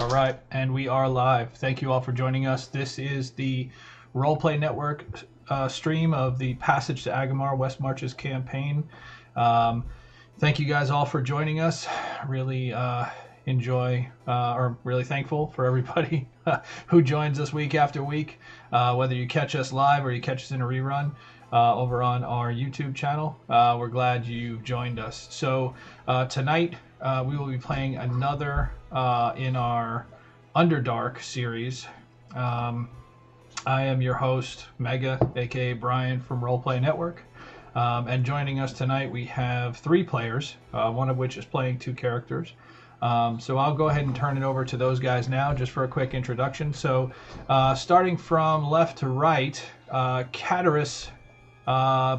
All right, and we are live. Thank you all for joining us. This is the Roleplay Network stream of the Passage to Agamar West Marches campaign. Thank you guys all for joining us. Really enjoy, or really thankful for everybody who joins us week after week, whether you catch us live or you catch us in a rerun over on our YouTube channel. We're glad you joined us. So tonight we will be playing another in our Underdark series. I am your host, Mega, aka Brian from Roleplay Network. And joining us tonight, we have three players, one of which is playing two characters. So I'll go ahead and turn it over to those guys now, just for a quick introduction. So starting from left to right, Cataris,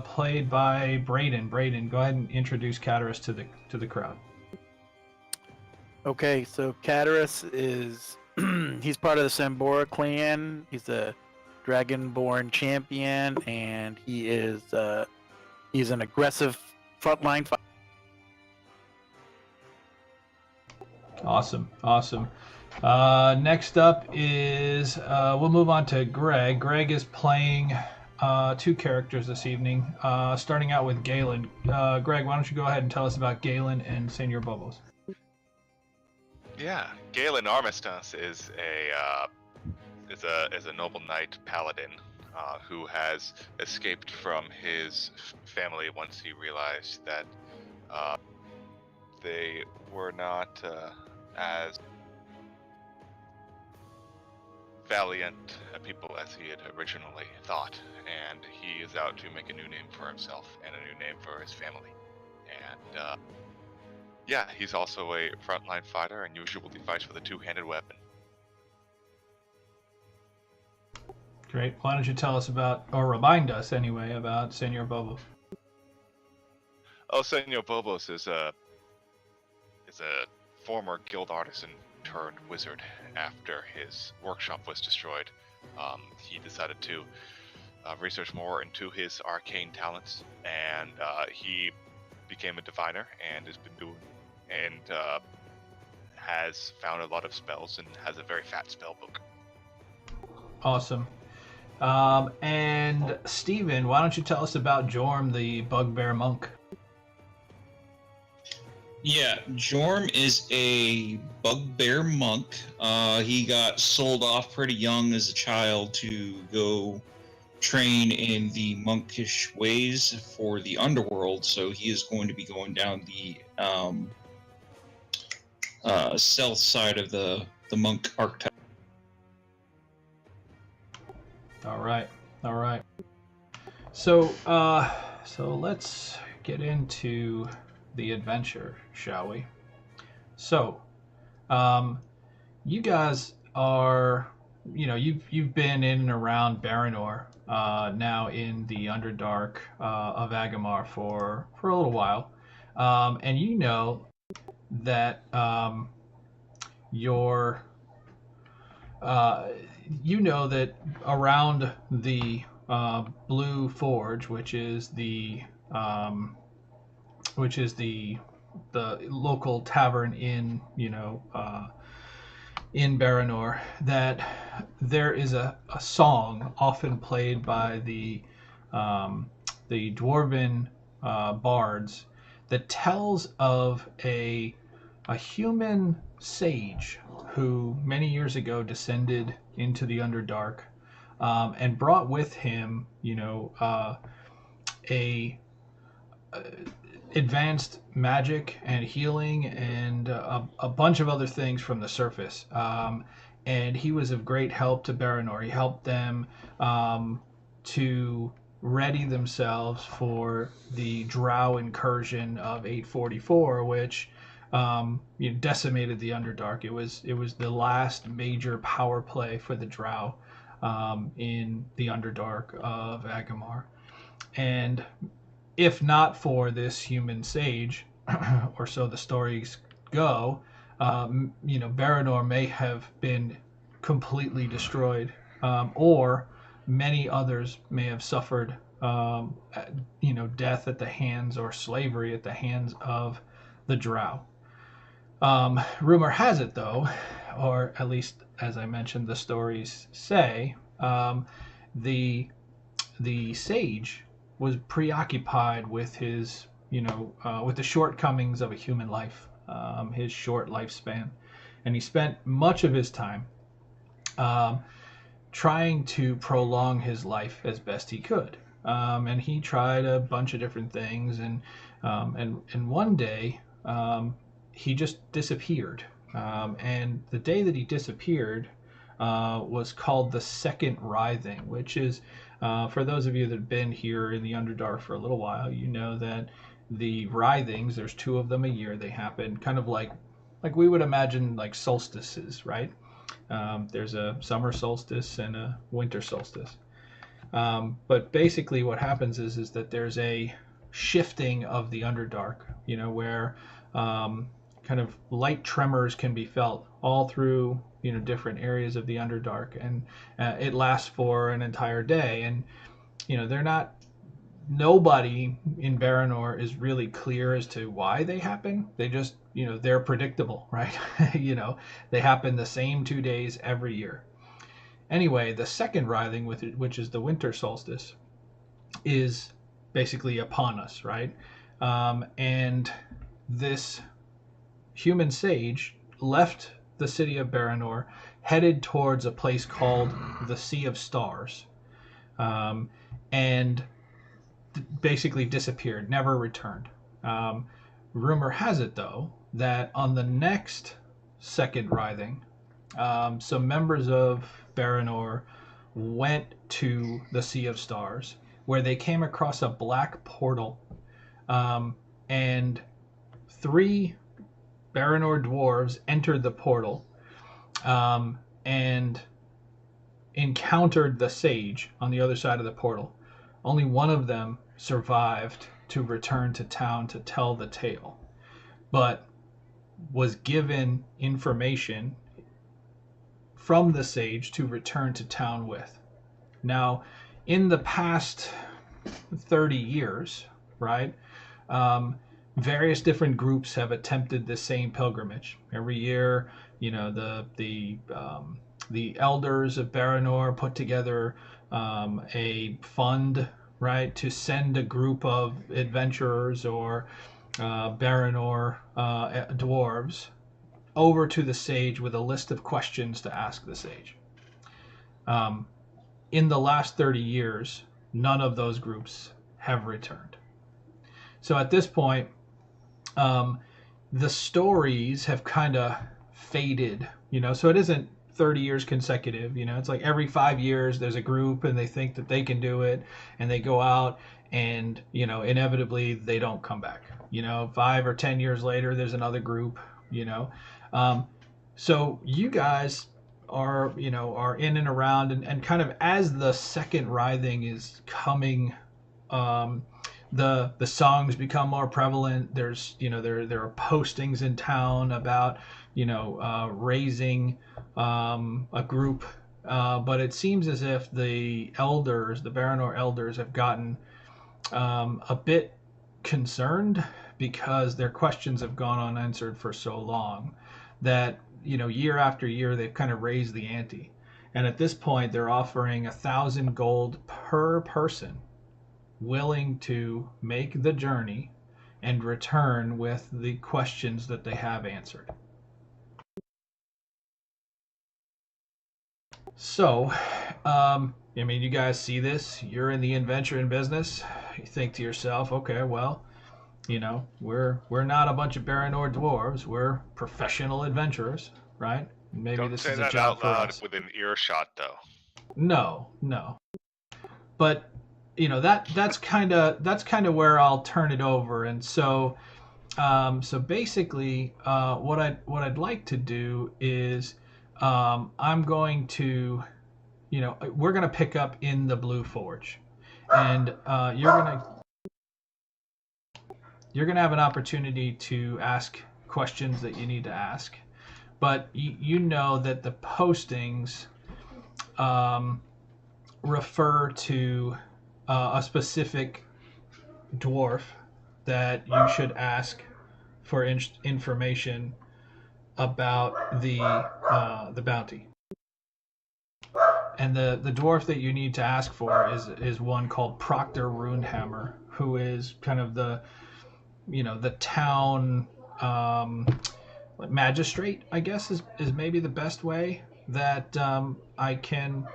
played by Braden. Braden, go ahead and introduce Cataris to the crowd. Okay, so Cataris is he's part of the Sambora clan. He's a Dragonborn champion, and he's an aggressive frontline fighter. Awesome. Next up is we'll move on to Greg. Greg is playing two characters this evening, starting out with Galen. Greg, why don't you go ahead and tell us about Galen and Senor Bobos? Yeah, Galen Armistice is a noble knight paladin who has escaped from his family once he realized that they were not as valiant people as he had originally thought, and he is out to make a new name for himself and a new name for his family. And yeah, he's also a frontline fighter and usually fights with a two-handed weapon. Great. Why don't you tell us about, or remind us anyway, about Senor Bobos? Oh, Senor Bobos is a former guild artisan turned wizard. After his workshop was destroyed, he decided to research more into his arcane talents, and he became a diviner and has found a lot of spells and has a very fat spell book. Awesome. And Steven, why don't you tell us about Jorm, the bugbear monk? Yeah, Jorm is a bugbear monk. He got sold off pretty young as a child to go train in the monkish ways for the underworld, so he is going to be going down the south side of the monk archetype. All right. So let's get into the adventure, shall we? So, you guys are, you've been in and around Baranor, now in the Underdark of Agamar for a little while, and you know that around the Blue Forge, which is the local tavern in Baranor, that there is a song often played by the dwarven bards that tells of a human sage who many years ago descended into the Underdark, and brought with him, advanced magic and healing and a bunch of other things from the surface. And he was of great help to Baranor. He helped them to ready themselves for the Drow incursion of 844, which decimated the Underdark. It was the last major power play for the Drow in the Underdark of Agamar. And if not for this human sage, or so the stories go, Baranor may have been completely destroyed, or many others may have suffered, death at the hands, or slavery at the hands of the Drow. Rumor has it, though, or at least as I mentioned, the stories say, the sage was preoccupied with his, with the shortcomings of a human life, his short lifespan, and he spent much of his time trying to prolong his life as best he could. And he tried a bunch of different things, and one day he just disappeared. And the day that he disappeared was called the Second Writhing, which is, for those of you that have been here in the Underdark for a little while, you know that the writhings, there's two of them a year. They happen kind of like we would imagine like solstices, right? There's a summer solstice and a winter solstice. But basically what happens is that there's a shifting of the Underdark, where kind of light tremors can be felt all through, different areas of the Underdark, and it lasts for an entire day. And, nobody in Baranor is really clear as to why they happen. They just, they're predictable, right? They happen the same 2 days every year. Anyway, the second writhing, which is the winter solstice, is basically upon us, right? And this human sage left the city of Baranor, headed towards a place called the Sea of Stars, and basically disappeared, never returned. Rumor has it, though, that on the next second writhing, some members of Baranor went to the Sea of Stars, where they came across a black portal, and 3 Baranor dwarves entered the portal and encountered the sage on the other side of the portal. Only one of them survived to return to town to tell the tale, but was given information from the sage to return to town with. Now, in the past 30 years, right, various different groups have attempted the same pilgrimage. Every year, the elders of Baranor put together a fund, right, to send a group of adventurers or Baranor dwarves over to the sage with a list of questions to ask the sage. In the last 30 years, none of those groups have returned. So at this point, the stories have kind of faded, so it isn't 30 years consecutive. It's like every 5 years there's a group and they think that they can do it, and they go out and, inevitably they don't come back. 5 or 10 years later there's another group. So you guys are in and around, and kind of as the second writhing is coming, the songs become more prevalent. There's there are postings in town about raising a group, but it seems as if the Baranor elders have gotten a bit concerned because their questions have gone unanswered for so long that year after year they've kind of raised the ante, and at this point they're offering 1,000 gold per person willing to make the journey and return with the questions that they have answered. So, you guys see this. You're in the adventuring business. You think to yourself, okay, well, we're not a bunch of Baranor dwarves. We're professional adventurers, right? Maybe Don't this say is a that job out for loud us. within earshot, though. No. But that's kind of where I'll turn it over. And so basically, what I'd like to do is, I'm going to, we're going to pick up in the Blue Forge, and you're going to have an opportunity to ask questions that you need to ask, but you know that the postings refer to a specific dwarf that you should ask for information about the the bounty. And the dwarf that you need to ask for is one called Proctor Runehammer, who is kind of the town magistrate, I guess is maybe the best way that I can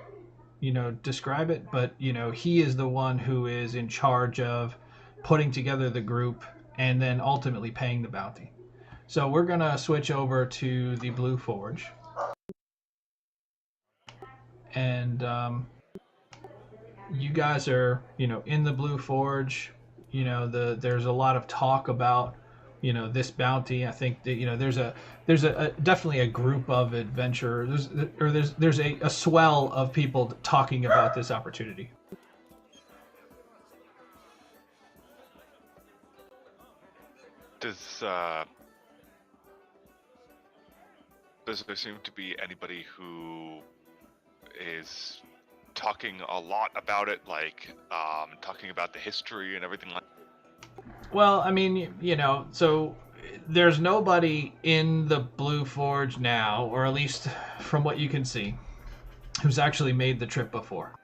describe it. But he is the one who is in charge of putting together the group and then ultimately paying the bounty. So we're gonna switch over to the Blue Forge. And you guys are in the Blue Forge. There's a lot of talk about this bounty. I think that there's a definitely a group of adventurers, there's a swell of people talking about this opportunity. Does there seem to be anybody who is talking a lot about it, like talking about the history and everything like that? Well, I mean, so there's nobody in the Blue Forge now, or at least from what you can see, who's actually made the trip before.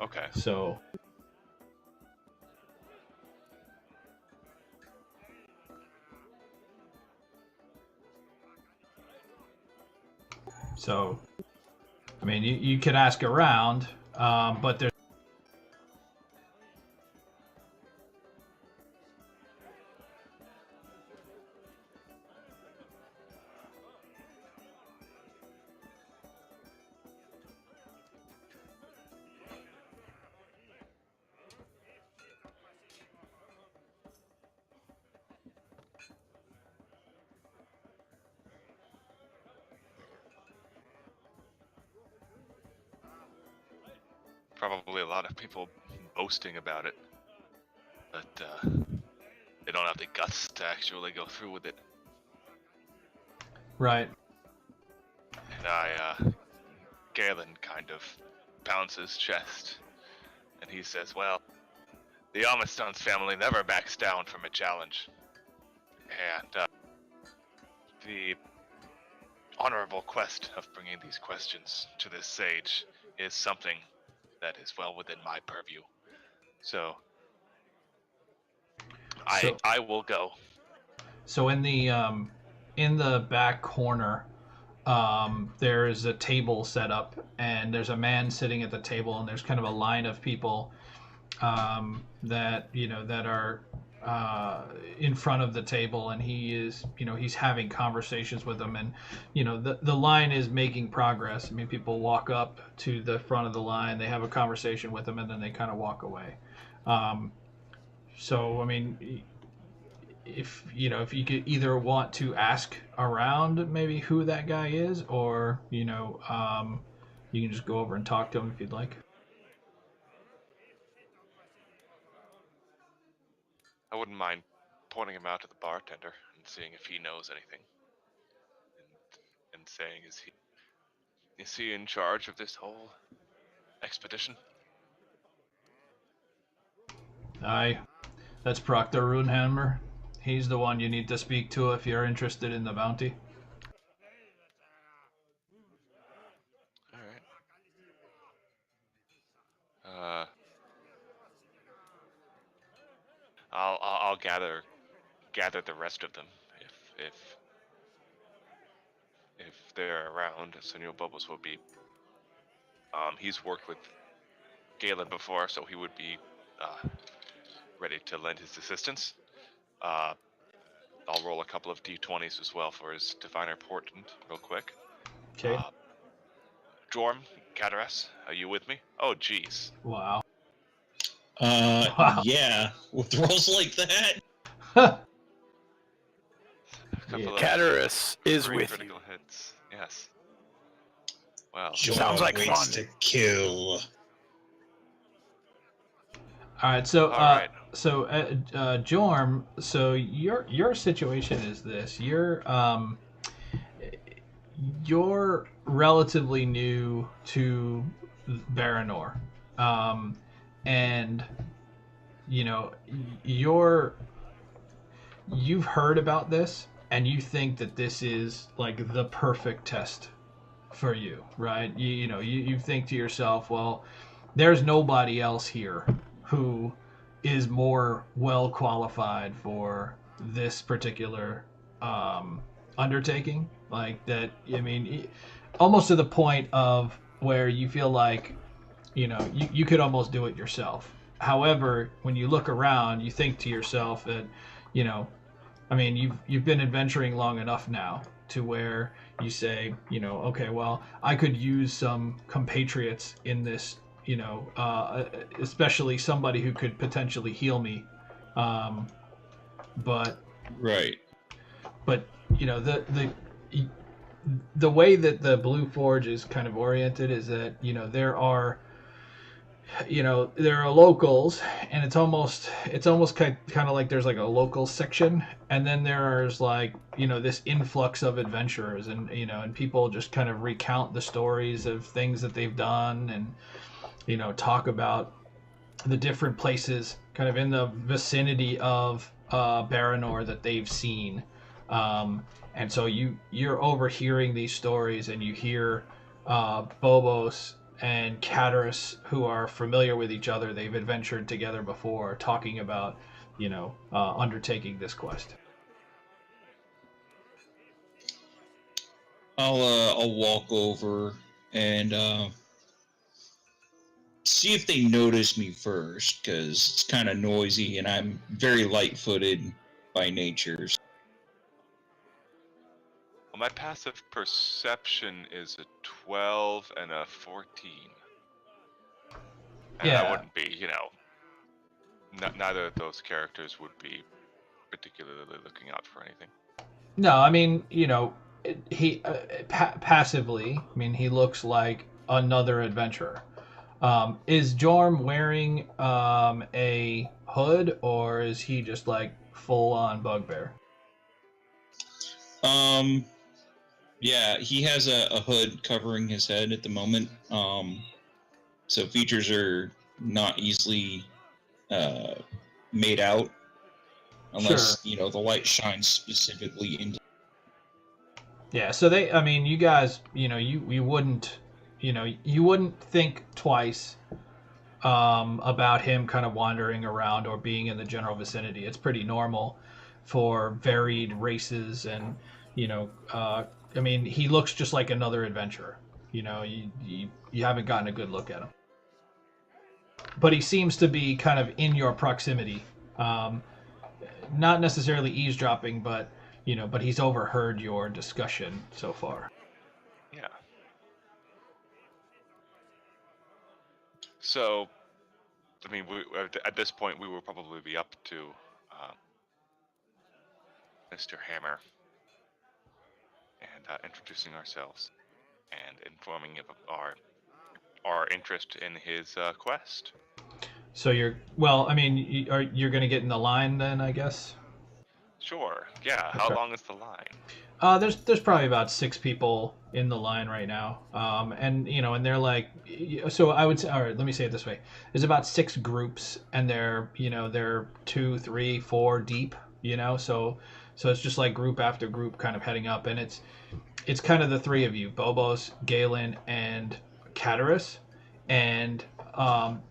Okay. So I mean, you could ask around, but there's probably a lot of people boasting about it, but they don't have the guts to actually go through with it. right. And Galen kind of pounds his chest, and he says, well, the Armistone's family never backs down from a challenge. And the honorable quest of bringing these questions to this sage is something that is well within my purview. So I will go. So in the back corner, there is a table set up, and there's a man sitting at the table, and there's kind of a line of people that are in front of the table, and he is he's having conversations with them, and the line is making progress. I mean, people walk up to the front of the line, they have a conversation with them, and then they kind of walk away. So I mean, if you could either want to ask around maybe who that guy is, or you can just go over and talk to him if you'd like. I wouldn't mind pointing him out to the bartender and seeing if he knows anything, and saying, is he in charge of this whole expedition? Aye, that's Proctor Runehammer. He's the one you need to speak to if you're interested in the bounty. All right. I'll gather the rest of them if they're around. Senor Bubbles will be. He's worked with Galen before, so he would be ready to lend his assistance. I'll roll a couple of d20s as well for his Diviner Portent real quick. Okay. Jorm, Cataras, are you with me? Oh, jeez. Wow. Yeah, with rolls like that. Cataras is with you. critical hits. Yes. Well, Sounds like waits fun. to kill. All right. So, All right. Jorm. So your situation is this: you're relatively new to Baranor, and you've heard about this and you think that this is like the perfect test for you, right? You think to yourself, well, there's nobody else here who is more well qualified for this particular undertaking. Like that, I mean, almost to the point of where you feel like, you could almost do it yourself. However, when you look around, you think to yourself that, you know, I mean, you've been adventuring long enough now to where you say, okay, well, I could use some compatriots in this, especially somebody who could potentially heal me. Um, but Right. but the way that the Blue Forge is kind of oriented is that there are locals, and it's almost kind of like there's like a local section, and then there's like this influx of adventurers, and people just kind of recount the stories of things that they've done, and talk about the different places kind of in the vicinity of Baranor that they've seen. And so you're overhearing these stories, and you hear Bobos and Cataris, who are familiar with each other. They've adventured together before, talking about undertaking this quest. I'll walk over and see if they notice me first, because it's kind of noisy and I'm very light-footed by nature. Well, my passive perception is a 12 and a 14. And Yeah. I wouldn't be, neither of those characters would be particularly looking out for anything. No, I mean, he passively, I mean, he looks like another adventurer. Is Jorm wearing a hood, or is he just like full on bugbear? Yeah, he has a hood covering his head at the moment. So features are not easily made out unless Sure. the light shines specifically into. Yeah, so I mean, you guys, you wouldn't, you wouldn't think twice about him kind of wandering around or being in the general vicinity. It's pretty normal for varied races, and I mean, he looks just like another adventurer. You haven't gotten a good look at him, but he seems to be kind of in your proximity. Um, Not necessarily eavesdropping, but he's overheard your discussion so far. Yeah. So, I mean, at this point, we will probably be up to Mr. Hammer and introducing ourselves and informing him of our interest in his quest. So I mean, you're going to get in the line then, I guess. Sure. Yeah. How Okay. long is the line? There's probably about 6 people in the line right now, and they're like, so I would say, all right, let me say it this way: there's about 6 groups, and they're 2, 3, 4 deep, so it's just like group after group kind of heading up, and it's kind of the 3 of you, Bobos, Galen, and Cataris, and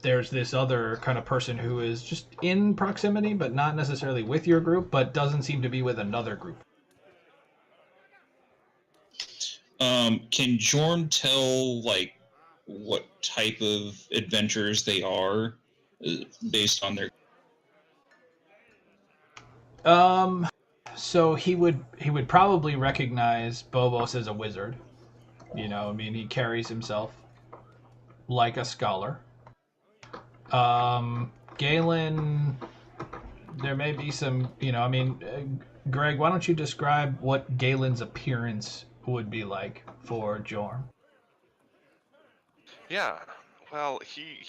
there's this other kind of person who is just in proximity, but not necessarily with your group, but doesn't seem to be with another group. Can Jorm tell like what type of adventurers they are based on their? So he would probably recognize Bobos as a wizard. I mean, he carries himself like a scholar. Galen, there may be some, I mean, Greg, why don't you describe what Galen's appearance would be like for Jorm? Yeah. Well, he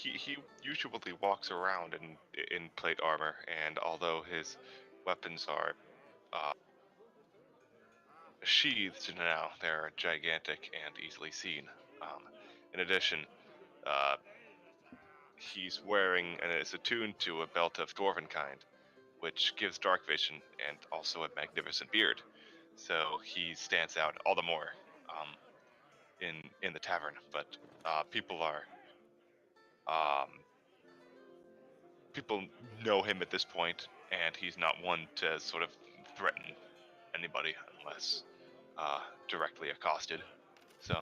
usually walks around in plate armor, and although his weapons are sheathed now, they're gigantic and easily seen. In addition, he's wearing, and it's attuned to, a belt of dwarven kind, which gives dark vision and also a magnificent beard. So he stands out all the more in the tavern. But people know him at this point, and he's not one to sort of threaten anybody unless directly accosted. So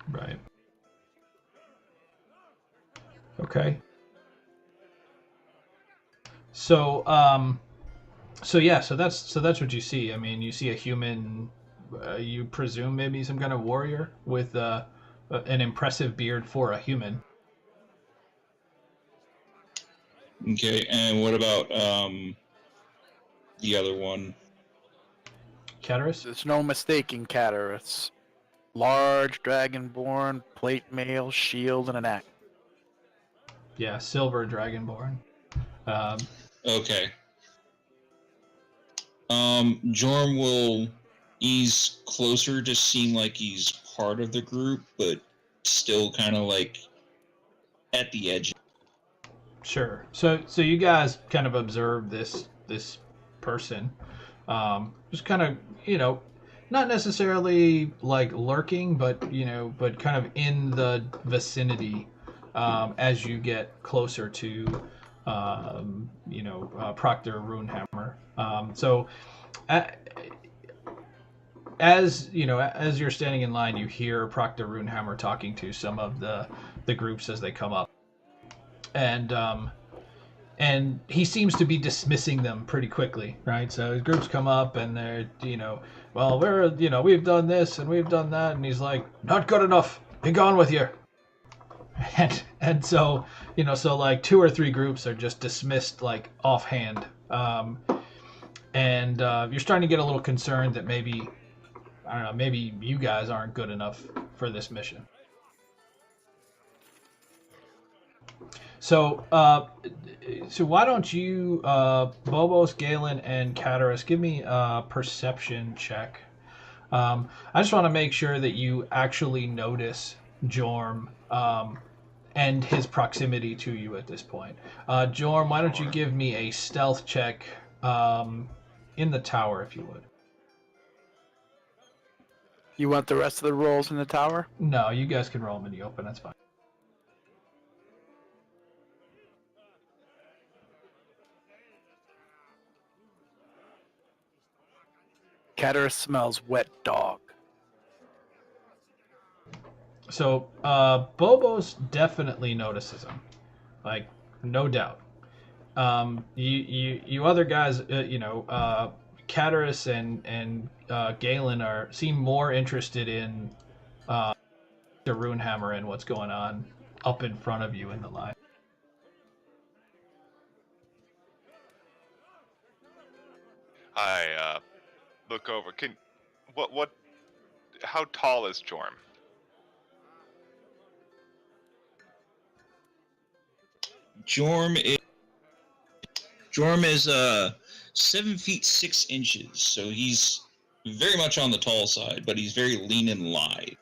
Right. Okay. So so that's what you see. I mean, you see a human. You presume maybe some kind of warrior with an impressive beard for a human. Okay, and what about the other one? Caterus? There's no mistaking Caterus. Large, dragonborn, plate mail, shield, and an axe. Yeah, silver dragonborn. Okay. Jorm will ease closer to seem like he's part of the group, but still kind of like at the edge. Sure. So you guys kind of observe this person, just kind of not necessarily like lurking, but but kind of in the vicinity as you get closer to Proctor Runehammer. So. As as you're standing in line, you hear Proctor Runehammer talking to some of the groups as they come up, and he seems to be dismissing them pretty quickly, right? So his groups come up and they're well, we've done this and we've done that, and he's like, not good enough, be gone with you. And so so like 2 or 3 groups are just dismissed like offhand, and you're starting to get a little concerned that maybe, I don't know, maybe you guys aren't good enough for this mission. So, why don't you, Bobos, Galen, and Caterus, give me a perception check. I just want to make sure that you actually notice Jorm and his proximity to you at this point. Jorm, why don't you give me a stealth check in the tower, if you would. You want the rest of the rolls in the tower? No, you guys can roll them in the open. That's fine. Caterus smells wet dog. So, Bobos definitely notices him, like no doubt. You other guys, Caterus and Galen seem more interested in the Runehammer and what's going on up in front of you in the line. I look over. How tall is Jorm? Jorm is 7 feet 6 inches, so he's very much on the tall side, but he's very lean and lithe.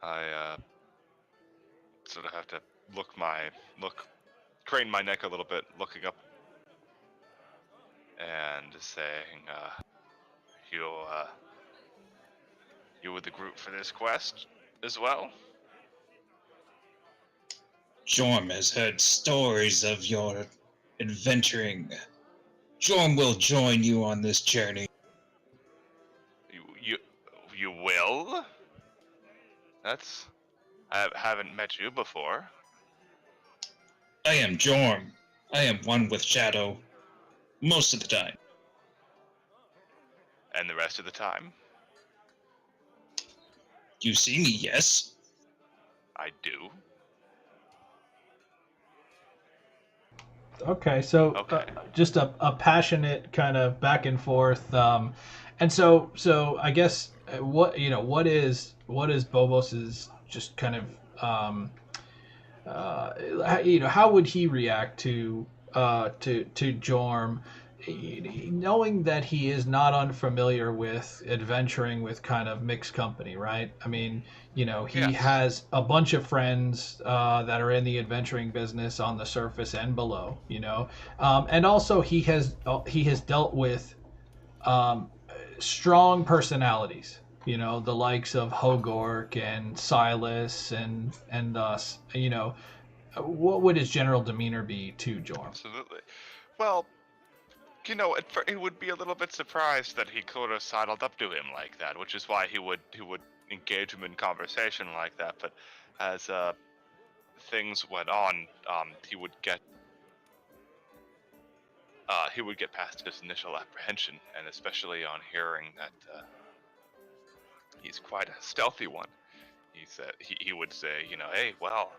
I sort of have to crane my neck a little bit, looking up, and saying, you with the group for this quest as well? Jorm has heard stories of your adventuring. Jorm will join you on this journey. You will? I haven't met you before. I am Jorm. I am one with Shadow. Most of the time. And the rest of the time? You see me, yes? I do. Okay, so just a passionate kind of back and forth, and so I guess what is Bobos's just kind of how would he react to Jorm knowing that he is not unfamiliar with adventuring with kind of mixed company, right? I mean, he Yes. has a bunch of friends that are in the adventuring business on the surface and below, and also he has dealt with strong personalities, the likes of Hogork and Silas and us. What would his general demeanor be to Jorm? Absolutely. Well, it would be a little bit surprised that he could have sidled up to him like that, which is why he would engage him in conversation like that. But as things went on, he would get past his initial apprehension, and especially on hearing that he's quite a stealthy one. He said he would say, hey, well,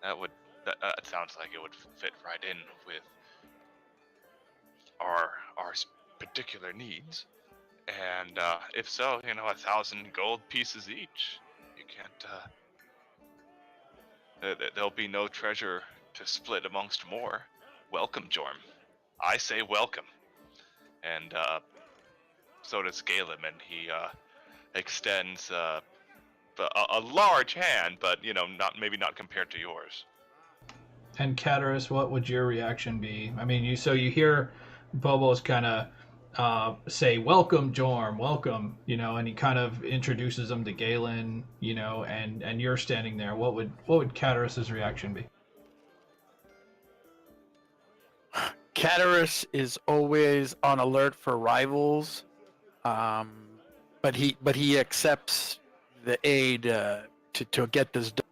that sounds like it would fit right in with our particular needs, and if so, 1,000 gold pieces each. You can't. There'll be no treasure to split amongst more. Welcome, Jorm. I say welcome. And so does Galen, and he extends a large hand, but not compared to yours. And Cataris, what would your reaction be? I mean, you hear Bobo's kind of say, "Welcome, Jorm, welcome," and he kind of introduces him to Galen, and you're standing there. What would Cataris's reaction be? Cataris is always on alert for rivals, but he accepts the aid to get this done.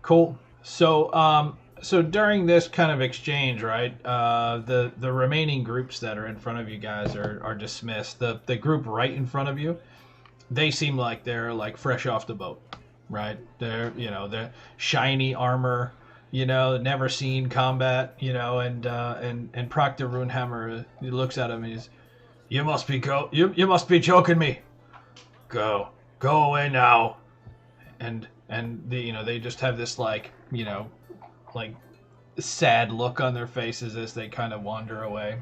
Cool. So during this kind of exchange, right? The remaining groups that are in front of you guys are dismissed. The group right in front of you, they seem like they're like fresh off the boat, right? They're shiny armor, never seen combat, and Proctor Runehammer, he looks at him and he's, you must be joking me. Go away now. And they just have this like sad look on their faces as they kind of wander away.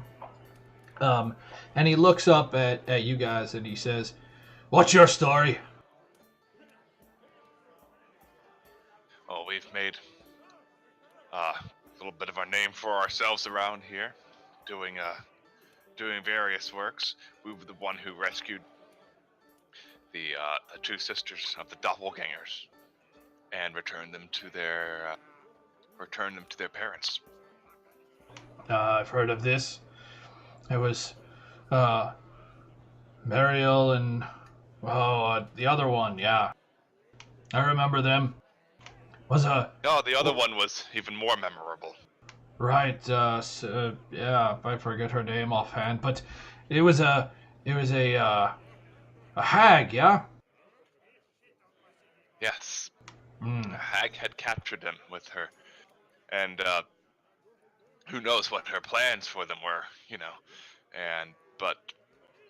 And he looks up at you guys and he says, "What's your story?" Oh, we've made a little bit of a name for ourselves around here, doing various works. We were the one who rescued the two sisters of the doppelgangers and returned them to their parents. I've heard of this. It was Mariel and the other one. Yeah, I remember them. No, the other one was even more memorable. Right. Yeah, I forget her name offhand, but it was a hag. Yeah. Yes. A hag had captured him with her, and who knows what her plans for them were, but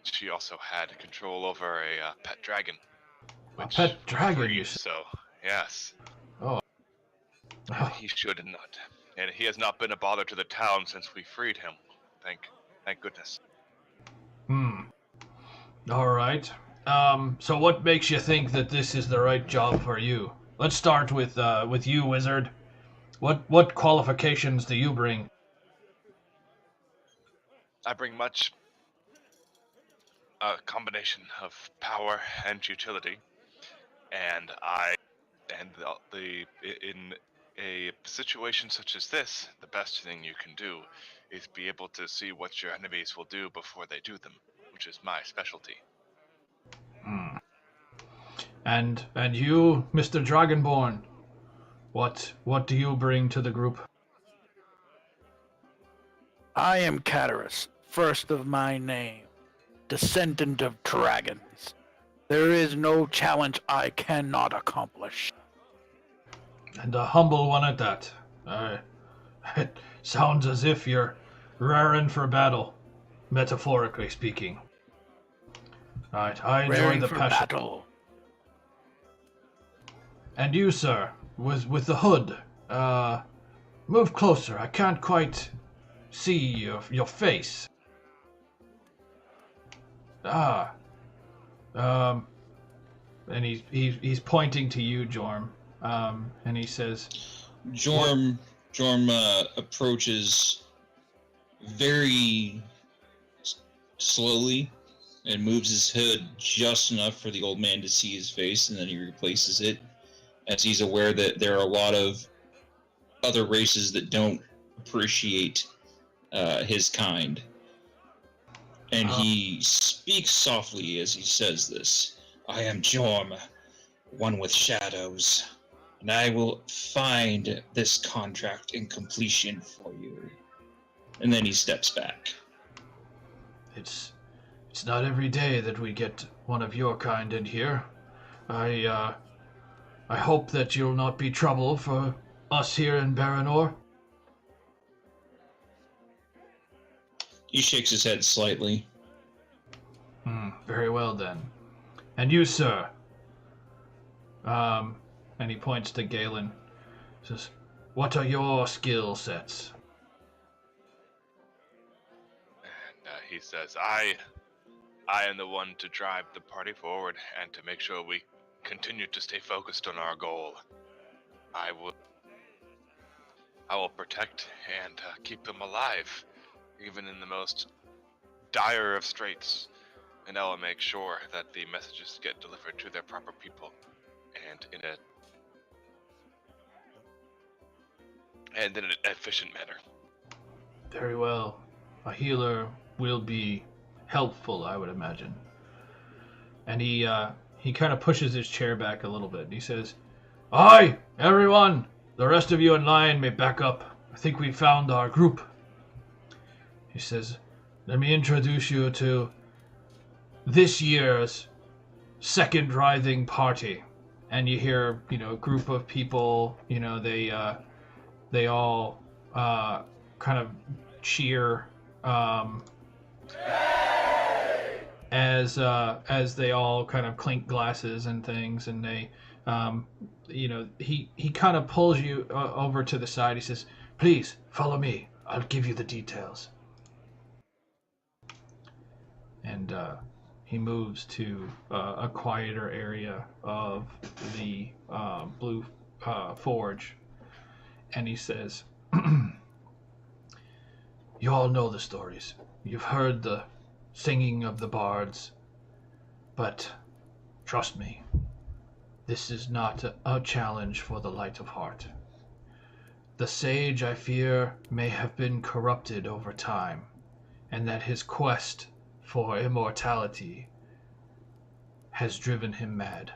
she also had control over a pet dragon. A pet dragon, you said? So, yes. Oh. And he should not. And he has not been a bother to the town since we freed him. Thank goodness. All right. So what makes you think that this is the right job for you? Let's start with you, wizard. What qualifications do you bring? I bring much a combination of power and utility, and in a situation such as this, the best thing you can do is be able to see what your enemies will do before they do them, which is my specialty. And you, Mr. Dragonborn, what do you bring to the group? I am Cataris, first of my name, descendant of dragons. There is no challenge I cannot accomplish. And a humble one at that. It sounds as if you're raring for battle, metaphorically speaking. Right, I enjoy Raring the for passion. battle. And you, sir, with the hood. Move closer. I can't quite see your face. Ah, and he's pointing to you, Jorm, and he says, Jorm approaches very slowly and moves his hood just enough for the old man to see his face, and then he replaces it, as he's aware that there are a lot of other races that don't appreciate his kind. And he speaks softly as he says this. I am Jorm, one with shadows, and I will find this contract in completion for you. And then he steps back. It's not every day that we get one of your kind in here. I hope that you'll not be trouble for us here in Baranor. He shakes his head slightly. Very well then. And you, sir? And he points to Galen. Says, what are your skill sets? And he says, I am the one to drive the party forward and to make sure we continue to stay focused on our goal. I will protect and keep them alive, even in the most dire of straits. And I will make sure that the messages get delivered to their proper people, and in an efficient manner. Very well. A healer will be helpful, I would imagine. And he kind of pushes his chair back a little bit. And he says, "Aye, everyone! The rest of you in line may back up. I think we found our group." He says, "Let me introduce you to this year's second writhing party." And you hear, a group of people, they all kind of cheer as they all kind of clink glasses and things, and they, he kind of pulls you over to the side. He says, "Please follow me. I'll give you the details." And he moves to a quieter area of the Blue Forge, and he says, "You all know the stories. You've heard the singing of the bards, but trust me, this is not a challenge for the light of heart. The sage, I fear, may have been corrupted over time, and that his quest for immortality has driven him mad.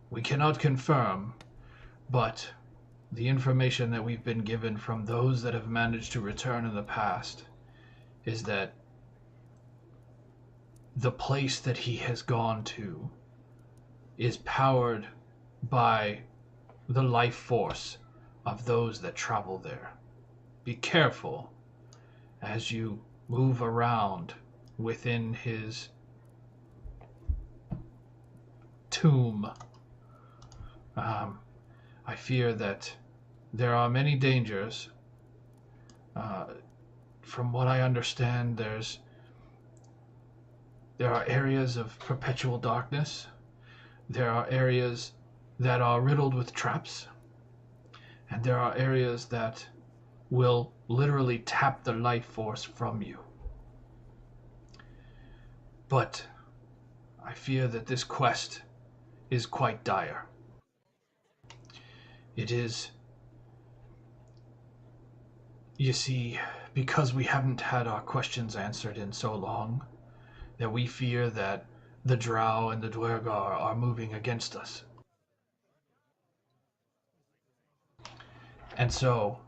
We cannot confirm, but the information that we've been given from those that have managed to return in the past is that the place that he has gone to is powered by the life force of those that travel there. Be careful as you move around within his tomb. I fear that there are many dangers. From what I understand, there are areas of perpetual darkness. There are areas that are riddled with traps. And there are areas that will literally tap the life force from you. But I fear that this quest is quite dire. It is, you see, because we haven't had our questions answered in so long, that we fear that the Drow and the Dwergar are moving against us. And so,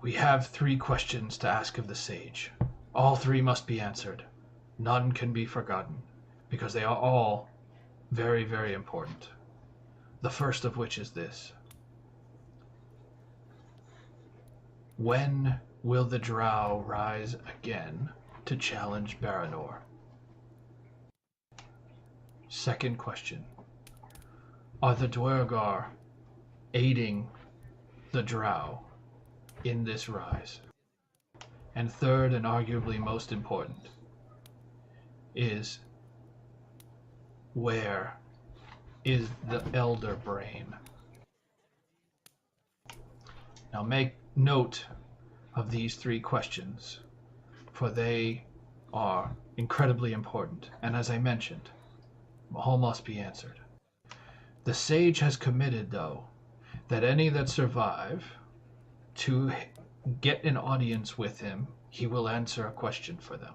we have 3 questions to ask of the sage. All 3 must be answered. None can be forgotten, because they are all very, very important. The first of which is this: when will the Drow rise again to challenge Baranor? Second question: are the Dwergar aiding the Drow in this rise? And third, and arguably most important, is where is the Elder Brain? Now make note of these 3 questions, for they are incredibly important, and as I mentioned, all must be answered. The sage has committed, though, that any that survive to get an audience with him, he will answer a question for them.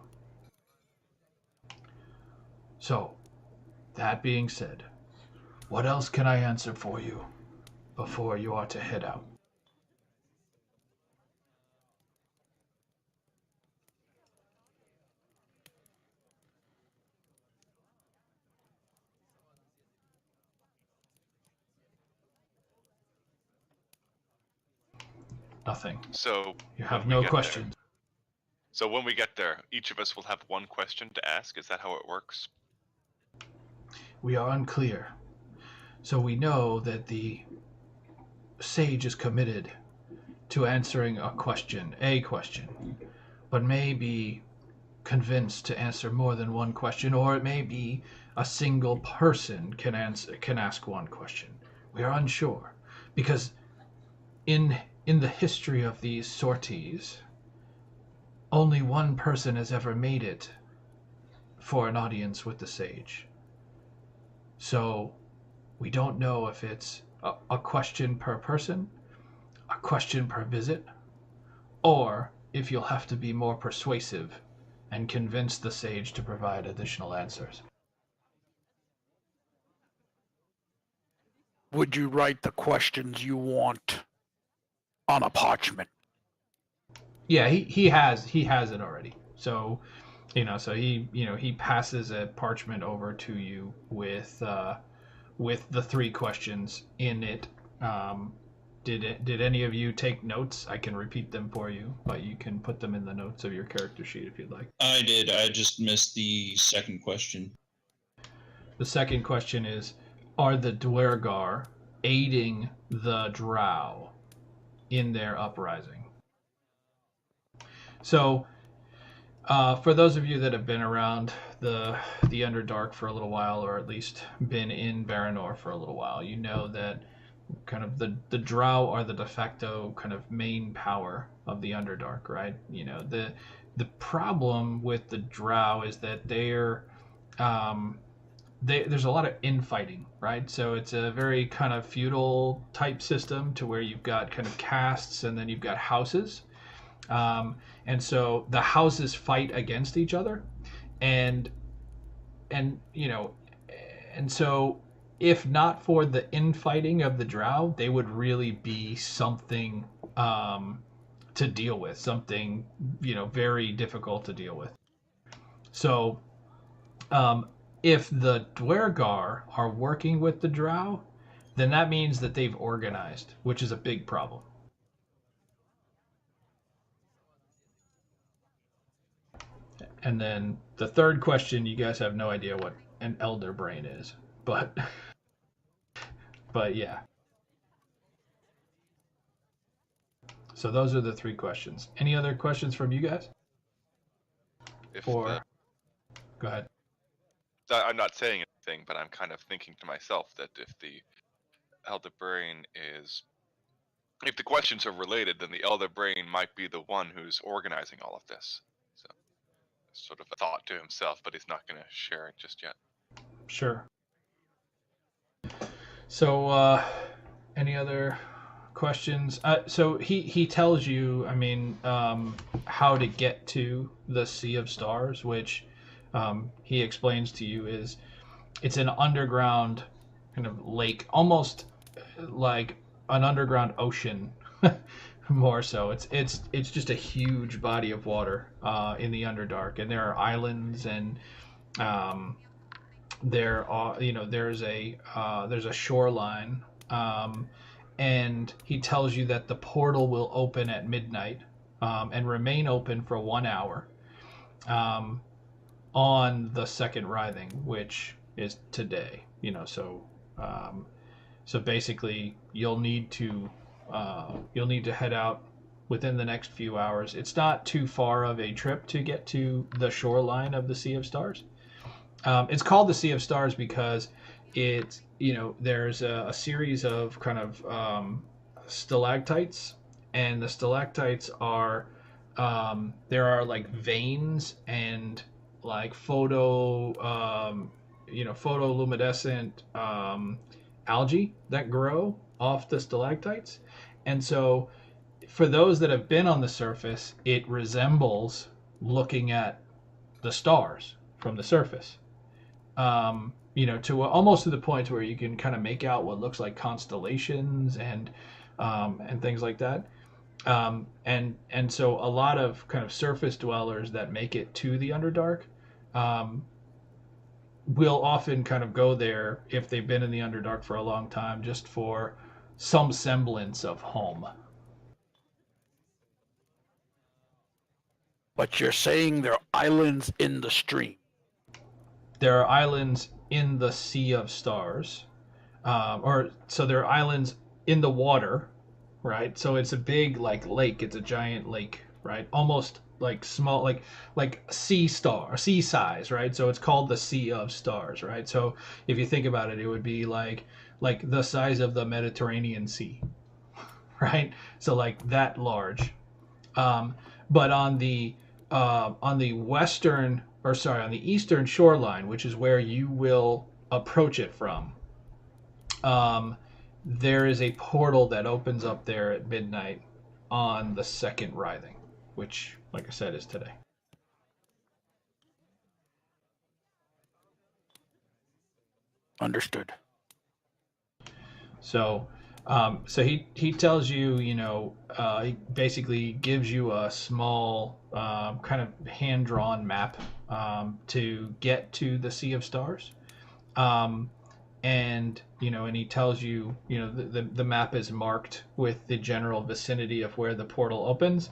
So, that being said, what else can I answer for you before you are to head out? Nothing. So You have when we no get questions. there- So when we get there, each of us will have one question to ask. Is that how it works? We are unclear. So we know that the sage is committed to answering a question, but may be convinced to answer more than one question, or it may be a single person can ask one question. We are unsure, because in the history of these sorties, only one person has ever made it for an audience with the sage. So we don't know if it's a question per person, a question per visit, or if you'll have to be more persuasive and convince the sage to provide additional answers. Would you write the questions you want on a parchment? Yeah, he has it already. So, he passes a parchment over to you with the 3 questions in it. Did any of you take notes? I can repeat them for you, but you can put them in the notes of your character sheet if you'd like. I did. I just missed the second question. The second question is, are the Dwergar aiding the Drow in their uprising? So, for those of you that have been around the Underdark for a little while, or at least been in Baranor for a little while, you know that kind of the Drow are the de facto kind of main power of the Underdark, right? The problem with the Drow is that there's a lot of infighting, right? So it's a very kind of feudal type system to where you've got kind of castes and then you've got houses. And so the houses fight against each other, and so if not for the infighting of the Drow, they would really be something to deal with, something very difficult to deal with. So if the Dwergar are working with the Drow, then that means that they've organized, which is a big problem. And then the third question, you guys have no idea what an Elder Brain is, but yeah. So those are the 3 questions. Any other questions from you guys? Go ahead. I'm not saying anything, but I'm kind of thinking to myself that if the Elder Brain if the questions are related, then the Elder Brain might be the one who's organizing all of this. So, sort of a thought to himself, but he's not going to share it just yet. Sure. So, any other questions? So he tells you, how to get to the Sea of Stars, which he explains to you it's an underground kind of lake, almost like an underground ocean, more so. It's just a huge body of water in the Underdark, and there are islands, and there's a shoreline, and he tells you that the portal will open at midnight and remain open for 1 hour on the second writhing, which is today. So basically you'll need to head out within the next few hours. It's not too far of a trip to get to the shoreline of the Sea of Stars. It's called the Sea of Stars because it, there's a series of kind of stalactites, and the stalactites are there are like veins and like photoluminescent algae that grow off the stalactites, and so for those that have been on the surface, it resembles looking at the stars from the surface. To almost to the point where you can kind of make out what looks like constellations and things like that. And so a lot of kind of surface dwellers that make it to the Underdark will often kind of go there if they've been in the Underdark for a long time, just for some semblance of home. But you're saying there are islands in the stream. There are islands in the Sea of Stars, so there are islands in the water, right? So it's a big like lake. It's a giant lake, right? Almost like small, like sea size, right? So it's called the Sea of Stars, right? So if you think about it, it would be like the size of the Mediterranean Sea, right? So like that large. But on the eastern shoreline, which is where you will approach it from, there is a portal that opens up there at midnight on the second rising, which, like I said, is today. Understood. So he tells you, he basically gives you a small kind of hand-drawn map to get to the Sea of Stars. And he tells you, the map is marked with the general vicinity of where the portal opens.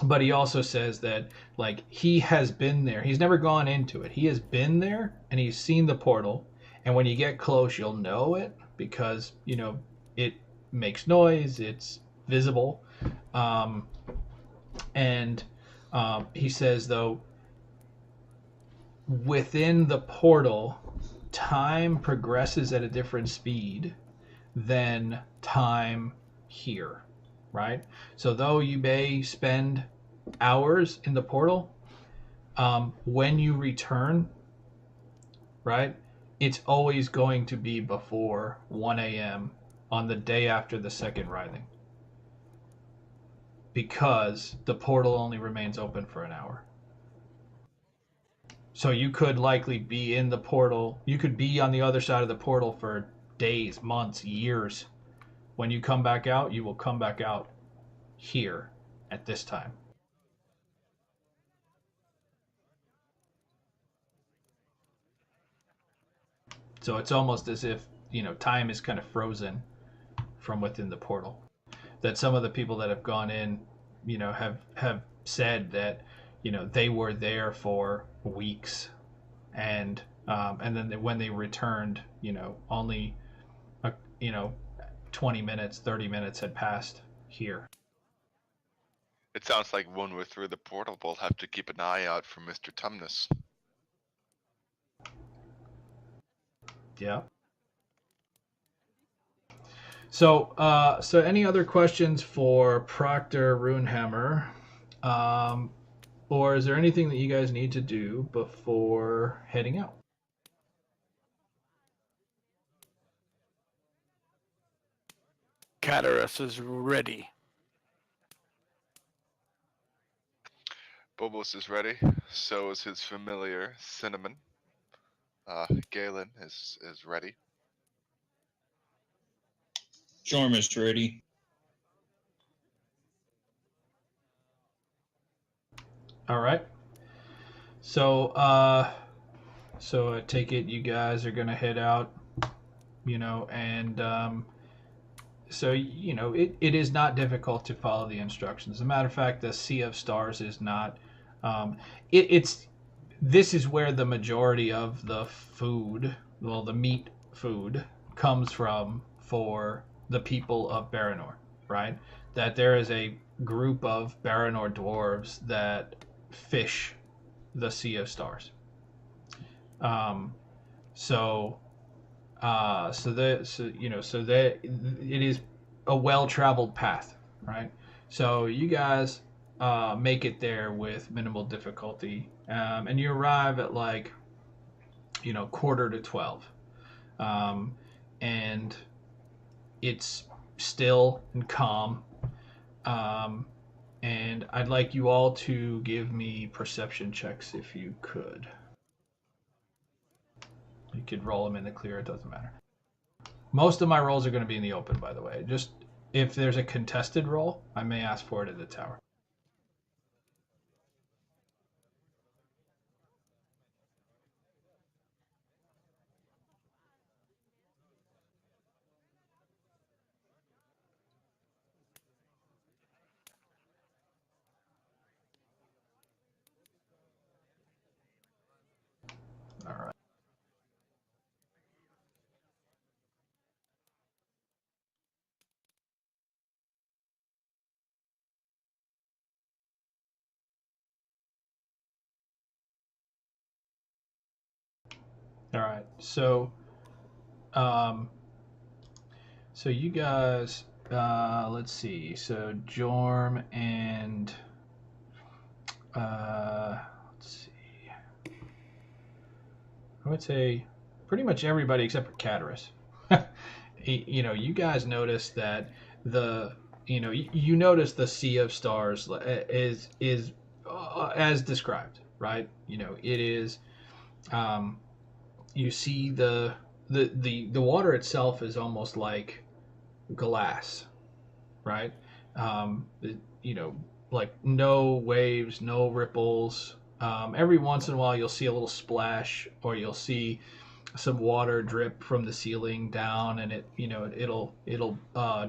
But he also says that, like, he has been there. He's never gone into it. He has been there and he's seen the portal. And when you get close, you'll know it because, it makes noise. It's visible. He says, though, within the portal, time progresses at a different speed than time here, right? So though you may spend hours in the portal, when you return, right, it's always going to be before 1 a.m. on the day after the second rising, because the portal only remains open for an hour. So you could likely be in the portal. You could be on the other side of the portal for days, months, years. When you come back out, you will come back out here at this time. So it's almost as if, time is kind of frozen from within the portal. That some of the people that have gone in, have said that, they were there for weeks, and then when they returned, only 20 minutes, 30 minutes had passed here. It sounds like when we're through the portal, we'll have to keep an eye out for Mr. Tumnus. Yeah. So any other questions for Proctor Runehammer? Or is there anything that you guys need to do before heading out? Cataras is ready. Bobos is ready. So is his familiar Cinnamon. Galen is ready. Jorm is ready. All right. So I take it you guys are gonna head out, and so it is not difficult to follow the instructions. As a matter of fact, the Sea of Stars is not. This is where the majority of the food, well, the meat food, comes from for the people of Baranor, right? that there is a group of Baranor dwarves that fish the Sea of Stars. Um, so, so that it is a well-traveled path, right? So you guys make it there with minimal difficulty, and you arrive at like, quarter to 12, and it's still and calm. And I'd like you all to give me perception checks if you could. You could roll them in the clear, it doesn't matter. Most of my rolls are going to be in the open, by the way. Just if there's a contested roll, I may ask for it at the tower. All right. All right. Um, so you guys, let's see. So Jorm and let's see. I would say pretty much everybody except for Cataris. You guys notice that you notice the Sea of Stars is as described, right? It is. You see the water itself is almost like glass, right? Like no waves, no ripples. Every once in a while, you'll see a little splash, or you'll see some water drip from the ceiling down, and it'll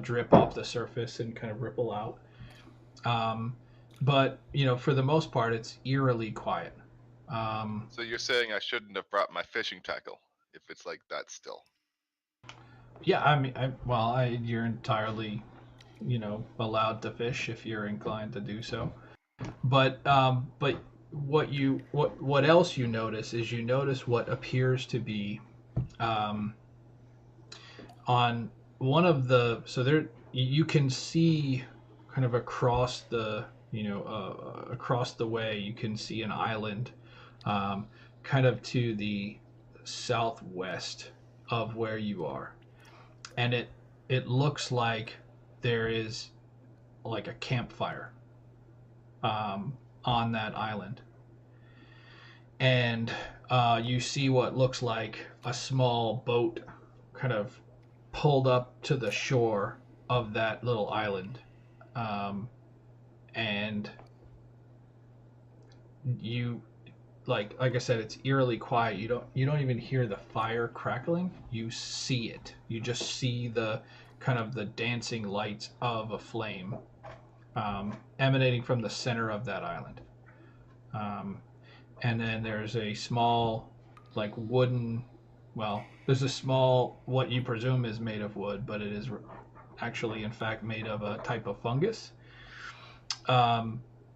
drip off the surface and kind of ripple out. But for the most part, it's eerily quiet. So you're saying I shouldn't have brought my fishing tackle if it's like that still? Yeah, I mean, you're entirely, allowed to fish if you're inclined to do so. But what else you notice is you notice what appears to be on one of the, so there you can see kind of across the across the way you can see an island, kind of to the southwest of where you are, and it looks like there is like a campfire on that island, and you see what looks like a small boat kind of pulled up to the shore of that little island, and you like I said, it's eerily quiet. You don't even hear the fire crackling. You see it. You just see the kind of the dancing lights of a flame emanating from the center of that island. And then there's a small, like wooden, well, there's a small, what you presume is made of wood, but it is actually, in fact, made of a type of fungus,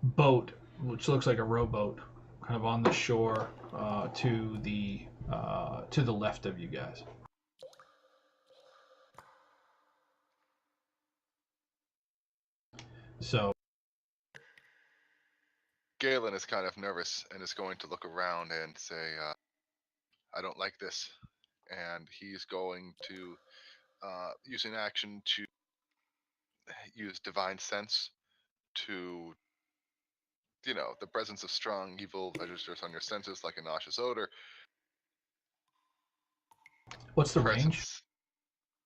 boat, which looks like a rowboat, kind of on the shore to the left of you guys. So Galen is kind of nervous and is going to look around and say, I don't like this. And he's going to use an action to use divine sense to, the presence of strong evil registers on your senses like a nauseous odor. what's the range?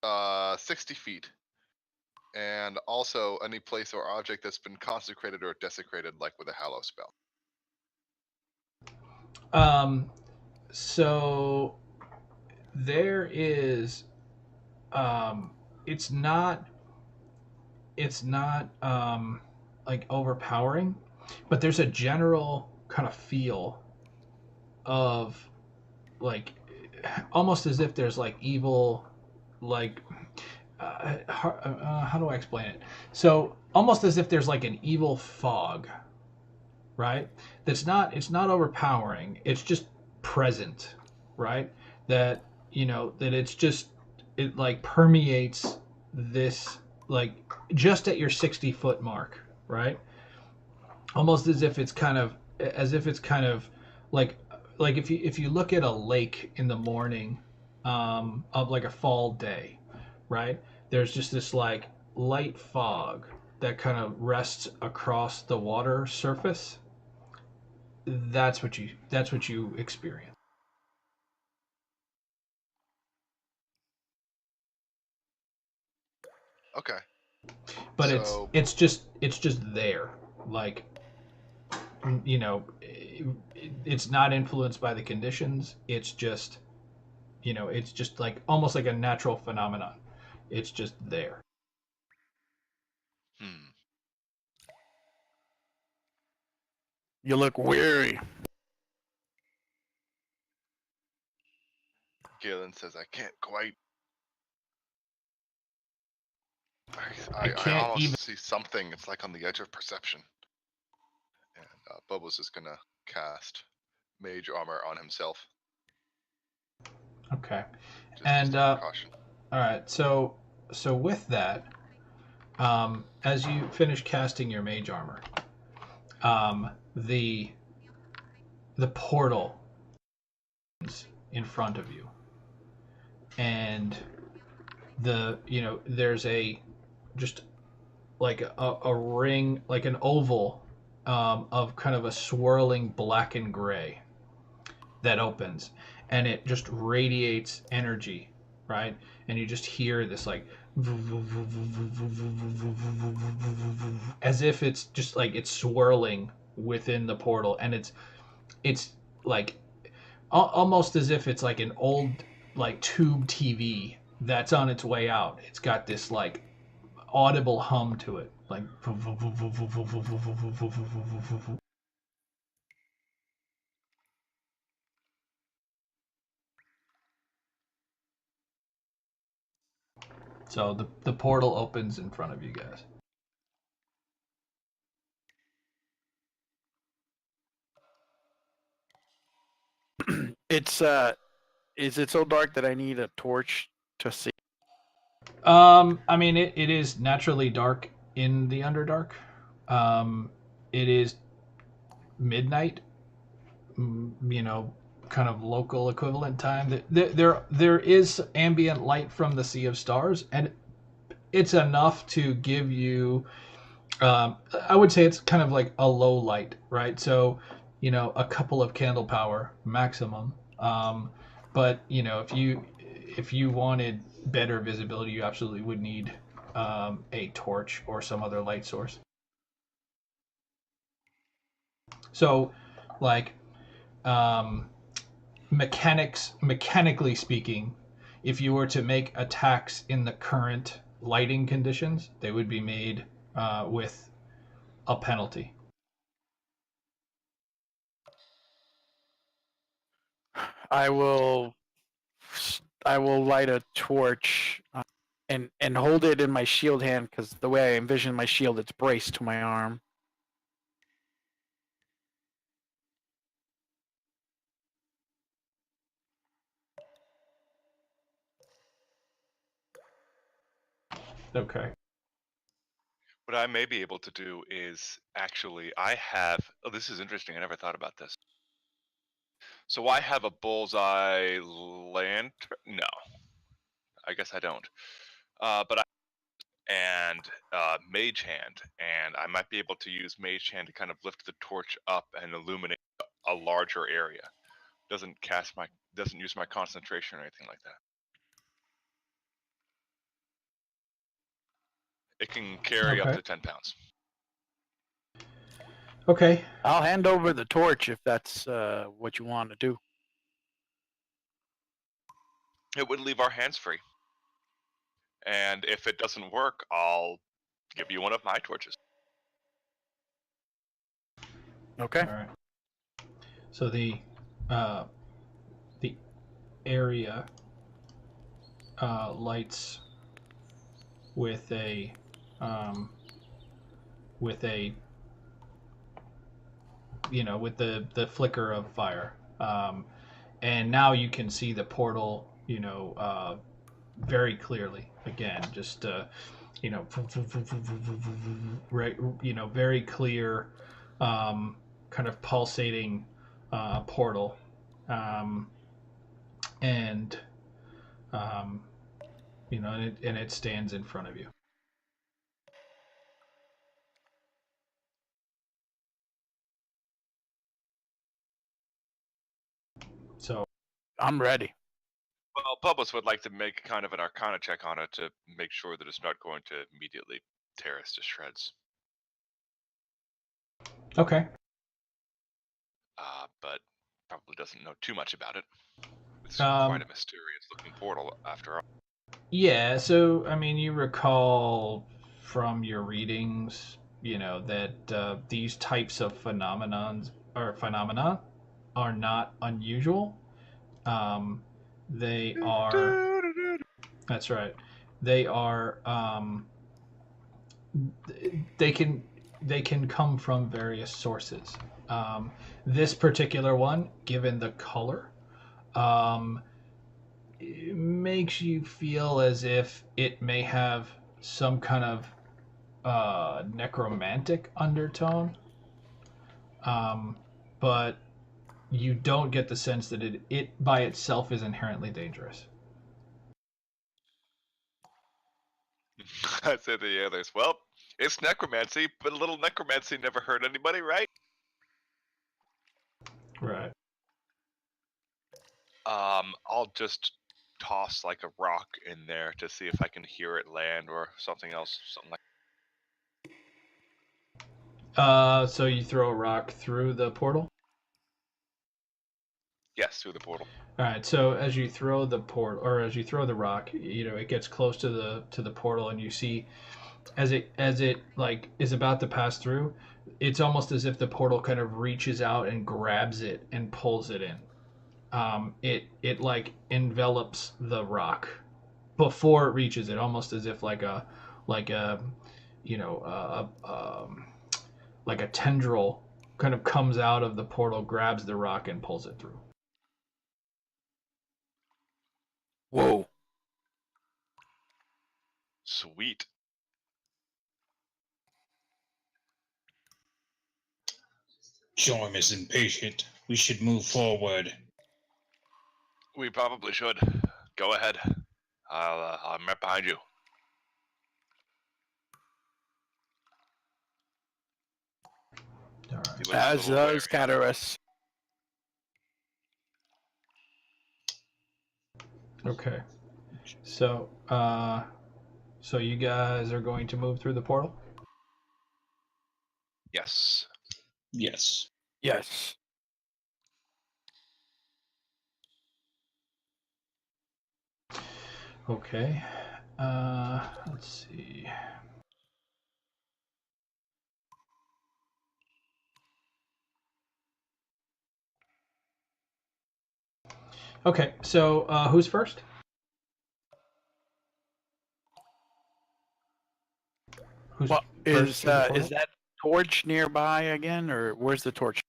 60 feet. And also any place or object that's been consecrated or desecrated, like with a hallow spell. So there is, it's not like overpowering, but there's a general kind of feel of like almost as if there's like evil, like how do I explain it? So almost as if there's like an evil fog, right? It's not overpowering. It's just present, right? That that it's just it like permeates this like just at your 60-foot mark, right? Almost as if it's kind of like if you look at a lake in the morning of like a fall day, right? There's just this like light fog that kind of rests across the water surface. That's what you experience. Okay. But So it's just there. Like it's not influenced by the conditions. It's just like almost like a natural phenomenon. It's just there. hmm. You look weary. Galen says, I can't quite. I I can't even. almost see something. It's like on the edge of perception. And Bubbles is gonna cast Mage Armor on himself. Okay. Just And as a precaution. all right. So with that, as you finish casting your mage armor, the portal is in front of you, and there's a just like a ring, like an oval of kind of a swirling black and gray that opens, and it just radiates energy, right? And you just hear this like as if it's just like it's swirling within the portal, and it's like almost as if it's like an old like tube TV that's on its way out. It's got this like audible hum to it, like so the portal opens in front of you guys. It's is it so dark that I need a torch to see? I mean, it is naturally dark in the Underdark. It is midnight, kind of local equivalent time. There is ambient light from the Sea of Stars, and it's enough to give you. I would say it's kind of like a low light, right? So, a couple of candle power maximum. But if you wanted better visibility, you absolutely would need a torch or some other light source. So, like um, mechanically speaking, if you were to make attacks in the current lighting conditions, they would be made with a penalty. I will I will light a torch and hold it in my shield hand because the way I envision my shield, it's braced to my arm. Okay. What I may be able to do is actually, I have. Oh, this is interesting. I never thought about this. So I have a bullseye lantern. No, I guess I don't. But I and mage hand, and I might be able to use mage hand to kind of lift the torch up and illuminate a larger area. Doesn't use my concentration or anything like that. It can carry up Okay. to 10 pounds. Okay. I'll hand over the torch if that's what you want to do. It would leave our hands free. And if it doesn't work, I'll give you one of my torches. Okay. All right. So the area lights with a with a with the flicker of fire. And now you can see the portal, very clearly again. Just right, very clear, kind of pulsating portal, um, and and it stands in front of you. So I'm ready. Well, Publius would like to make kind of an Arcana check on it to make sure that it's not going to immediately tear us to shreds. okay. But probably doesn't know too much about it. It's Um, quite a mysterious looking portal, after all. Yeah, so I mean, you recall from your readings, that these types of phenomena are not unusual. Um, they are. That's right. They are. They can come from various sources. Um, this particular one, given the color, um, it makes you feel as if it may have some kind of necromantic undertone, um, but you don't get the sense that it by itself is inherently dangerous. I said to the others, well, it's necromancy, but a little necromancy never hurt anybody, right? Right. I'll just toss like a rock in there to see if I can hear it land or something else, something like. So you throw a rock through the portal. Yes, through the portal. All right. So as you throw the as you throw the rock, it gets close to the portal, and you see as it like is about to pass through, it's almost as if the portal kind of reaches out and grabs it and pulls it in. It like envelops the rock before it reaches it, almost as if like a you know like a tendril kind of comes out of the portal, grabs the rock, and pulls it through. Whoa. Sweet. Jorm is impatient. We should move forward. We probably should. Go ahead. I'm right behind you. All right. He looks a As little those wary. Cataras. Okay. So so you guys are going to move through the portal. Yes. Yes. Yes. Okay. Let's see. Okay, so who's first? Who's Well, first through the portal? is that torch nearby again, or where's the torch?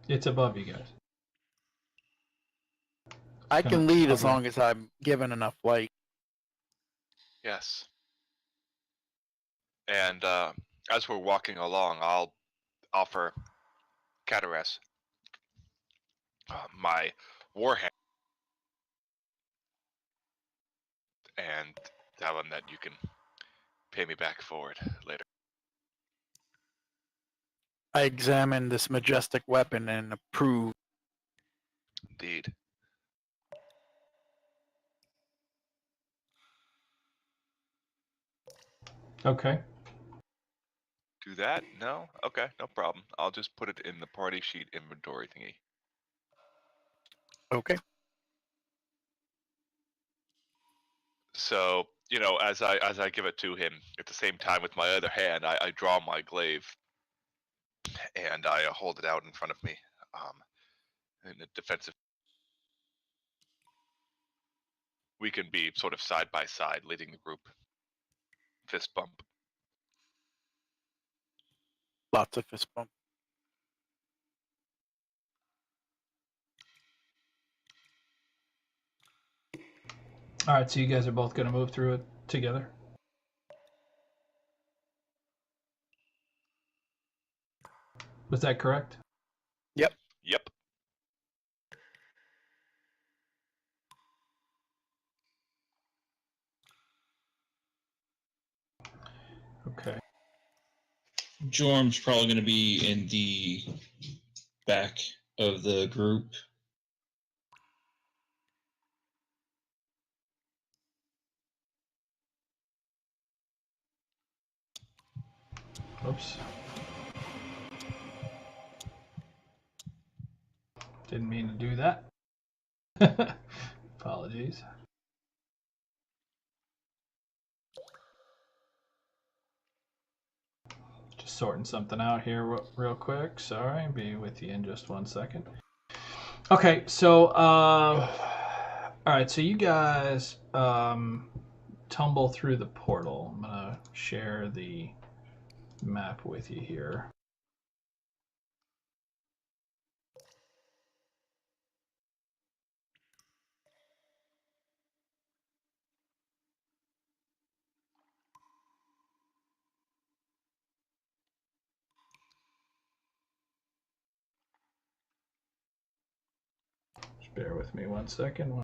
It's above you guys. I gonna can lead as hover. long as I'm given enough light. Yes. And as we're walking along, I'll offer Cataras my warhammer and tell him that you can pay me back for it later. I examine this majestic weapon and approve. Indeed. Okay. Do that? No? Okay, no problem. I'll just put it in the party sheet inventory thingy. Okay. So, as I give it to him, at the same time with my other hand, I draw my glaive and I hold it out in front of me, in a defensive. We can be sort of side by side, leading the group. Fist bump. Lots of fist bump. All right, so you guys are both going to move through it together. Was that correct? Yep. Yep. Okay. Jorm's probably going to be in the back of the group. Oops. Didn't mean to do that. Apologies. Just sorting something out here real quick. Sorry, be with you in just 1 second. Okay, so all right, so you guys tumble through the portal. I'm gonna share the map with you here. Just bear with me 1 second.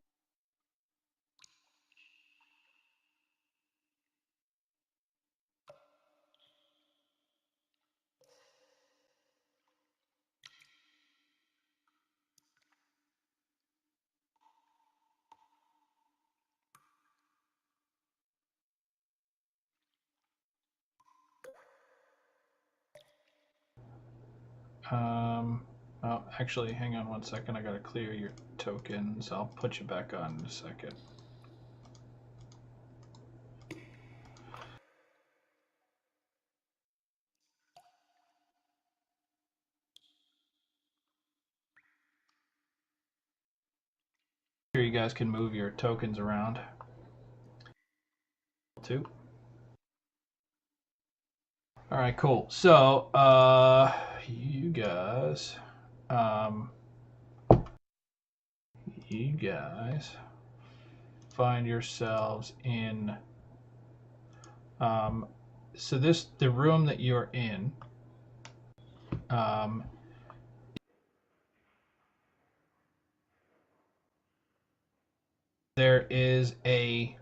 Oh, actually, hang on 1 second. I gotta clear your tokens. I'll put you back on in a second. Here, you guys can move your tokens around. Too. All right, cool. So, you guys, find yourselves in. So the room that you're in. There is a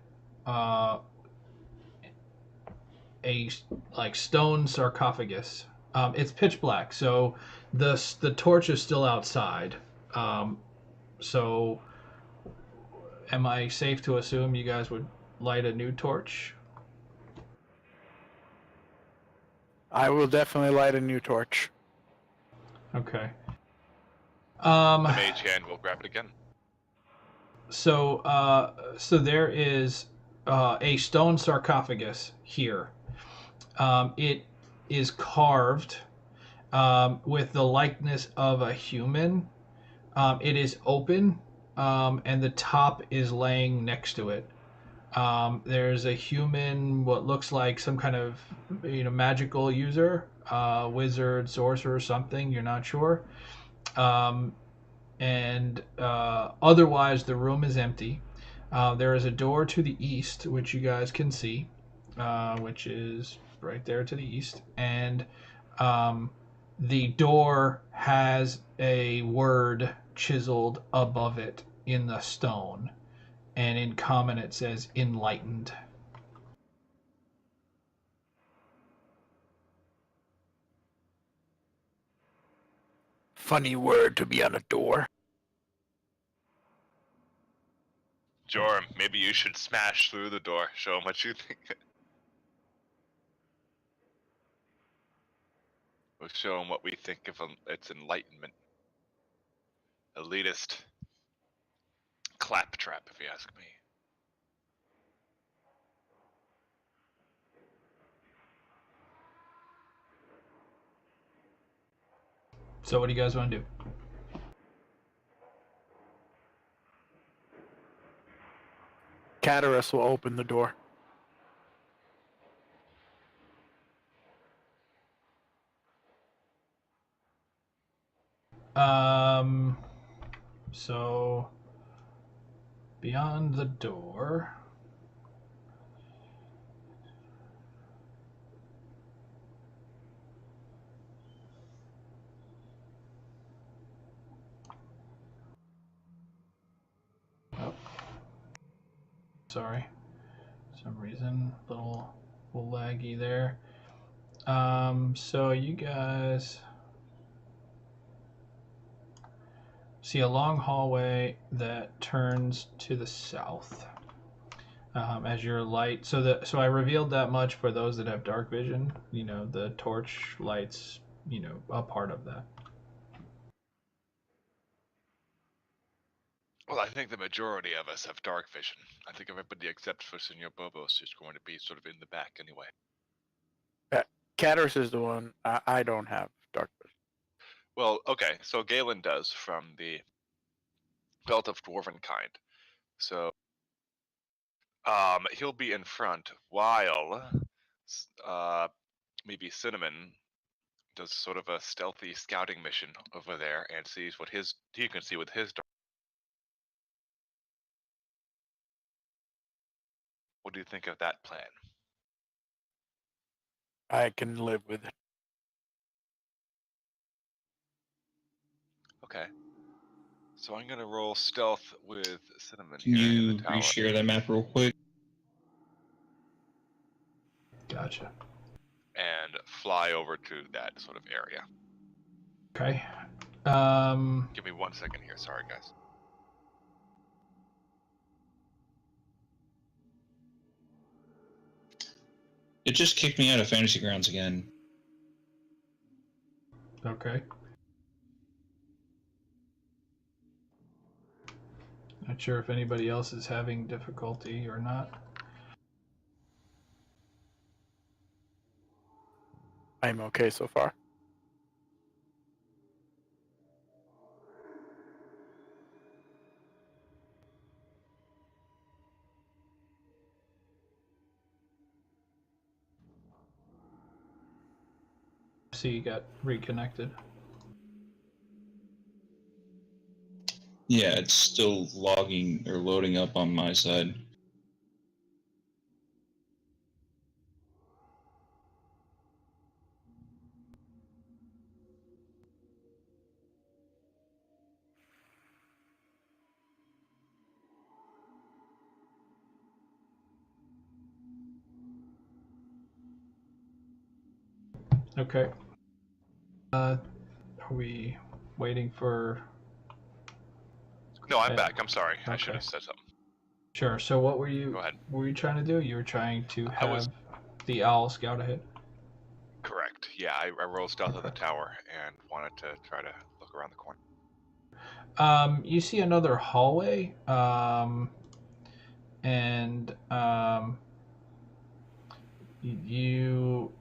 like stone sarcophagus. It's pitch black, so the torch is still outside. So, am I safe to assume you guys would light a new torch? I will definitely light a new torch. Okay. The mage hand will grab it again. So there is a stone sarcophagus here. It is carved with the likeness of a human. It is open, and the top is laying next to it. There's a human, what looks like some kind of magical user, wizard, sorcerer, something. You're not sure. And otherwise, the room is empty. There is a door to the east, which you guys can see, which is right there to the east, and the door has a word chiseled above it in the stone, and in common it says enlightened. Funny word to be on a door. Jorm, maybe you should smash through the door. Show him what you think. We'll show him what we think of its enlightenment. Elitist claptrap, if you ask me. So what do you guys want to do? Cataras will open the door. So beyond the door. Oh, sorry. For some reason, little laggy there. So you guys see a long hallway that turns to the south as your light. So I revealed that much for those that have dark vision. You know, the torch lights. You know, a part of that. Well, I think the majority of us have dark vision. I think everybody except for Senor Bobos is going to be sort of in the back anyway. Caterus is the one I don't have dark vision. Well, okay, so Galen does from the Belt of Dwarven Kind. So he'll be in front while maybe Cinnamon does sort of a stealthy scouting mission over there and sees what he can see with his dark. What do you think of that plan? I can live with it. Okay. So I'm gonna roll stealth with Cinnamon Can here in you the tower reshare that map real quick? Gotcha. and fly over to that sort of area. Okay. Give me 1 second here. Sorry, guys. It just kicked me out of Fantasy Grounds again. Okay. Not sure if anybody else is having difficulty or not. I'm okay so far. See, you got reconnected. Yeah, it's still logging or loading up on my side. Okay. Are we waiting for? No, I'm Yeah. back. I'm sorry. I Okay. should have said something. Sure. So what were you? Go ahead. What were you trying to do? You were trying to I was- have the owl scout ahead. Correct. Yeah, I rolled stealth of the Okay. tower and wanted to try to look around the corner. You see another hallway, and you.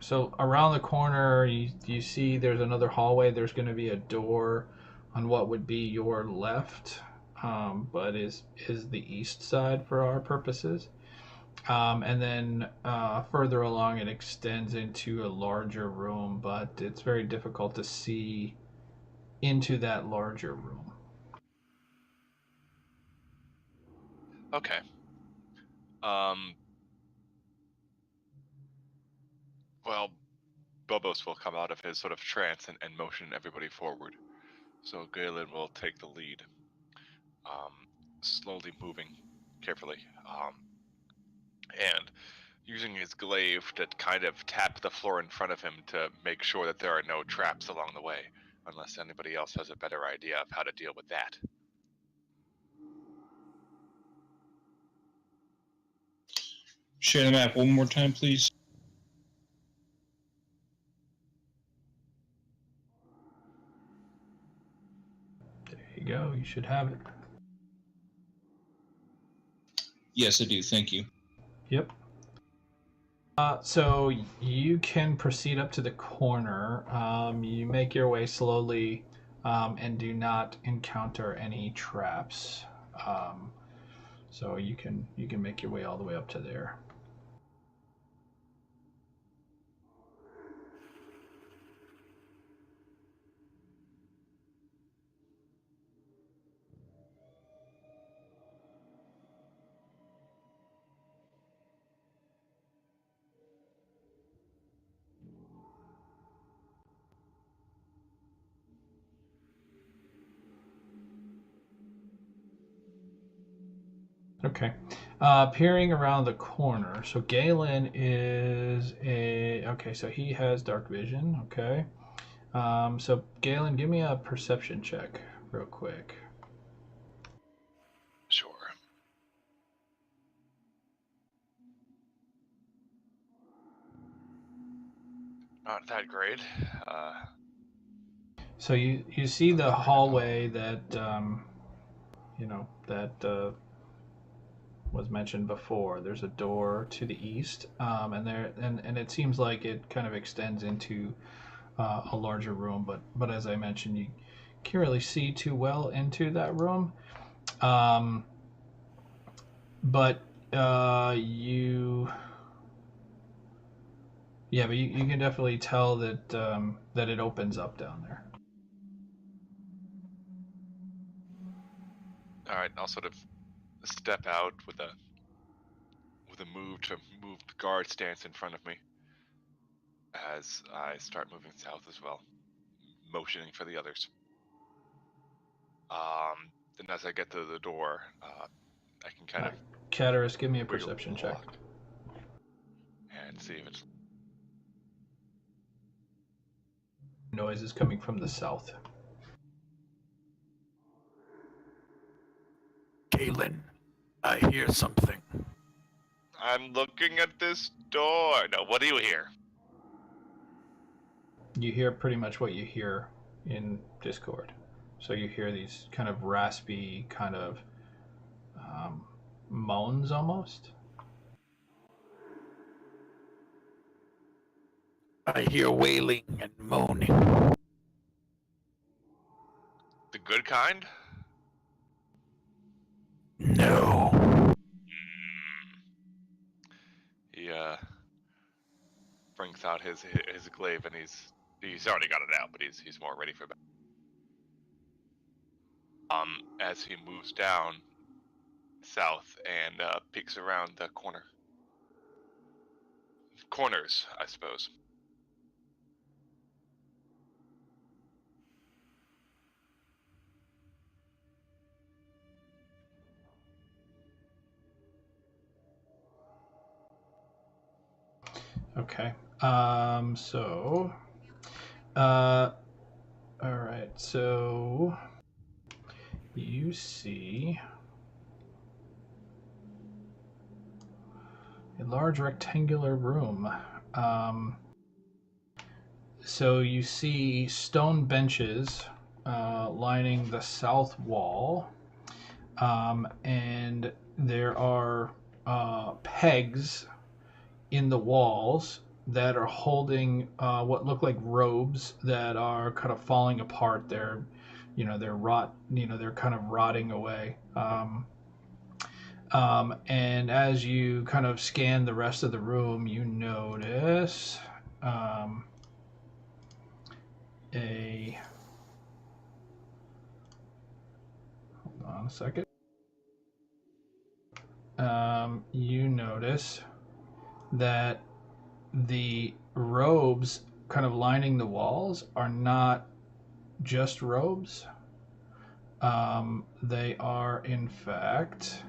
So around the corner, you see there's another hallway. There's going to be a door on what would be your left, but is the east side for our purposes. And then further along, it extends into a larger room, but it's very difficult to see into that larger room. Okay. Well, Bobos will come out of his sort of trance and motion everybody forward. So Galen will take the lead, slowly moving carefully, and using his glaive to kind of tap the floor in front of him to make sure that there are no traps along the way, unless anybody else has a better idea of how to deal with that. Share the map one more time, please. There you go. You should have it. Yes, I do. Thank you. Yep. So you can proceed up to the corner. You make your way slowly and do not encounter any traps. So you can make your way all the way up to there. Okay. Peering around the corner. So Galen is a... Okay, so he has dark vision. Okay. So Galen, give me a perception check real quick. Sure. Not that great. So you see the hallway that that was mentioned before. There's a door to the east, and it seems like it kind of extends into a larger room. But as I mentioned, you can't really see too well into that room. But you can definitely tell that that it opens up down there. All right, I'll sort of step out with a move to move the guard stance in front of me as I start moving south as well, motioning for the others. Then as I get to the door, I can kind of Chatteris, give me a wiggle perception the check. lock and see if it's Noise is coming from the south. Galen, I hear something. I'm looking at this door. No, what do you hear? You hear pretty much what you hear in Discord. So you hear these kind of raspy, kind of moans almost. I hear wailing and moaning. The good kind? No. He brings out his glaive and he's already got it out, but he's more ready for battle. As he moves down south and peeks around the corners, I suppose. Okay. So. All right. So. You see a large rectangular room. So you see stone benches lining the south wall, and there are pegs in the walls that are holding what look like robes that are kind of falling apart. They're they're kind of rotting away. And as you kind of scan the rest of the room, you notice hold on a second. You notice that the robes kind of lining the walls are not just robes. They are, in fact,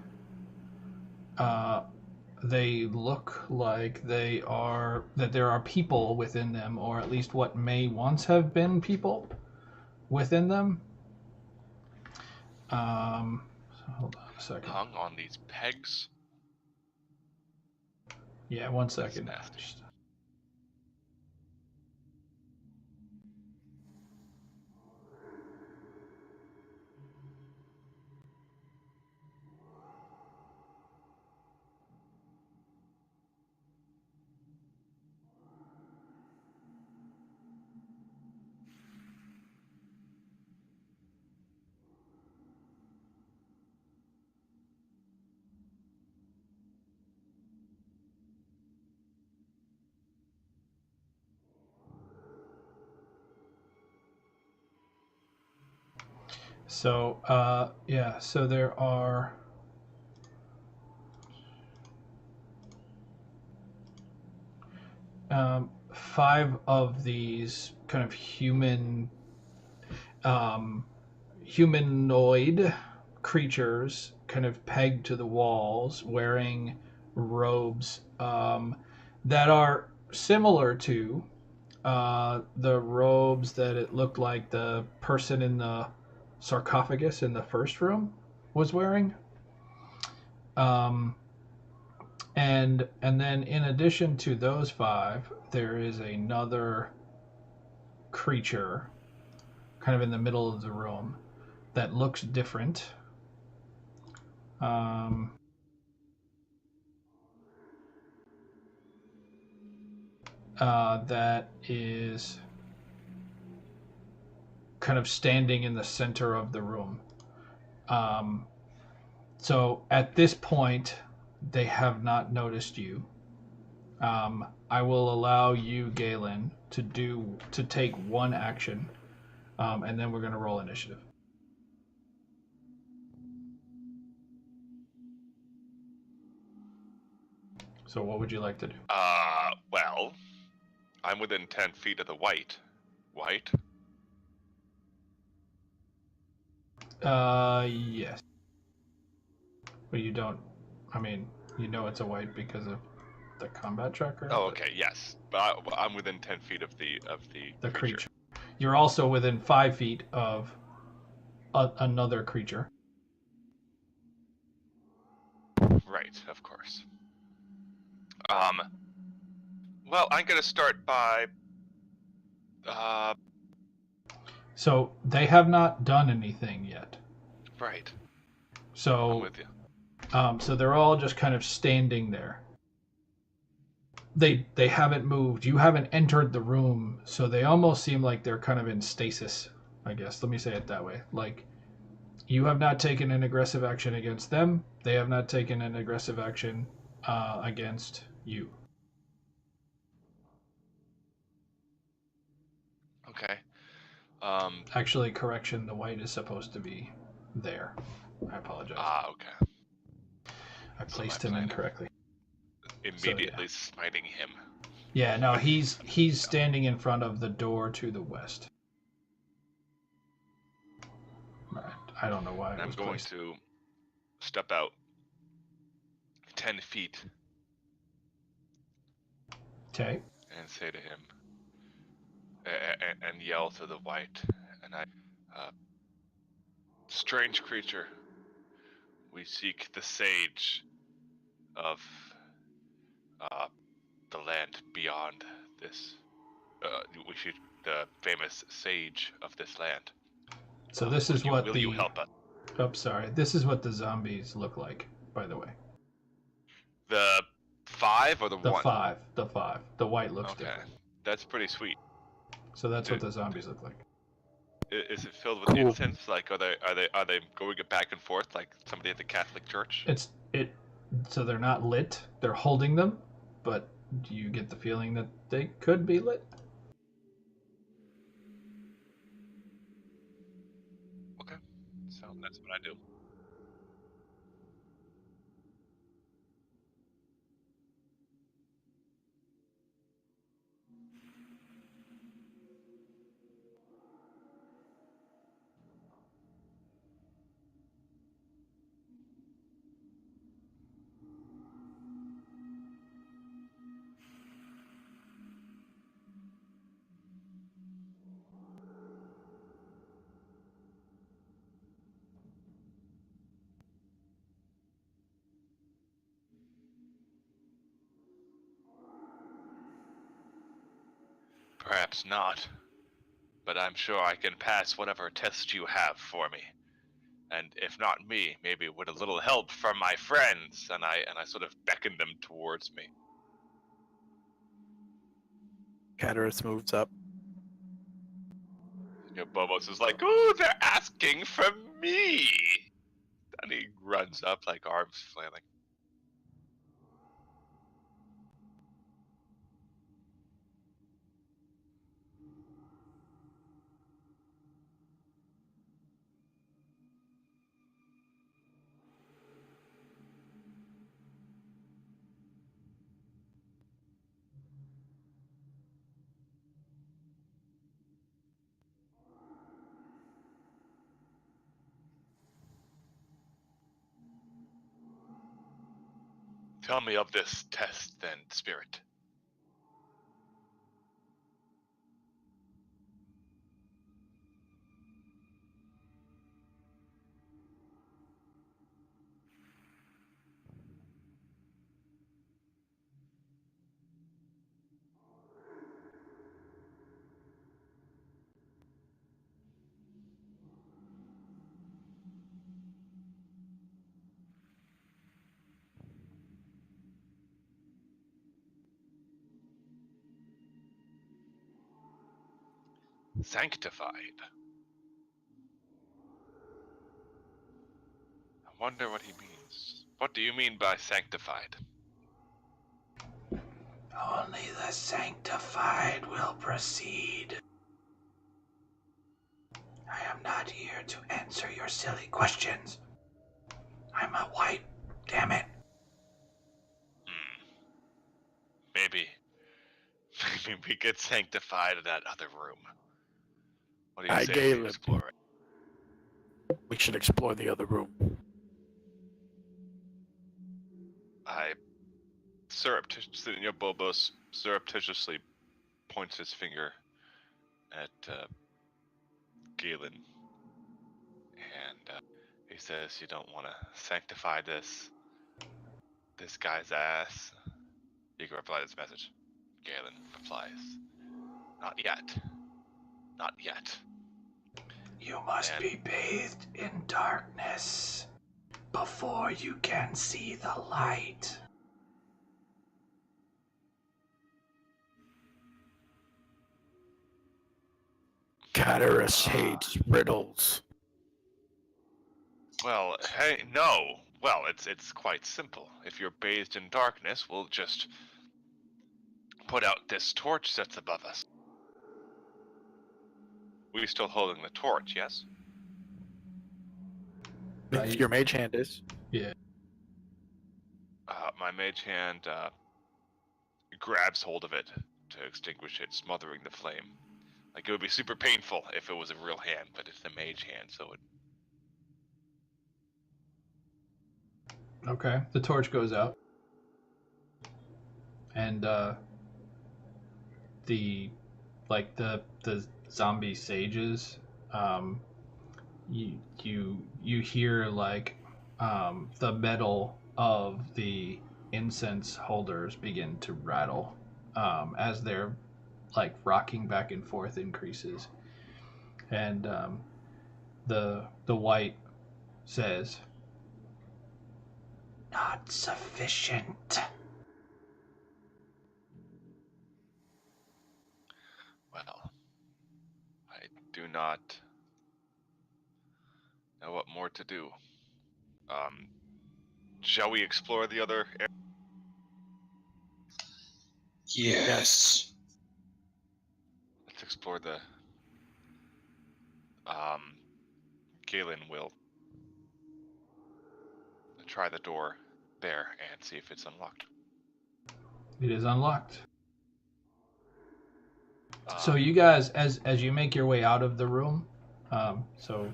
they look like there are people within them, or at least what may once have been people within them. So hold on a second. Hung on these pegs. Yeah, 1 second. That's nasty. So so there are five of these kind of humanoid creatures kind of pegged to the walls, wearing robes that are similar to the robes that it looked like the person in the sarcophagus in the first room was wearing. And then in addition to those 5, there is another creature kind of in the middle of the room that looks different. That is kind of standing in the center of the room. So at this point, they have not noticed you. I will allow you, Galen, to take one action, and then we're going to roll initiative. So what would you like to do? Well, I'm within 10 feet of the white. White? Yes. But you don't, I mean, you know it's a white because of the combat tracker. Oh, okay, yes. But I'm within 10 feet of the creature. You're also within 5 feet of another creature. Right, of course. Well, I'm gonna start by. So they have not done anything yet. Right. So I'm with you. So they're all just kind of standing there. They haven't moved. You haven't entered the room, so they almost seem like they're kind of in stasis, I guess. Let me say it that way. Like, you have not taken an aggressive action against them. They have not taken an aggressive action against you. Okay. Actually, correction, the white is supposed to be there. I apologize. Okay. I placed him incorrectly. Immediately smiting him. Yeah, no, he's standing in front of the door to the west. I don't know why. I'm going to step out 10 feet. Okay. And say to him, and yell to the white, and strange creature, we seek the sage of the land beyond this. We seek the famous sage of this land. So this is what will you help us? Oh, sorry. This is what the zombies look like, by the way. The 5 or the 1? The 5. The white looks different. That's pretty sweet. So that's what the zombies look like. Is it filled with incense? Like, are they going back and forth like somebody at the Catholic Church? So they're not lit. They're holding them, but do you get the feeling that they could be lit? Okay, so that's what I do. Perhaps not, but I'm sure I can pass whatever test you have for me. And if not me, maybe with a little help from my friends. And I sort of beckon them towards me. Cataris moves up. Bobos is like, "Oh, they're asking for me!" And he runs up, like, arms flailing. Tell me of this test, then, spirit. Sanctified. I wonder what he means. What do you mean by sanctified? Only the sanctified will proceed. I am not here to answer your silly questions. I'm a white, damn it. Maybe we get sanctified in that other room. What do you say we Galen. explore it? We should explore the other room. Bobos surreptitiously points his finger at Galen, and he says, "You don't want to sanctify this guy's ass." You can reply to this message. Galen replies, "Not yet. Not yet." You must be bathed in darkness before you can see the light. Cataris hates riddles. Well, hey, no. Well, it's quite simple. If you're bathed in darkness, we'll just put out this torch that's above us. We're still holding the torch, yes? If your mage hand is. Yeah. My mage hand grabs hold of it to extinguish it, smothering the flame. Like, it would be super painful if it was a real hand, but it's a mage hand, so it... Okay, the torch goes out. And the zombie sages, you hear like the metal of the incense holders begin to rattle as they're like rocking back and forth increases, and the white says, "Not sufficient." Well, I do not know what more to do. Shall we explore the other area? Yes. Let's explore the... Galen will try the door there and see if it's unlocked. It is unlocked. So you guys, as you make your way out of the room, so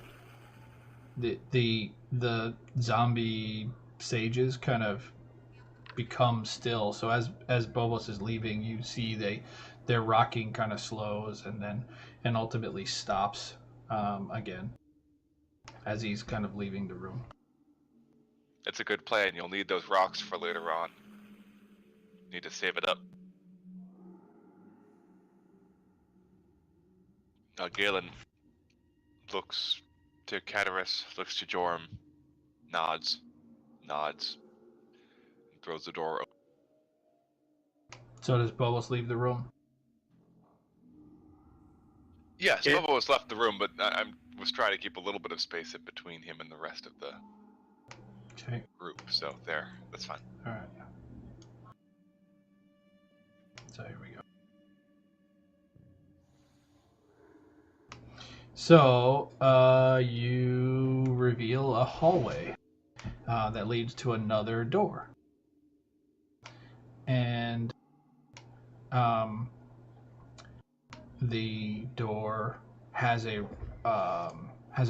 the zombie sages kind of become still. So as Bobos is leaving, you see their rocking kind of slows and ultimately stops again as he's kind of leaving the room. It's a good plan. You'll need those rocks for later on. Need to save it up. Galen looks to Cataris, looks to Jorm, nods, and throws the door open. So does Bobos leave the room? Yes, Bobo has left the room, but I was trying to keep a little bit of space in between him and the rest of the group. So there, that's fine. All right. So here we go. So you reveal a hallway that leads to another door, and the door has a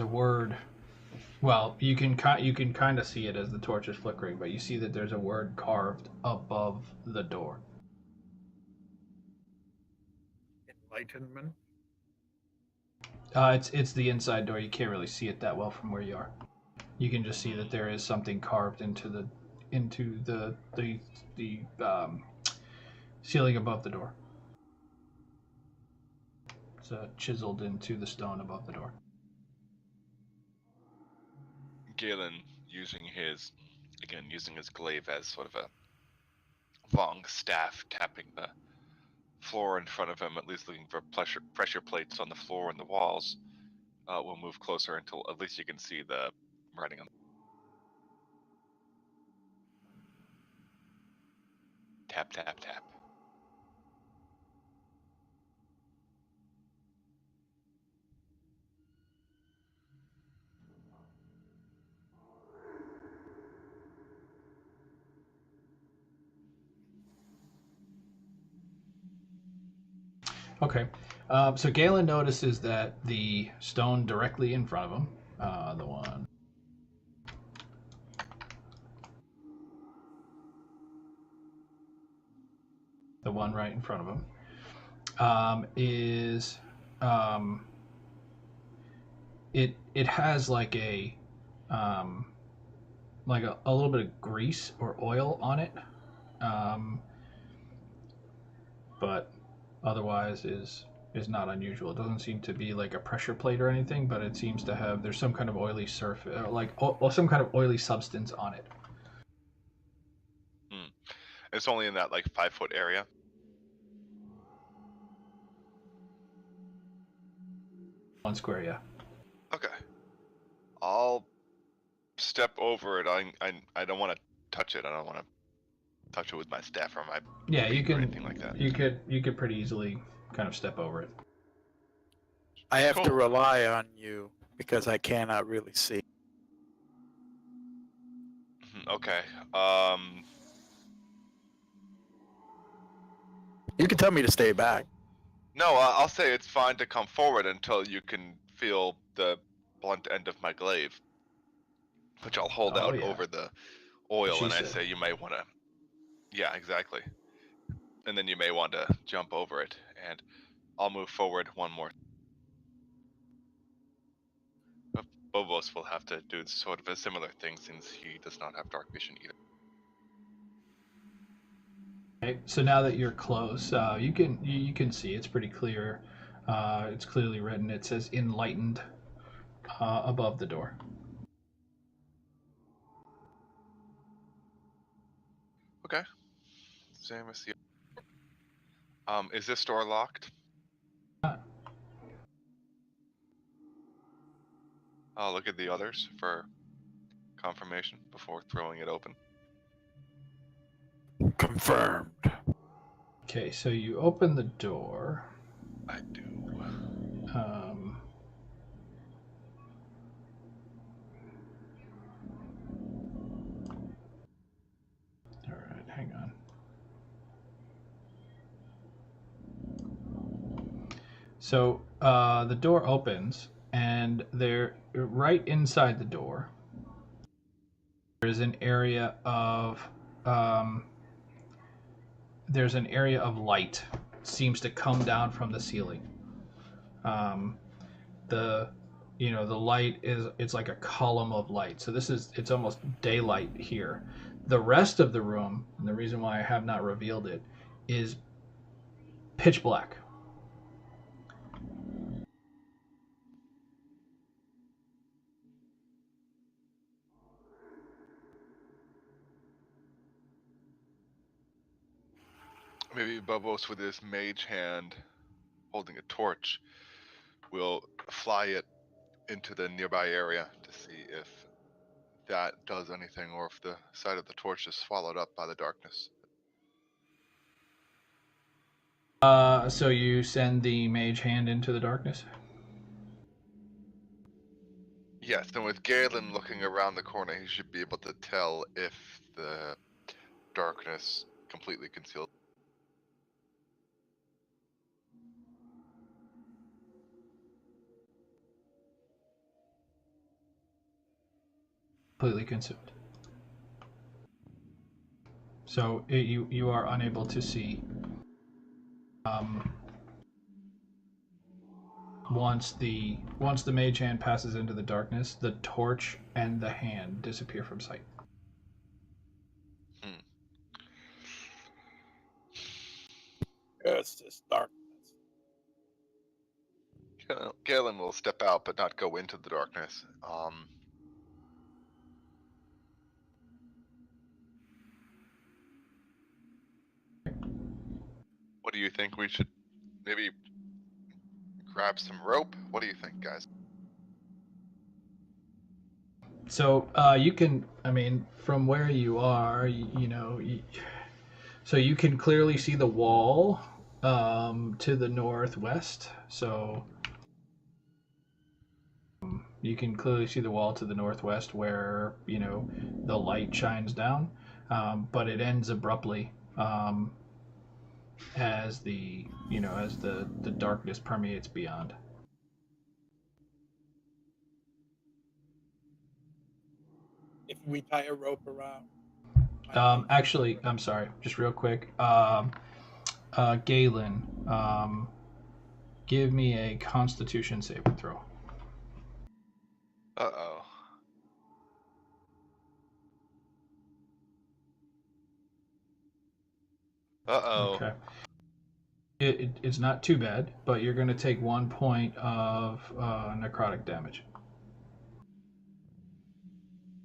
word Well, you can kind of see it as the torch is flickering, but you see that there's a word carved above the door. Enlightenment. It's the inside door. You can't really see it that well from where you are. You can just see that there is something carved into the ceiling above the door. It's chiseled into the stone above the door. Galen, using his glaive as sort of a long staff, tapping the floor in front of him, at least looking for pressure plates on the floor and the walls, will move closer until at least you can see the writing on. Tap, tap, tap. Okay. So Galen notices that the stone directly in front of him, the one right in front of him, is it has like a little bit of grease or oil on it, but otherwise is not unusual. It doesn't seem to be like a pressure plate or anything, but it seems to have there's some kind of oily surface, some kind of oily substance on it. It's only in that like 5-foot area. One square, yeah. Okay. I'll step over it. I don't want to touch it. I don't want to touch it with my staff or my feet or anything like that. You could pretty easily kind of step over it. I have to Cool. rely on you because I cannot really see. Okay. You can tell me to stay back. No, I'll say it's fine to come forward until you can feel the blunt end of my glaive, which I'll hold out over the oil, She and I said. say you may want to. Yeah, exactly. And then you may want to jump over it, and I'll move forward one more. Bobos will have to do sort of a similar thing since he does not have dark vision either. Okay, so now that you're close, you can see it's pretty clear. It's clearly written. It says "enlightened" above the door. Okay. Same as the. Is this door locked? I'll look at the others for confirmation before throwing it open. Confirmed. Okay, so you open the door. I do. All right, hang on. So the door opens, and there, right inside the door, there's an area of light. It seems to come down from the ceiling. The light it's like a column of light. So it's almost daylight here. The rest of the room, and the reason why I have not revealed it, is pitch black. Maybe Bubos with his mage hand holding a torch will fly it into the nearby area to see if that does anything or if the side of the torch is swallowed up by the darkness. So you send the mage hand into the darkness? Yes, and with Galen looking around the corner, he should be able to tell if the darkness completely conceals. completely consumed. So you are unable to see. Once the mage hand passes into the darkness, the torch and the hand disappear from sight. It's this darkness. Galen will step out, but not go into the darkness. What do you think? We should maybe grab some rope? What do you think, guys? So you can, I mean, from where you are, so you can clearly see the wall to the northwest. So you can clearly see the wall to the northwest where the light shines down, but it ends abruptly as the darkness permeates beyond. If we tie a rope around. Actually, I'm sorry, just real quick. Galen, give me a Constitution saving throw. Uh-oh. Uh-oh. Okay. It's not too bad, but you're going to take 1 point of necrotic damage.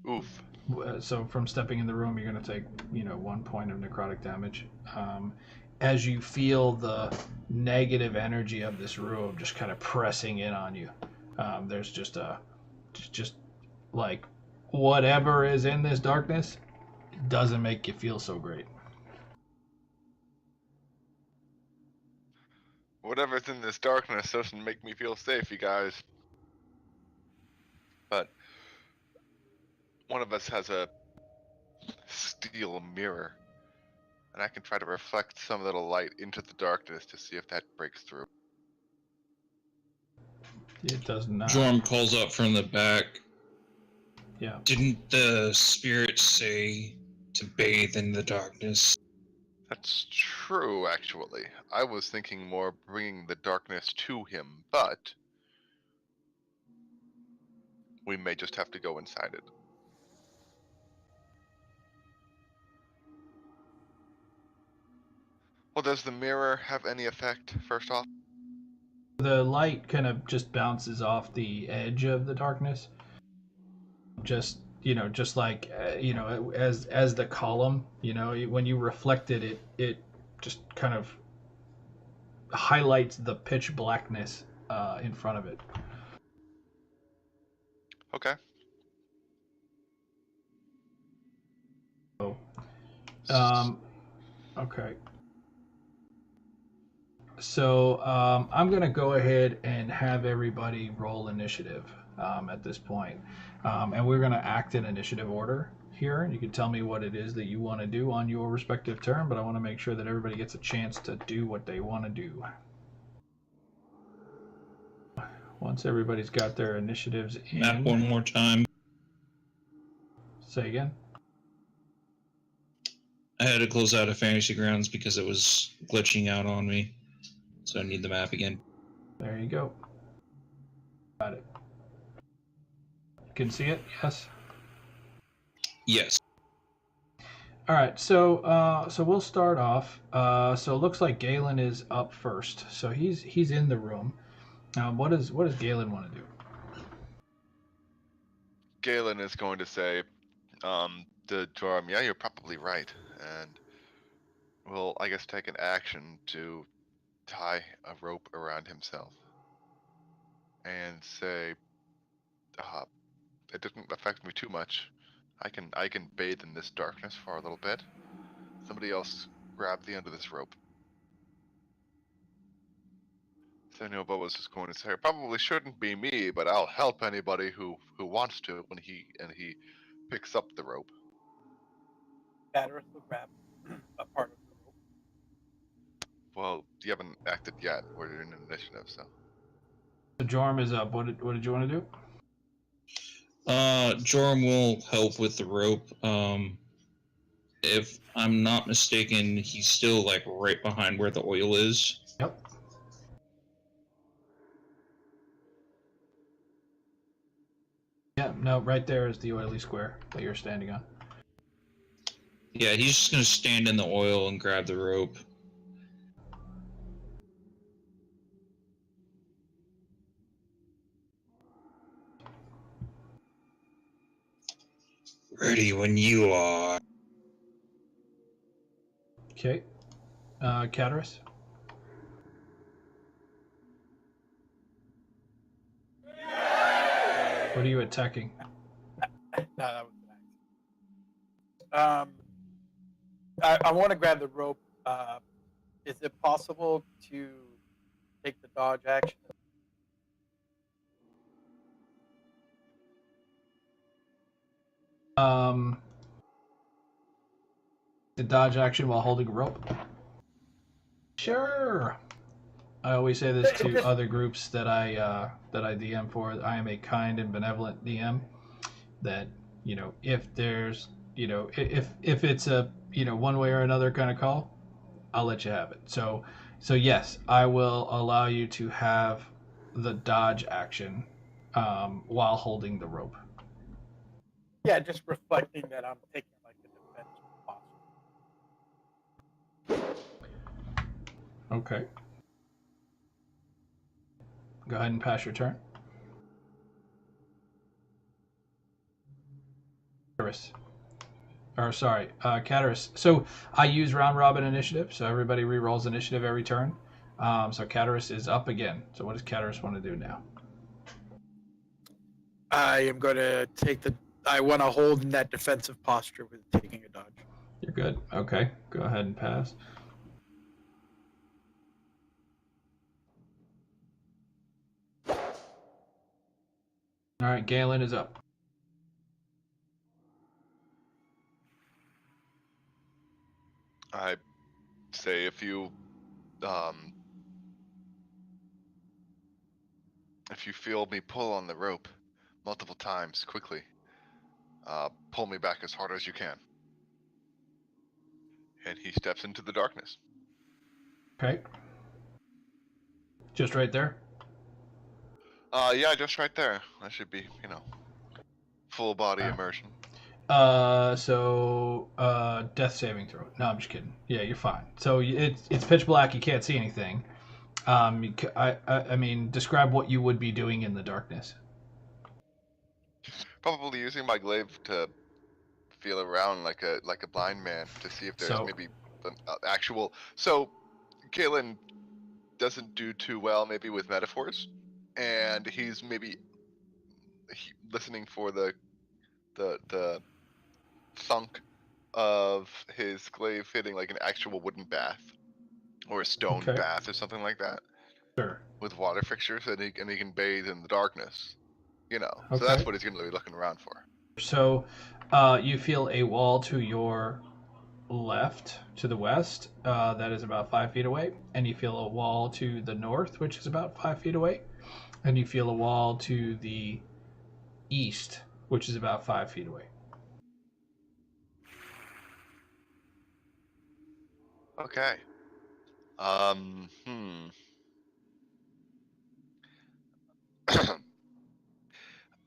Oof. So from stepping in the room, you're going to take 1 point of necrotic damage. As you feel the negative energy of this room just kind of pressing in on you, there's just like whatever is in this darkness doesn't make you feel so great. Whatever's in this darkness doesn't make me feel safe, you guys. But one of us has a steel mirror, and I can try to reflect some little light into the darkness to see if that breaks through. It does not. Jorm calls up from the back. Yeah. Didn't the spirit say to bathe in the darkness? That's true, actually. I was thinking more bringing the darkness to him, but we may just have to go inside it. Well, does the mirror have any effect, first off? The light kind of just bounces off the edge of the darkness. Just like as the column, when you reflect it, it just kind of highlights the pitch blackness in front of it. Okay. So, okay. So I'm gonna go ahead and have everybody roll initiative at this point. And we're gonna act in initiative order here. You can tell me what it is that you want to do on your respective turn, but I want to make sure that everybody gets a chance to do what they want to do. Once everybody's got their initiatives in. Map one more time. Say again? I had to close out of Fantasy Grounds because it was glitching out on me. So I need the map again. There you go. Got it. You can see it? Yes? Yes. All right, so we'll start off. So it looks like Galen is up first. So he's in the room. What does Galen want to do? Galen is going to say, to Joram, yeah, you're probably right. And will, I guess, take an action to tie a rope around himself. And say, it didn't affect me too much. I can bathe in this darkness for a little bit. Somebody else grab the end of this rope. So I know Bo was just going to say, it probably shouldn't be me, but I'll help anybody who wants to when he picks up the rope. Better to grab a part of the rope. Well, you haven't acted yet. We're in initiative, so. So Jorm is up. What did you want to do? Joram will help with the rope. If I'm not mistaken, he's still like right behind where the oil is. Yep. Yeah, no, right there is the oily square that you're standing on. Yeah, he's just gonna stand in the oil and grab the rope. Ready when you are. Okay. Cataris? What are you attacking? No, that was nice. I want to grab the rope. Is it possible to take the dodge action? The dodge action while holding a rope? Sure. I always say this to other groups that I DM for. I am a kind and benevolent DM. That if there's if it's a one way or another kind of call, I'll let you have it. So yes, I will allow you to have the dodge action while holding the rope. Yeah, just reflecting that I'm taking like a defensive posture. Okay. Go ahead and pass your turn. Cataris. So I use round robin initiative, so everybody re-rolls initiative every turn. So Cataris is up again. So what does Cataris want to do now? I am going to I want to hold in that defensive posture with taking a dodge. You're good. Okay. Go ahead and pass. All right, Galen is up. I say if you feel me pull on the rope multiple times quickly, pull me back as hard as you can. And he steps into the darkness. Okay. Just right there? Yeah, just right there. That should be, full body immersion. Death saving throw. No, I'm just kidding. Yeah, you're fine. So it's pitch black. You can't see anything. I mean, describe what you would be doing in the darkness. Probably using my glaive to feel around like a blind man to see if there's maybe an actual. So, Galen doesn't do too well maybe with metaphors, and he's maybe listening for the thunk of his glaive hitting like an actual wooden bath or a stone bath or something like that. Sure. With water fixtures, and he can bathe in the darkness. So Okay. that's what he's going to be looking around for. So, you feel a wall to your left, to the west, that is about 5 feet away, and you feel a wall to the north, which is about 5 feet away, and you feel a wall to the east, which is about 5 feet away. Okay.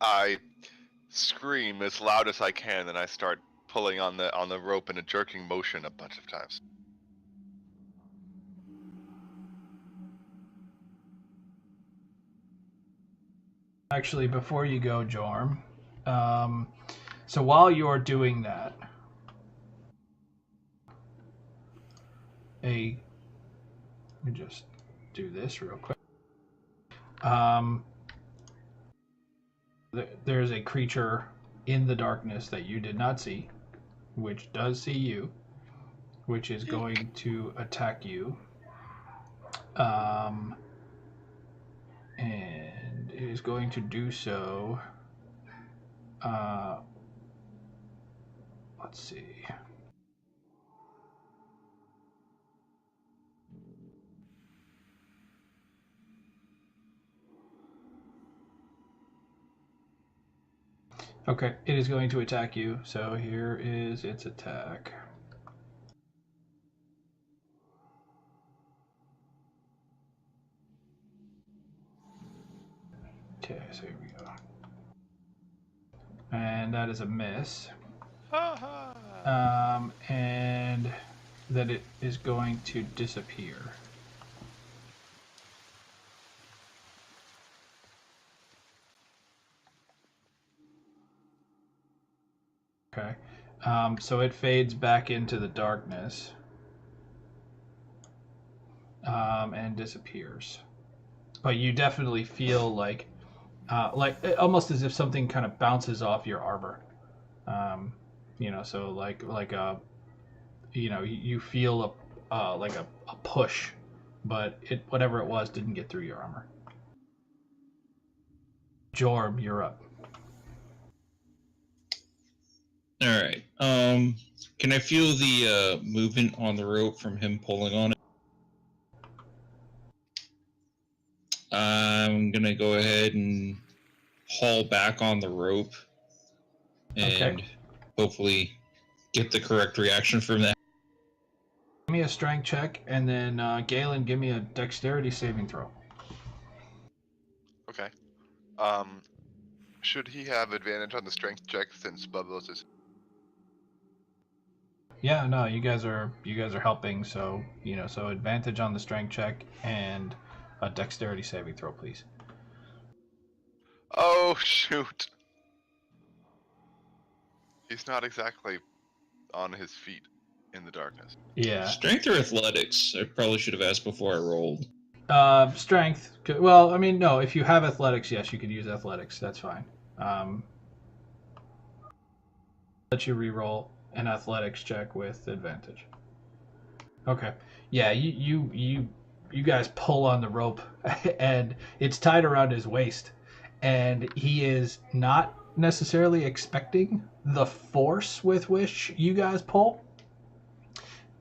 I scream as loud as I can, and I start pulling on the rope in a jerking motion a bunch of times. Actually, before you go, Jorm, so while you're doing that, let me just do this real quick. There's a creature in the darkness that you did not see, which does see you, which is going to attack you. And it is going to do so. Let's see. Okay, it is going to attack you. So here is its attack. Okay, so here we go. And that is a miss. And that it is going to disappear. Okay. So it fades back into the darkness and disappears. But you definitely feel like almost as if something kind of bounces off your armor. So like a, you feel like a push, but whatever it was didn't get through your armor. Jorm, you're up. All right. Can I feel the movement on the rope from him pulling on it? I'm gonna go ahead and haul back on the rope, and hopefully get the correct reaction from that. Give me a strength check, and then Galen, give me a dexterity saving throw. Okay. Should he have advantage on the strength check since Bubbles is? Yeah, no, you guys are helping, so so advantage on the strength check and a dexterity saving throw, please. Oh shoot! He's not exactly on his feet in the darkness. Yeah. Strength or athletics? I probably should have asked before I rolled. Strength. Well, I mean, no. If you have athletics, yes, you could use athletics. That's fine. Let you re-roll an athletics check with advantage. Okay. Yeah, you guys pull on the rope, and it's tied around his waist, and he is not necessarily expecting the force with which you guys pull.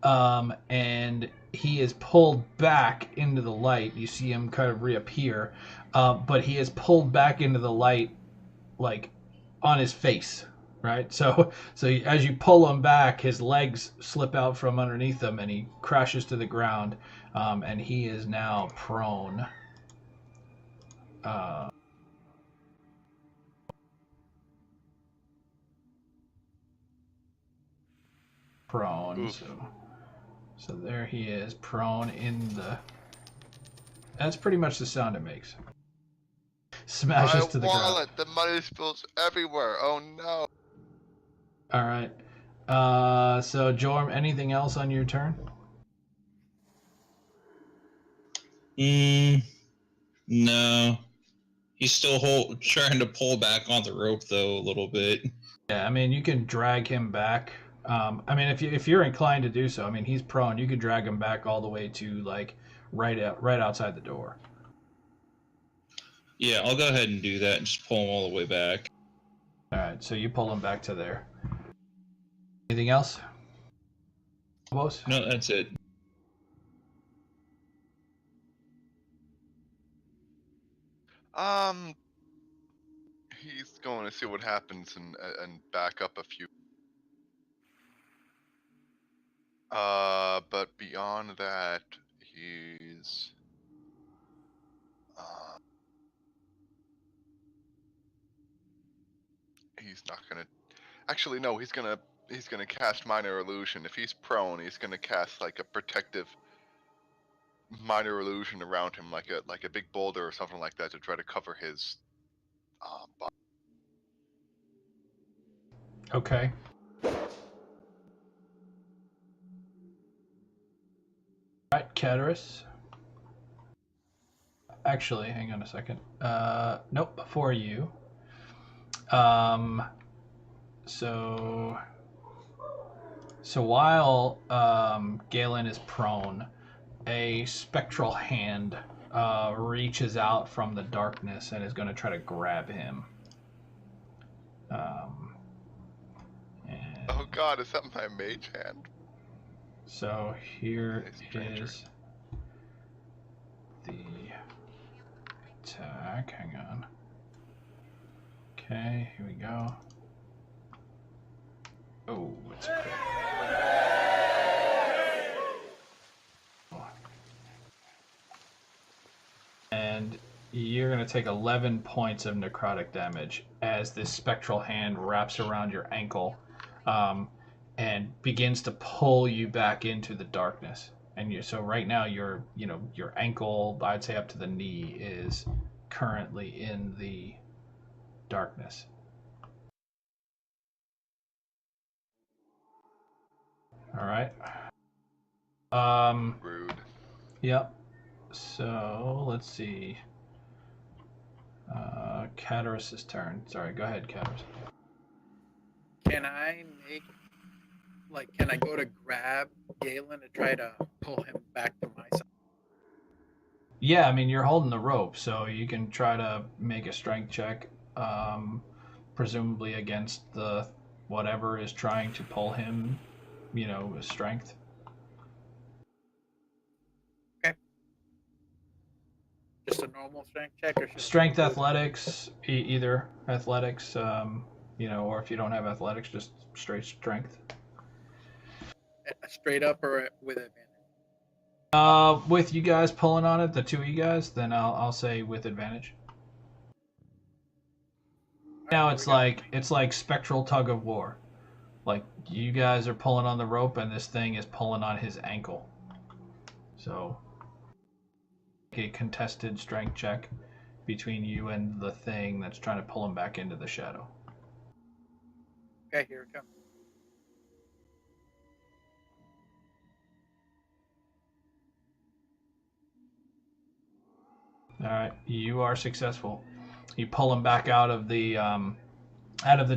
And he is pulled back into the light. You see him kind of reappear, but he is pulled back into the light, like on his face, right? So as you pull him back, his legs slip out from underneath him, and he crashes to the ground, and he is now prone. Prone. Oof. So there he is, prone in the. That's pretty much the sound it makes. Smashes to the ground. My wallet, the money spills everywhere. Oh no. All right. So Jorm, anything else on your turn? No. He's still trying to pull back on the rope though a little bit. Yeah, I mean you can drag him back. I mean if you're inclined to do so, I mean he's prone. You could drag him back all the way to like right outside the door. Yeah, I'll go ahead and do that and just pull him all the way back. All right, so you pull him back to there. Anything else? Almost? No, that's it. He's going to see what happens and back up a few. But beyond that, he's not gonna. Actually, no. He's gonna cast minor illusion. If he's prone, he's gonna cast like a protective minor illusion around him, like a big boulder or something like that, to try to cover his body. Okay. All right, Cataris. Actually, hang on a second. Nope, before you. So while Galen is prone, a spectral hand reaches out from the darkness and is going to try to grab him. Oh God, is that my mage hand? So here is the attack. Hang on. Okay, here we go. Oh, it's a crit. And you're going to take 11 points of necrotic damage as this spectral hand wraps around your ankle and begins to pull you back into the darkness. And so right now your ankle, I'd say up to the knee, is currently in the darkness. All right. Rude. Yep. So let's see. Catarus' turn. Sorry, go ahead, Catarus. Can I can I go to grab Galen to try to pull him back to my side? Yeah, I mean, you're holding the rope, so you can try to make a strength check, presumably against the whatever is trying to pull him, with strength. Okay. Just a normal strength check, or Strength, athletics, either athletics, or if you don't have athletics, just straight strength. straight up or with advantage? With you guys pulling on it, the two of you guys, then I'll say with advantage. Now it's like spectral tug of war. Like you guys are pulling on the rope and this thing is pulling on his ankle. So a contested strength check between you and the thing that's trying to pull him back into the shadow. Okay, here it comes. All right, you are successful. You pull him back out of the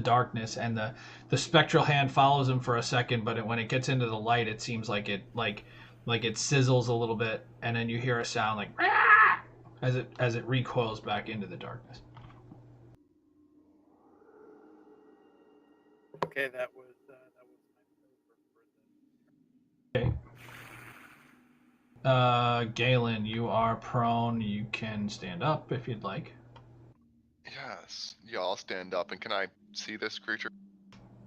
darkness, and the spectral hand follows him for a second, but when it gets into the light, it seems like it sizzles a little bit, and then you hear a sound like "Rah!" as it recoils back into the darkness. Okay, that was my Okay. Galen, you are prone. You can stand up if you'd like. Yes. Yeah, I'll stand up. And can I see this creature?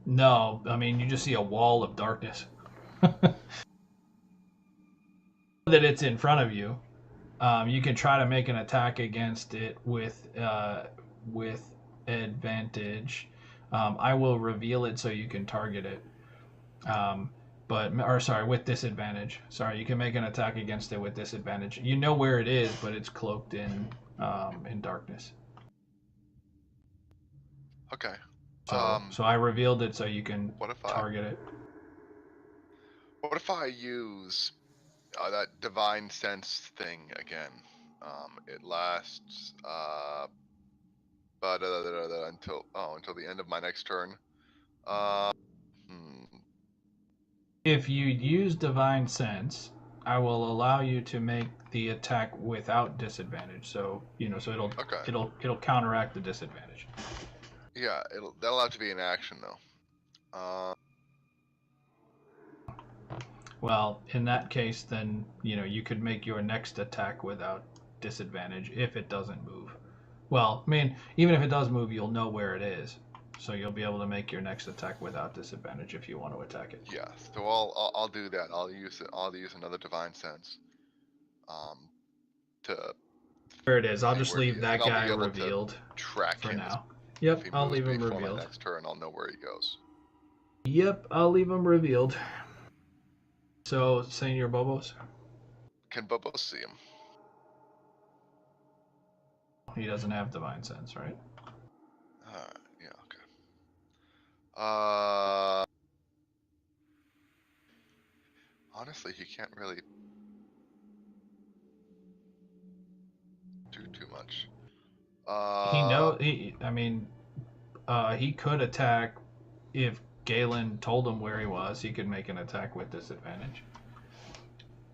No, I mean, you just see a wall of darkness. That it's in front of you. You can try to make an attack against it with advantage. I will reveal it so you can target it. With disadvantage. Sorry, you can make an attack against it with disadvantage. You know where it is, but it's cloaked in darkness. Okay. So I revealed it so you can target it. What if I use that divine sense thing again? It lasts until the end of my next turn. If you use divine sense, I will allow you to make the attack without disadvantage. So it'll counteract the disadvantage. Yeah, that'll have to be an action though. Well, in that case, then you could make your next attack without disadvantage if it doesn't move. Well, I mean, even if it does move, you'll know where it is, so you'll be able to make your next attack without disadvantage if you want to attack it. Yeah, so I'll do that. I'll use another divine sense. Where it is, I'll just leave that guy revealed track for him now. Yep, I'll leave him before revealed. My next turn, I'll know where he goes. Yep, I'll leave him revealed. So, Senor Bobos? Can Bobos see him? He doesn't have divine sense, right? Yeah, okay. Honestly, he can't really do too much. He could attack if Galen told him where he was. He could make an attack with disadvantage.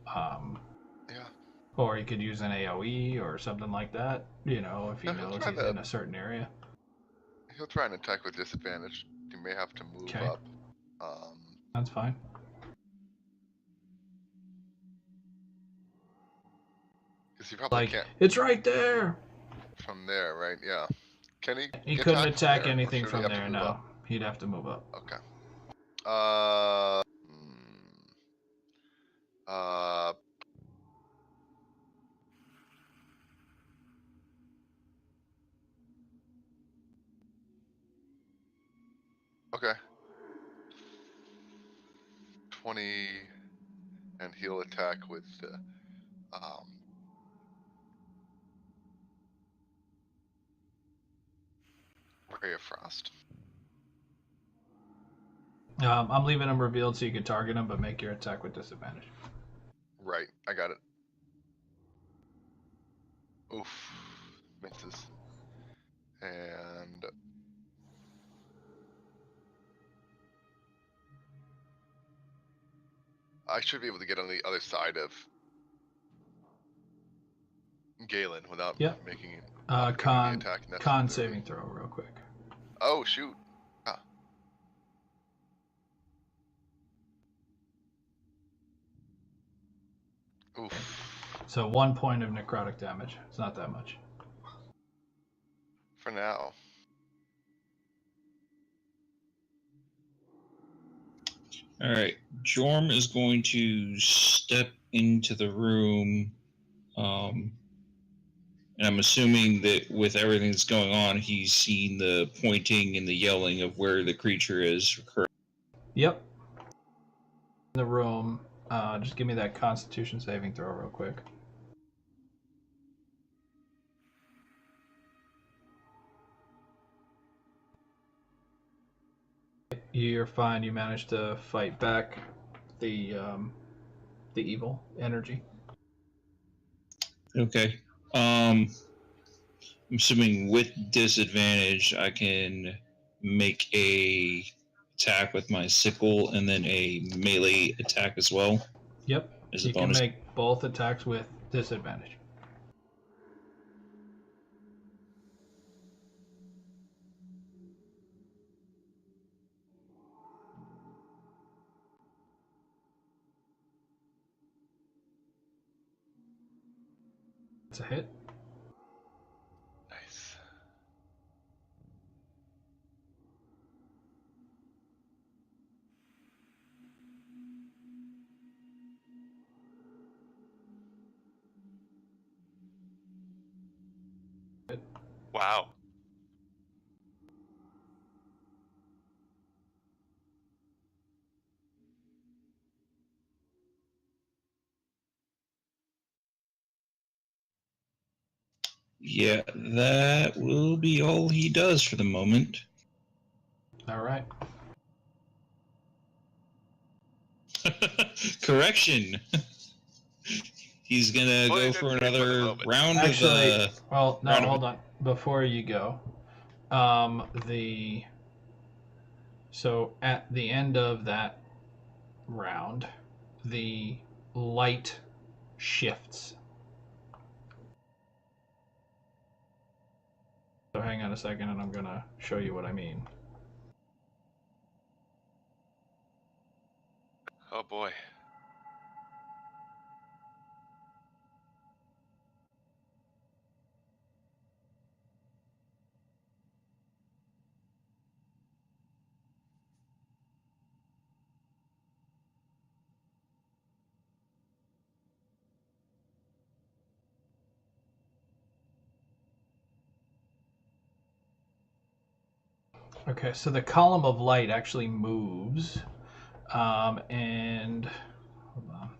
Yeah. Or he could use an AoE or something like that, if he knows he's in a certain area. He'll try and attack with disadvantage. He may have to move up. That's fine. Because he probably can't. It's right there! From there, right? Yeah. Can he? He couldn't attack anything from there, no. He'd have to move up. Okay. Uh. Uh. Okay. 20 and he'll attack with Ray of Frost. I'm leaving them revealed so you can target them, but make your attack with disadvantage. Right, I got it. Oof, misses. And I should be able to get on the other side of Galen without Yep. making Con the attack necessary. con saving throw real quick. Oh shoot! Ah. Oof. So 1 point of necrotic damage. It's not that much. For now. All right, Jorm is going to step into the room, and I'm assuming that with everything that's going on, he's seen the pointing and the yelling of where the creature is. Yep. In the room. Just give me that Constitution saving throw real quick. You're fine. You managed to fight back the evil energy. Okay. I'm assuming with disadvantage, I can make a attack with my sickle and then a melee attack as well. Yep. As a You can bonus. make both attacks with disadvantage. It's a hit. Nice. Wow. Yeah, that will be all he does for the moment. All right. Correction. He's gonna Well, go he for did say for the another moment. round Actually, of well, no, round of- hold on. Before you go, so at the end of that round, the light shifts. So hang on a second, and I'm gonna show you what I mean. Oh boy. Okay, so the column of light actually moves, and hold on.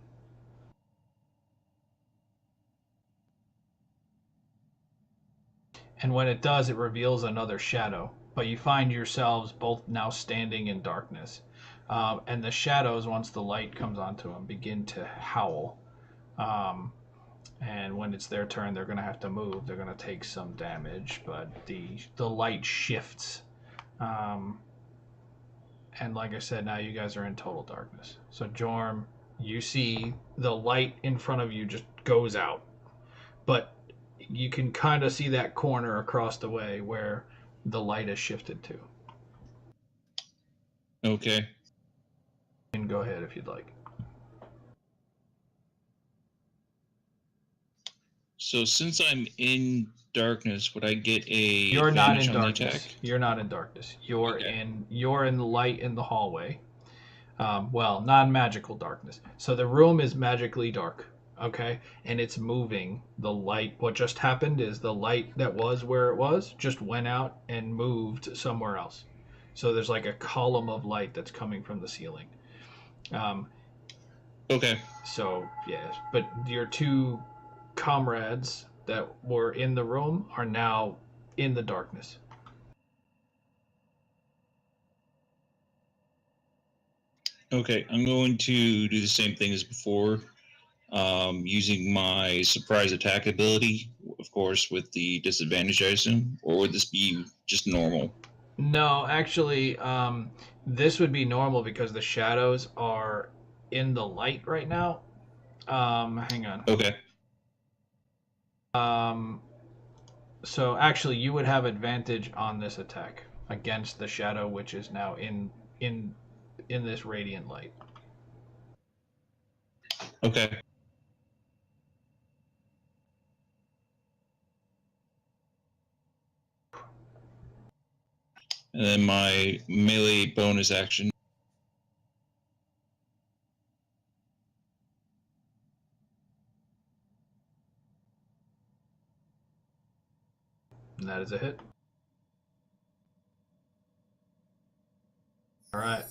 And when it does, it reveals another shadow. But you find yourselves both now standing in darkness. And the shadows, once the light comes onto them, begin to howl. And when it's their turn, they're going to have to move. They're going to take some damage, but the light shifts. And like I said, now you guys are in total darkness. So Jorm, you see the light in front of you just goes out. But you can kind of see that corner across the way where the light has shifted to. Okay. And go ahead if you'd like. So since I'm in darkness, would I get a You're not in advantage on the darkness. attack? You're not in darkness. You're Okay. in the light in the hallway. Well, non-magical darkness. So the room is magically dark, okay, and it's moving. The light. What just happened is the light that was where it was just went out and moved somewhere else. So there's like a column of light that's coming from the ceiling. Okay. So yes, but your two comrades that were in the room are now in the darkness. Okay, I'm going to do the same thing as before, using my surprise attack ability, of course, with the disadvantage, I assume, or would this be just normal? No, actually, this would be normal because the shadows are in the light right now. Hang on. Okay. So actually, you would have advantage on this attack against the shadow, which is now in this radiant light. Okay. And then my melee bonus action. And that is a hit. All right.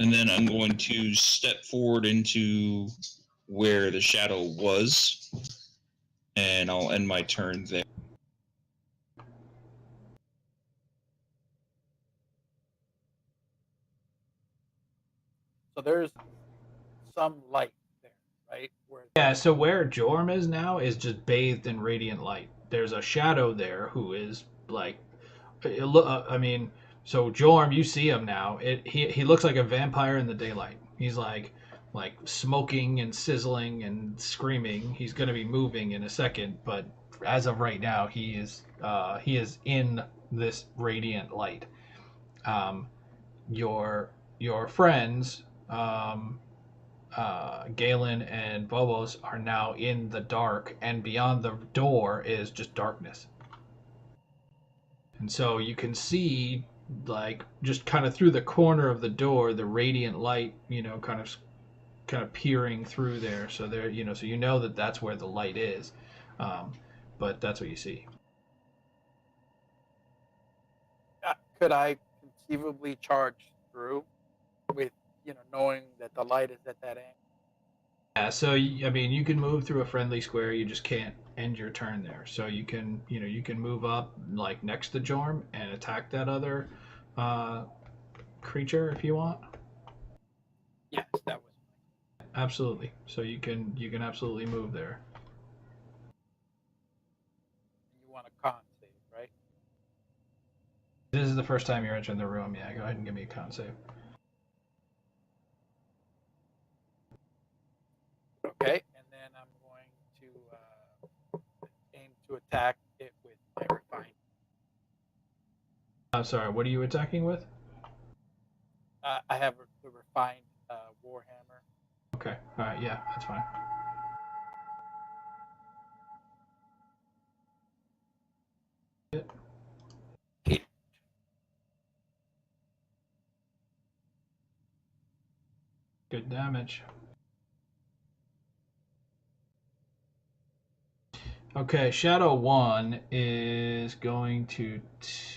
And then I'm going to step forward into where the shadow was, and I'll end my turn there. So there's some light there, right? Where Yeah, so where Jorm is now is just bathed in radiant light. There's a shadow there who is like, I mean, so Jorm, you see him now. He looks like a vampire in the daylight. He's like smoking and sizzling and screaming. He's going to be moving in a second, but as of right now, he is in this radiant light. Your friends. Galen and Bobos are now in the dark, and beyond the door is just darkness. And so you can see, like, just kind of through the corner of the door, the radiant light, kind of peering through there. So there, so you know that that's where the light is, but that's what you see. could I conceivably charge through with knowing that the light is at that angle? Yeah, so I mean, you can move through a friendly square. You just can't end your turn there. So you can move up like next to Jorm and attack that other uh, creature if you want. Yes, that was. Absolutely. So you can absolutely move there. You want a con save, right? This is the first time you're entering the room. Yeah, go ahead and give me a con save. Okay, and then I'm going to aim to attack it with my refined. I'm sorry. What are you attacking with? I have the refined warhammer. Okay. All right. Yeah, that's fine. Good damage. Okay, Shadow 1 is going to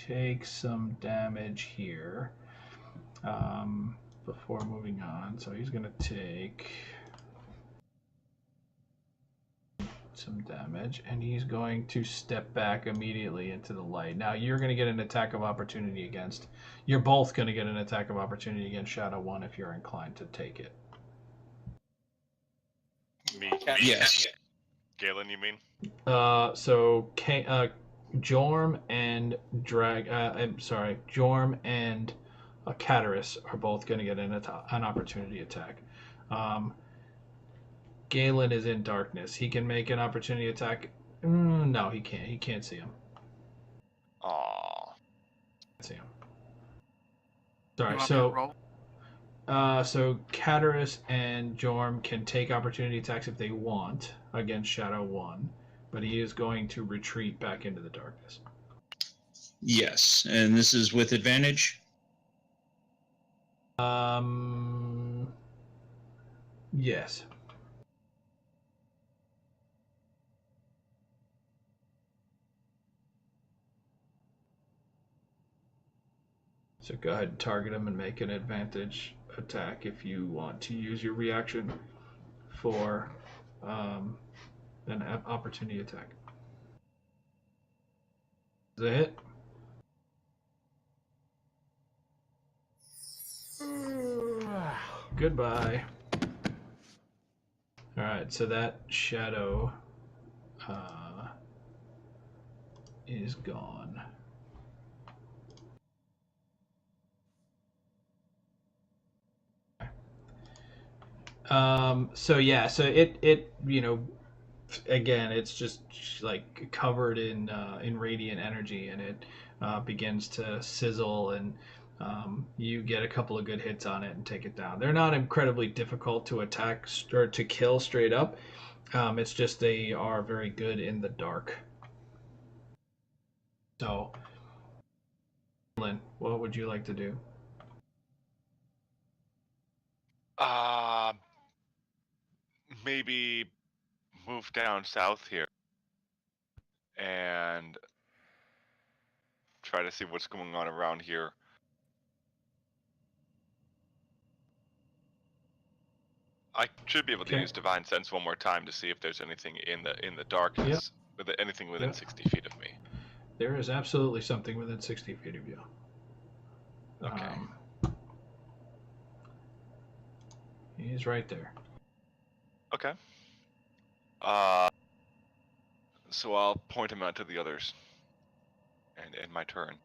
take some damage here before moving on. So he's going to take some damage, and he's going to step back immediately into the light. Now you're going to get an attack of opportunity against. You're both going to get an attack of opportunity against Shadow 1 if you're inclined to take it. Me. Yes. Galen, you mean? So Jorm and Jorm and Cataris are both going to get an opportunity attack. Galen is in darkness. He can make an opportunity attack. No, he can't. He can't see him. Aww. Can't see him. Sorry. So Cataris and Jorm can take opportunity attacks if they want against Shadow 1, but he is going to retreat back into the darkness. Yes, and this is with advantage? Yes. So go ahead and target him and make an advantage attack if you want to use your reaction for an opportunity attack. Is that hit? Goodbye. All right, so that shadow is gone. So yeah, so it again, it's just like covered in radiant energy, and it begins to sizzle, and you get a couple of good hits on it and take it down. They're not incredibly difficult to attack or to kill straight up. It's just they are very good in the dark. So, Lynn, what would you like to do? Maybe move down south here and try to see what's going on around here. I should be able to Okay. use Divine Sense one more time to see if there's anything in the darkness, with anything within Yep. 60 feet of me. There is absolutely something within 60 feet of you. Okay. He's right there. Okay. So I'll point him out to the others, and in my turn,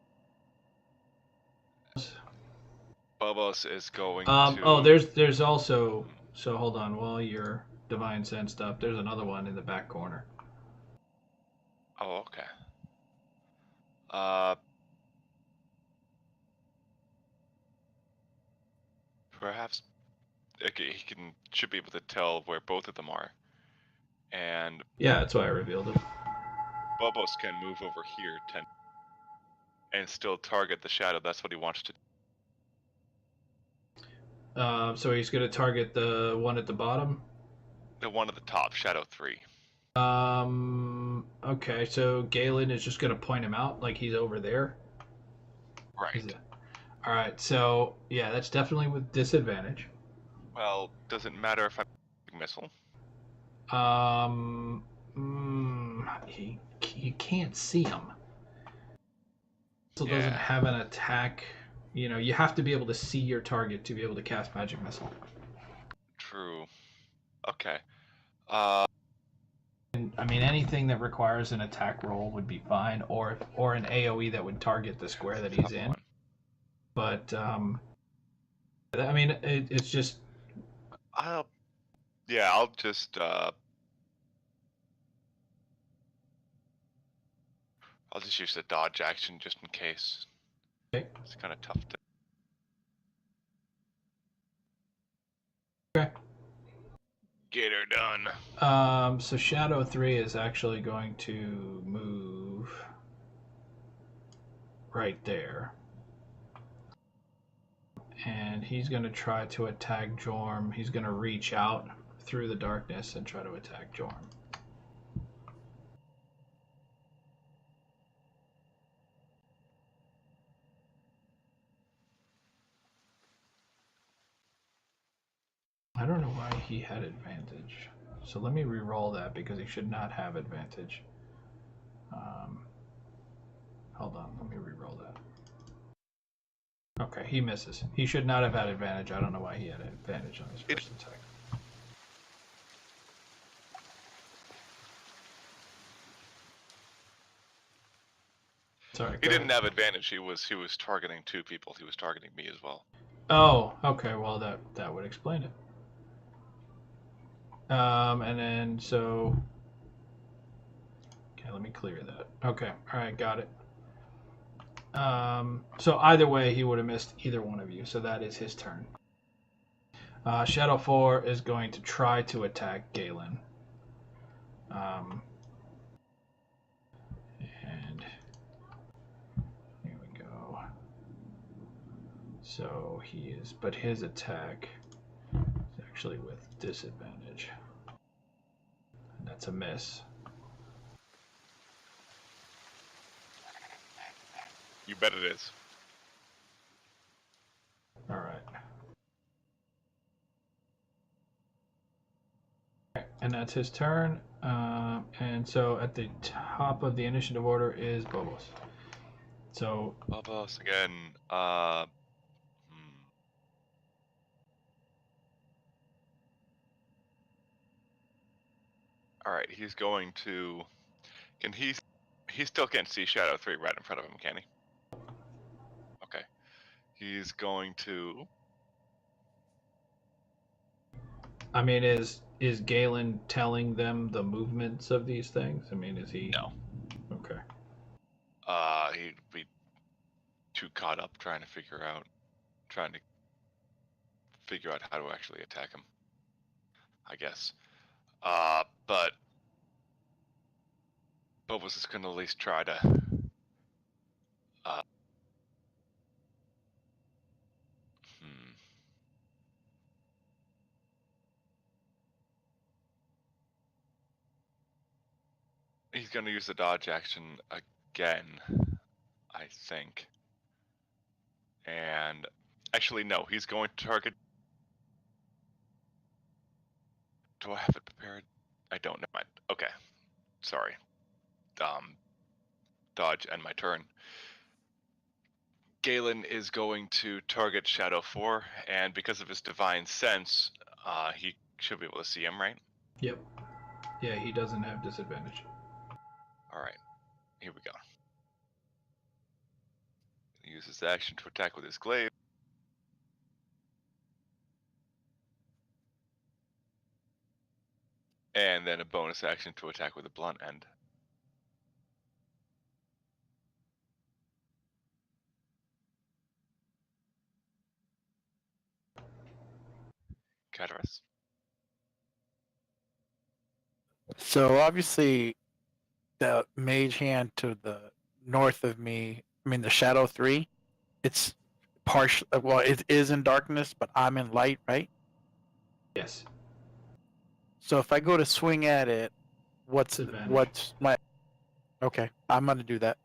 Bubbles is going to. Oh, there's also. So hold on, while you're divine sensed up, there's another one in the back corner. Oh, okay. Perhaps he should be able to tell where both of them are, and Yeah, that's why I revealed it. Bubbles can move over here and still target the shadow. That's what he wants to do. So he's going to target the one at the bottom. The one at the top, Shadow 3. Okay, so Galen is just going to point him out like he's over there. Right. All right, so yeah, that's definitely with disadvantage. Well, does it matter if I'm missile? You can't see him. Missile doesn't have an attack. You have to be able to see your target to be able to cast magic missile. True. Okay. And, I mean, anything that requires an attack roll would be fine, or an AOE that would target the square that he's in. But I mean, it's just. I'll just I'll just use the dodge action just in case. Okay. It's kind of tough to. Okay. Get her done. So Shadow 3 is actually going to move right there. And he's going to try to attack Jorm. He's going to reach out through the darkness and try to attack Jorm. I don't know why he had advantage. So let me re-roll that because he should not have advantage. Hold on, let me re-roll that. Okay, he misses. He should not have had advantage. I don't know why he had advantage on his first attack. Sorry. He didn't have advantage. He was targeting two people. He was targeting me as well. Oh, okay. Well, that would explain it. And then so. Okay, let me clear that. Okay, all right, got it. So either way, he would have missed either one of you. So that is his turn. Shadow 4 is going to try to attack Galen. And here we go. So he is, but his attack is actually with disadvantage. And that's a miss. You bet it is. All right. And that's his turn. And so at the top of the initiative order is Bobos. So Bubbles again. All right, he's going to. Can he? He still can't see Shadow 3 right in front of him, can he? Okay. He's going to. I mean, is Galen telling them the movements of these things? I mean, is he? No. Okay. He'd be too caught up trying to figure out how to actually attack him, I guess. But Bubbles is going to at least try to. Hmm. He's going to use the dodge action again, I think. And actually, no, he's going to target. Do I have it prepared? I don't know. Okay, sorry. Dodge and my turn. Galen is going to target Shadow 4, and because of his divine sense, he should be able to see him, right? Yep. Yeah, he doesn't have disadvantage. All right, here we go. He uses action to attack with his glaive. And then a bonus action to attack with a blunt end. Cataras. So obviously, the mage hand to the north of me, I mean the shadow 3, it's partial. Well, it is in darkness, but I'm in light, right? Yes. So if I go to swing at it, what's Disadvantage. my? Okay, I'm gonna do that.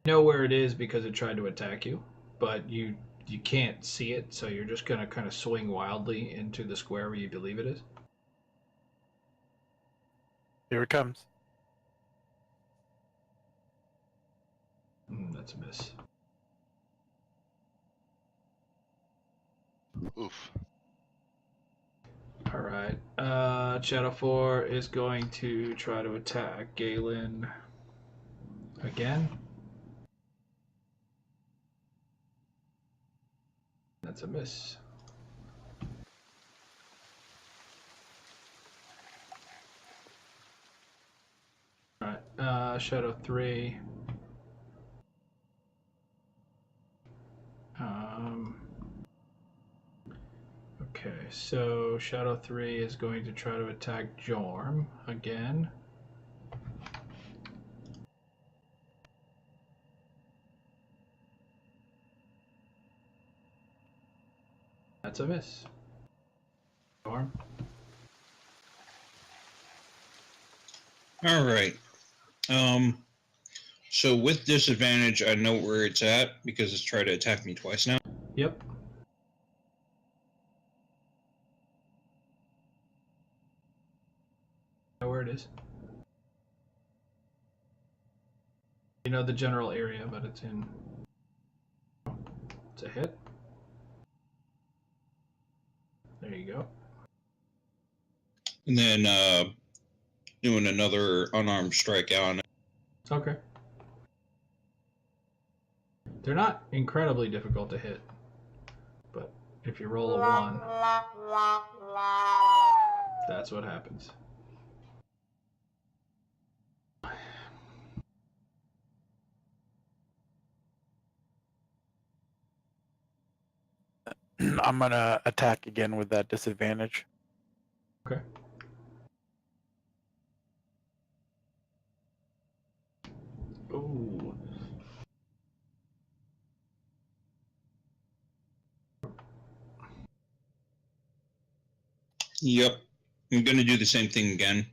You know where it is because it tried to attack you, but you can't see it, so you're just gonna kind of swing wildly into the square where you believe it is. Here it comes. That's a miss. Oof. All right. Shadow 4 is going to try to attack Galen again. That's a miss. All right. Shadow 3. Okay, so Shadow 3 is going to try to attack Jorm again. That's a miss. Jorm. All right. So with disadvantage, I know where it's at because it's tried to attack me twice now. Yep. Know where it is. You know the general area, but it's in. It's a hit. There you go. And then doing another unarmed strike on it. Okay. They're not incredibly difficult to hit, but if you roll a 1, that's what happens. I'm gonna attack again with that disadvantage. Okay. Ooh. Yep. I'm going to do the same thing again.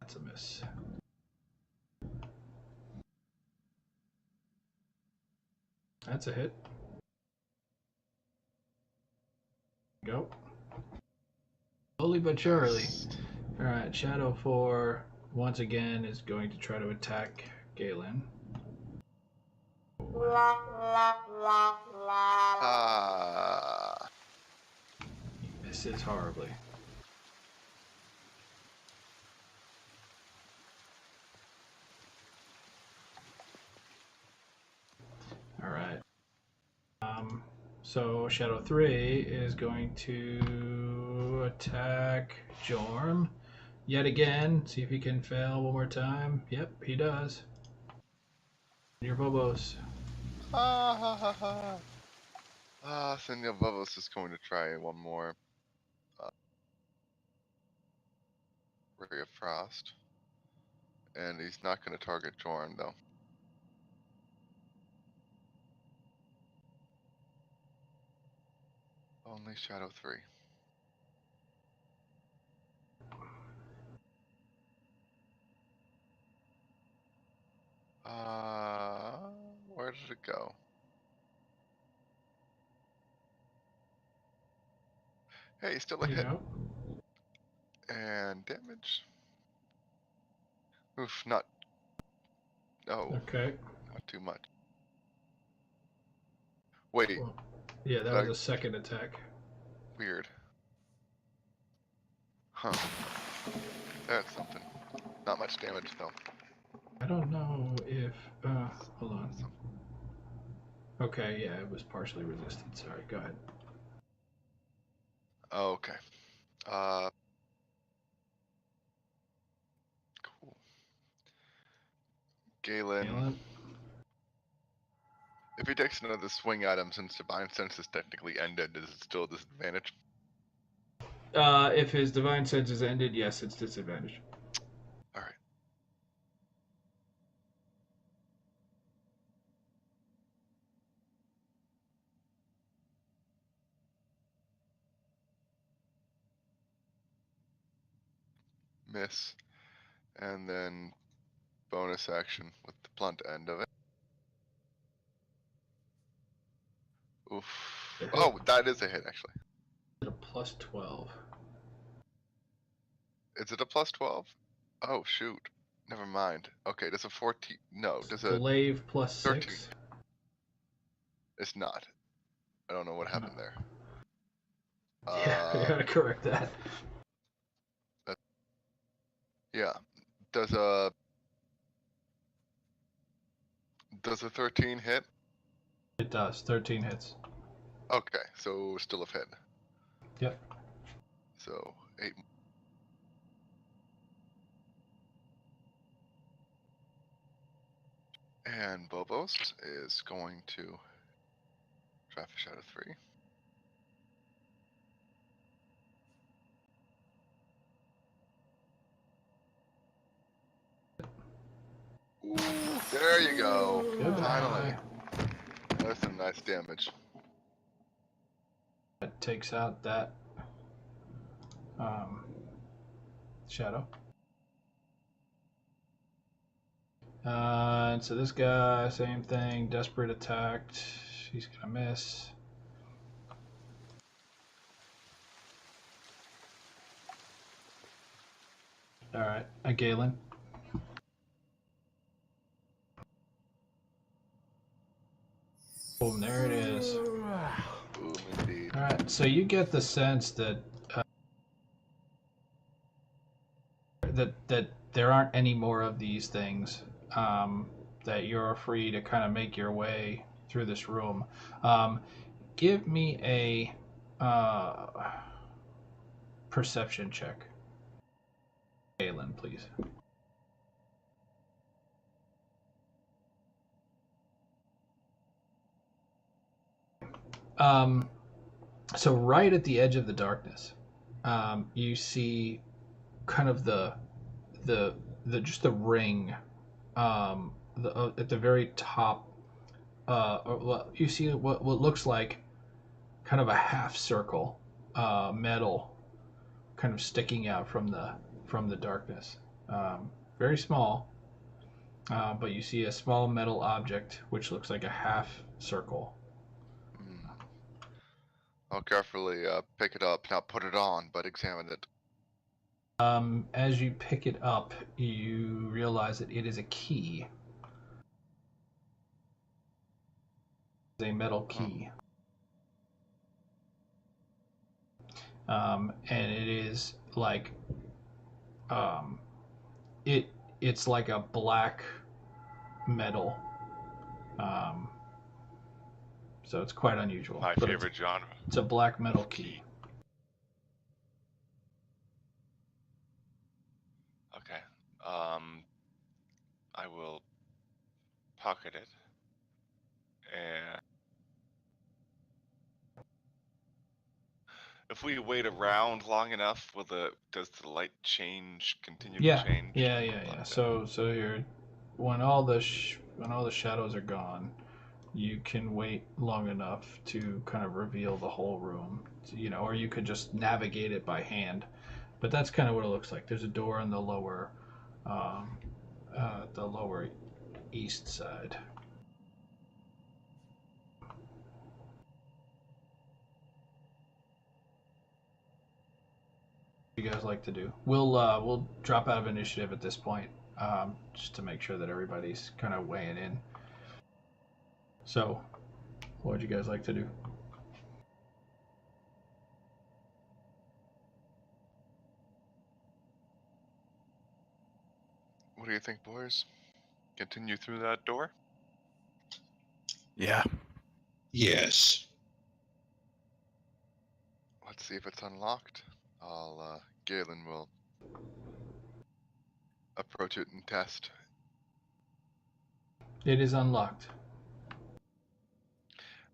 That's a miss. That's a hit. Go. Slowly but surely. All right, Shadow 4 once again is going to try to attack Galen. Ah. He misses horribly. All right. So Shadow 3 is going to attack Jorm yet again. See if he can fail one more time. Yep, he does. Your Bobos. Ah, ha, ha, ha. Senor Bubbles is going to try one more. Ray of Frost. And he's not going to target Jorn, though. Only Shadow 3. Where did it go? Hey, still a There you hit. go. And damage. Oof, not. Oh, Okay. not too much. Wait, Well, yeah, that was a second attack. weird. Huh. That's something. Not much damage, though. I don't know if. Hold on. Okay, yeah, it was partially resisted. Sorry, go ahead. Okay. Cool. Galen. If he takes another swing at him, since Divine Sense is technically ended, is it still a disadvantage? If his Divine Sense is ended, yes, it's disadvantage. Alright. Miss. And then bonus action with the blunt end of it. Oof. Oh, that is a hit, actually. A plus 12. Is it a plus 12? Oh, shoot. Never mind. Okay, does a 14... No, does a... Glaive plus 13. 6. It's not. I don't know what happened there. Yeah, I gotta correct that. Yeah. Does a 13 hit? It does. 13 hits. Okay, so still a hit. Yep. So 8. And Bobos is going to try fish out of 3. Ooh, there you go. Goodbye. Finally. That's some nice damage. That takes out that shadow. And so this guy, same thing. Desperate attacked. He's gonna miss. All right, Galen. Boom, there it is. Boom, indeed. All right, so you get the sense that that there aren't any more of these things. That you're free to kind of make your way through this room. Give me a perception check, Galen, please. So right at the edge of the darkness, you see kind of the just the ring, at the very top. You see what looks like kind of a half circle, metal, kind of sticking out from the darkness. Very small, but you see a small metal object which looks like a half circle. Hmm. I'll carefully pick it up, not put it on, but examine it. As you pick it up, you realize that it is a key. It's a metal key. And it is like it's like a black metal. So it's quite unusual. My but favorite genre. It's a black metal key. Okay. I will pocket it. And if we wait around long enough, does the light continue to change? Yeah. So when all the shadows are gone, you can wait long enough to kind of reveal the whole room, or you could just navigate it by hand. But that's kind of what it looks like. There's a door on the lower east side. What do you guys like to do? We'll drop out of initiative at this point, just to make sure that everybody's kind of weighing in. So, what would you guys like to do? What do you think, boys? Continue through that door? Yeah. Yes. Let's see if it's unlocked. Galen will approach it and test. It is unlocked.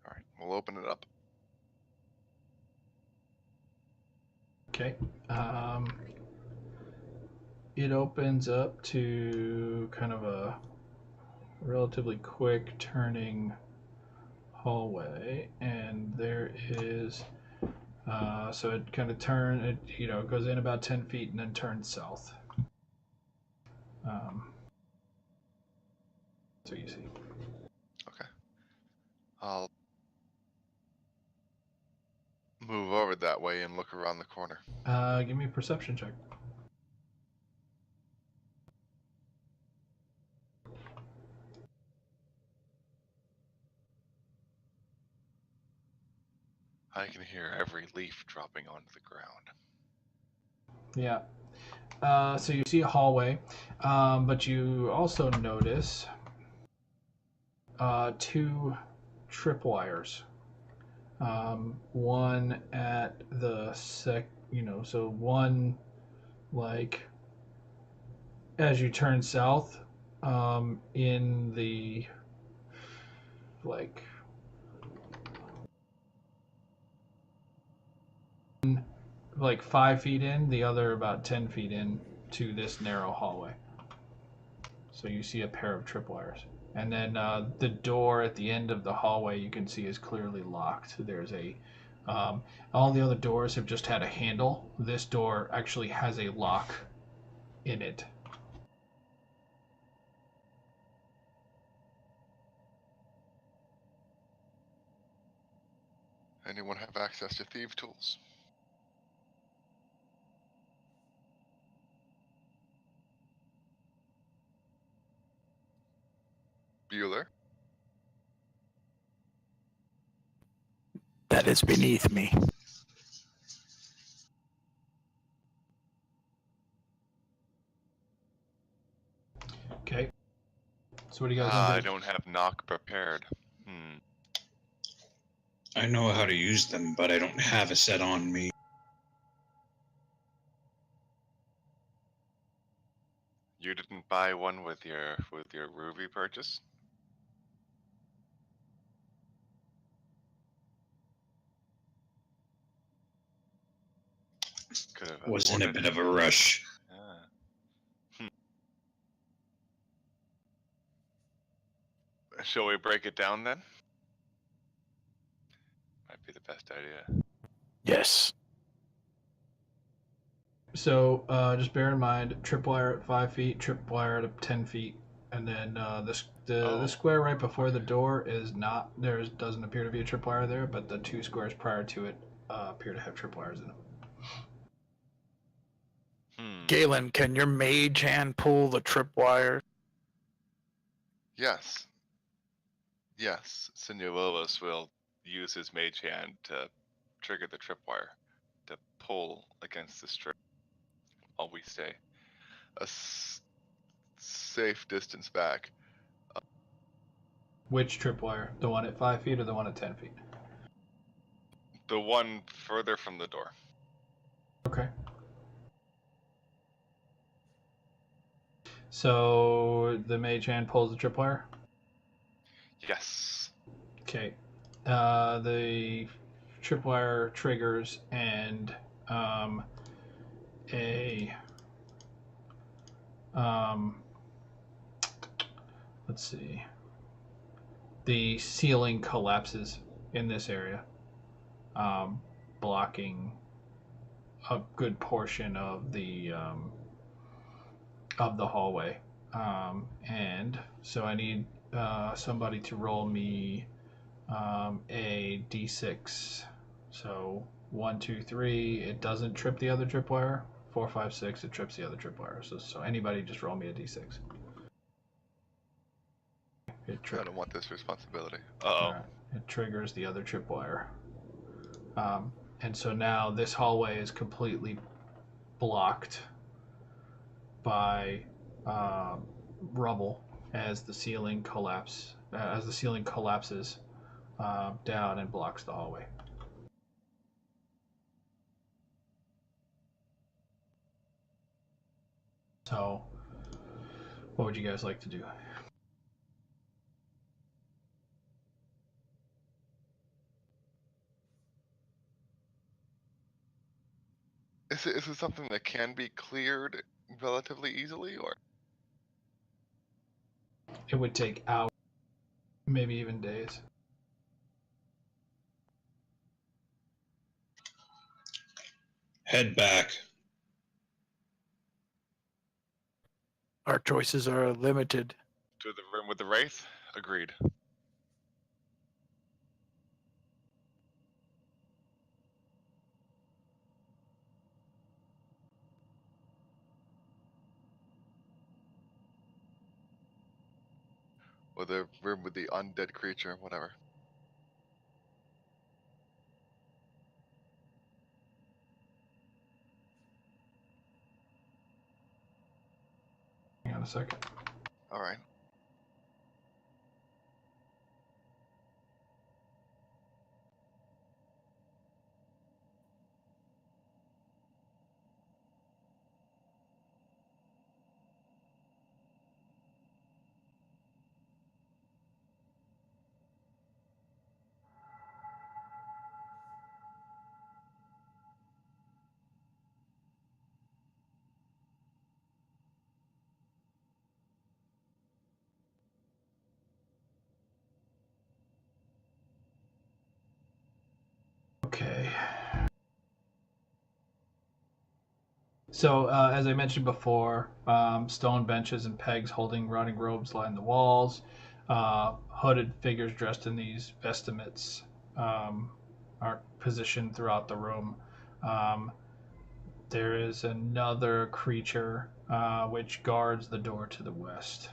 Alright, we'll open it up. Okay. It opens up to kind of a relatively quick turning hallway, and there is so it kind of goes in about 10 feet and then turns south. So you see. Okay. I'll move over that way and look around the corner. Give me a perception check. I can hear every leaf dropping onto the ground. Yeah. So you see a hallway, but you also notice two tripwires. One at the so one like as you turn south, in the like 5 feet in, the other about 10 feet in to this narrow hallway. So you see a pair of tripwires. And then the door at the end of the hallway you can see is clearly locked. There's all the other doors have just had a handle. This door actually has a lock in it. Anyone have access to thief tools? Bueller? That is beneath me. Okay. So what do you guys want to I do? don't have knock prepared. I know how to use them, but I don't have a set on me. You didn't buy one with your ruby purchase? Could have Was in a afforded bit it. of a rush. Yeah. Shall we break it down then? Might be the best idea. Yes. So just bear in mind, tripwire at 5 feet, tripwire at 10 feet, and then the square right before the door is not there. Doesn't appear to be a tripwire there, but the 2 squares prior to it appear to have tripwires in them. Galen, can your mage hand pull the tripwire? Yes. Yes, Senor Lobos will use his mage hand to trigger the tripwire to pull against the strip while we stay A safe distance back. Which tripwire? The one at 5 feet or the one at 10 feet? The one further from the door. Okay. So the mage hand pulls the tripwire? Yes. Okay. The tripwire triggers and let's see. The ceiling collapses in this area, blocking a good portion of the hallway. And so I need somebody to roll me a d6. So 1, 2, 3. It doesn't trip the other tripwire. 4, 5, 6. It trips the other tripwire. So anybody just roll me a d6. I don't want this responsibility. Uh-oh. Right. It triggers the other tripwire. And so now this hallway is completely blocked by rubble as the ceiling collapses down and blocks the hallway. So, what would you guys like to do? Is it something that can be cleared relatively easily, or? It would take hours, maybe even days. Head back. Our choices are limited. To the room with the wraith? Agreed. Or the room with the undead creature, whatever. Hang on a second. Alright. Okay. So, as I mentioned before, stone benches and pegs holding rotting robes line the walls. Hooded figures dressed in these vestments are positioned throughout the room. There is another creature which guards the door to the west.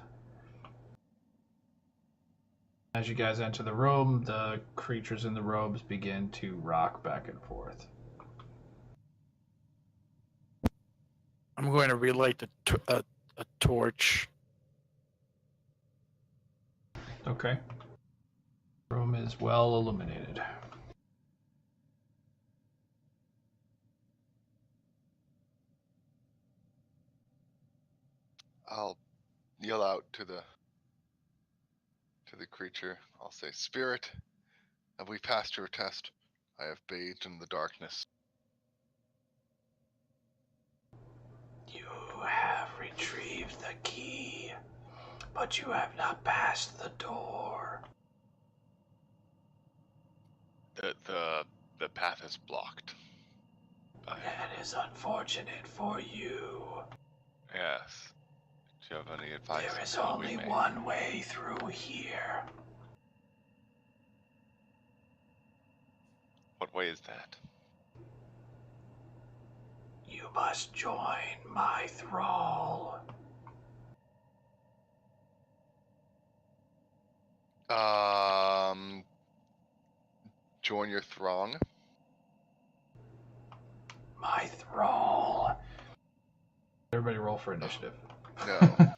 As you guys enter the room, the creatures in the robes begin to rock back and forth. I'm going to relight a torch. Okay. Room is well illuminated. I'll yell out to the creature. I'll say, "Spirit, have we passed your test? I have bathed in the darkness." You have retrieved the key, but you have not passed the door. The path is blocked. That is unfortunate for you. Yes. Do you have any advice? There is on how we only may- one way through here. What way is that? You must join my thrall. Join your throng. My thrall. Everybody roll for initiative. No.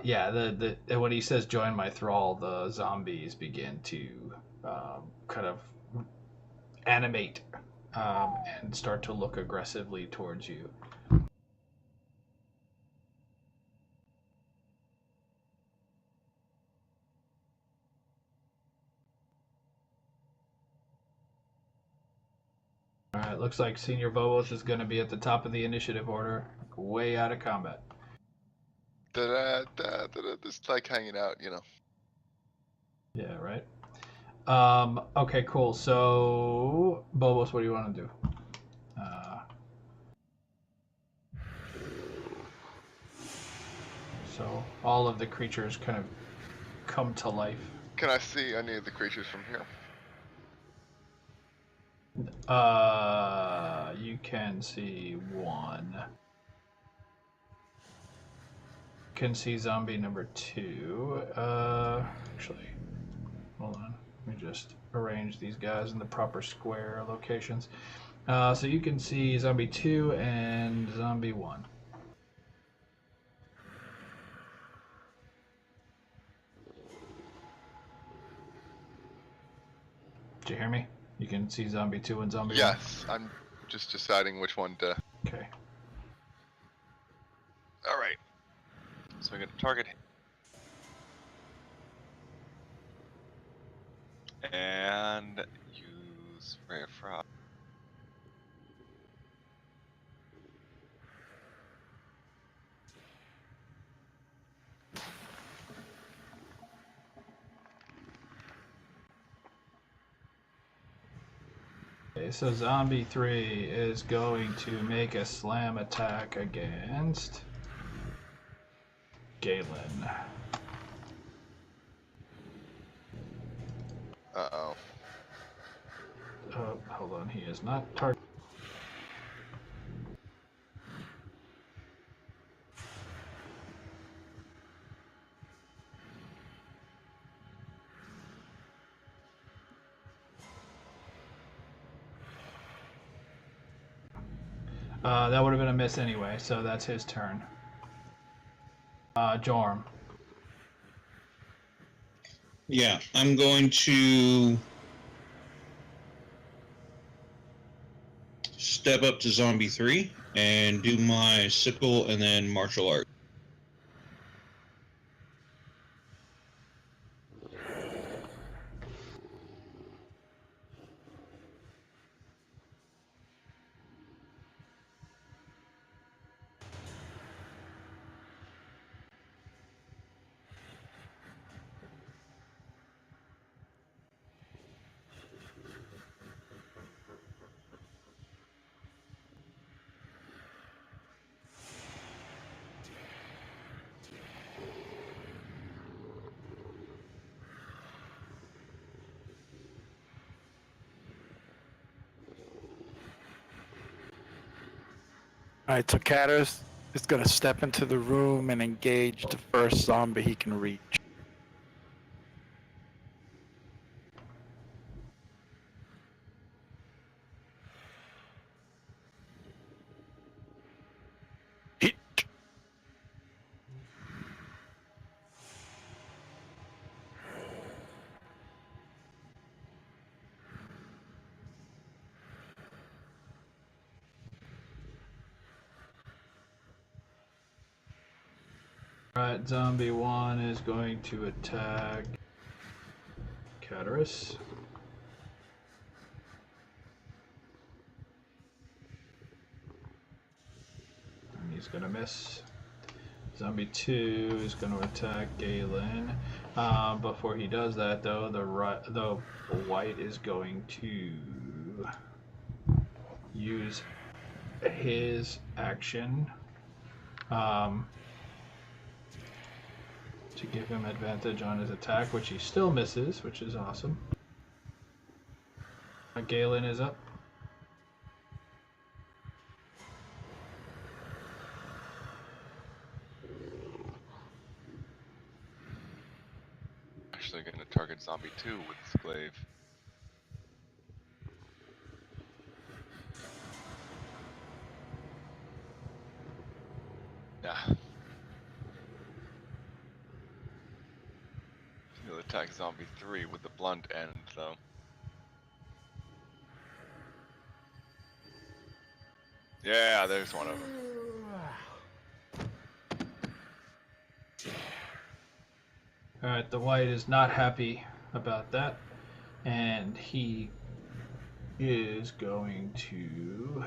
Yeah, the when he says join my thrall, the zombies begin to kind of animate and start to look aggressively towards you. Alright, looks like Senior Vovos is going to be at the top of the initiative order, way out of combat. Just like hanging out, you know. Yeah, right? Okay, cool. So, Bobos, what do you want to do? So, all of the creatures kind of come to life. Can I see any of the creatures from here? You can see one. Can see zombie number 2. Actually, hold on. Let me just arrange these guys in the proper square locations. So you can see zombie 2 and zombie 1. Did you hear me? You can see zombie 2 and zombie 1? Yes, I'm just deciding which one to... Okay. Alright. So we're gonna target him. And use Ray of Frost. Okay, so zombie 3 is going to make a slam attack against Galen. Uh-oh. Oh, hold on, he is not target. That would have been a miss anyway, so that's his turn. Jorm. Yeah, I'm going to step up to zombie 3 and do my sickle and then martial art. Alright, so Katos is going to step into the room and engage the first zombie he can reach. Hit. Alright, zombie 1 is going to attack Cataris. And he's gonna miss. Zombie 2 is going to attack Galen. Before he does that, though, the white is going to use his action to give him advantage on his attack, which he still misses, which is awesome. Galen is up. Actually going to target Zombie 2 with his glaive. Yeah. He'll attack Zombie 3 with the blunt end, though. Yeah, there's one of them. Alright, the white is not happy about that, and he is going to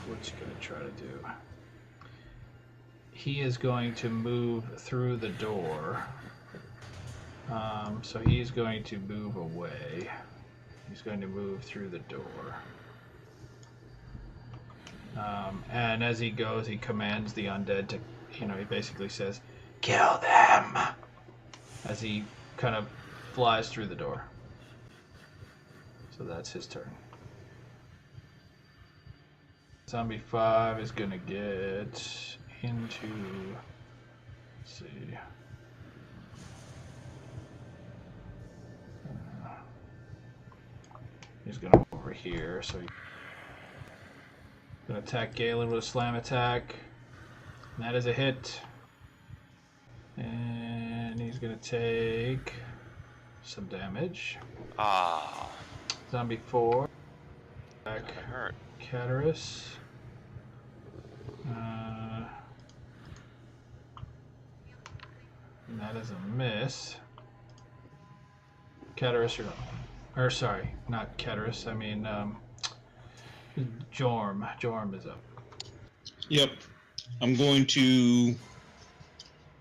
what's he gonna try to do? He is going to move through the door. So he's going to move away. He's going to move through the door. And as he goes, he commands the undead to, he basically says, "Kill them!" as he kind of flies through the door. So that's his turn. Zombie 5 is going to get into, let's see. He's going to over here, so he's going to attack Galen with a slam attack. And that is a hit. And he's going to take some damage. Ah, Zombie 4. Attack that hurt. Caterus. And that is a miss. Caterus, you're up. Or sorry, not Caterus. I mean, Jorm. Jorm is up. Yep. I'm going to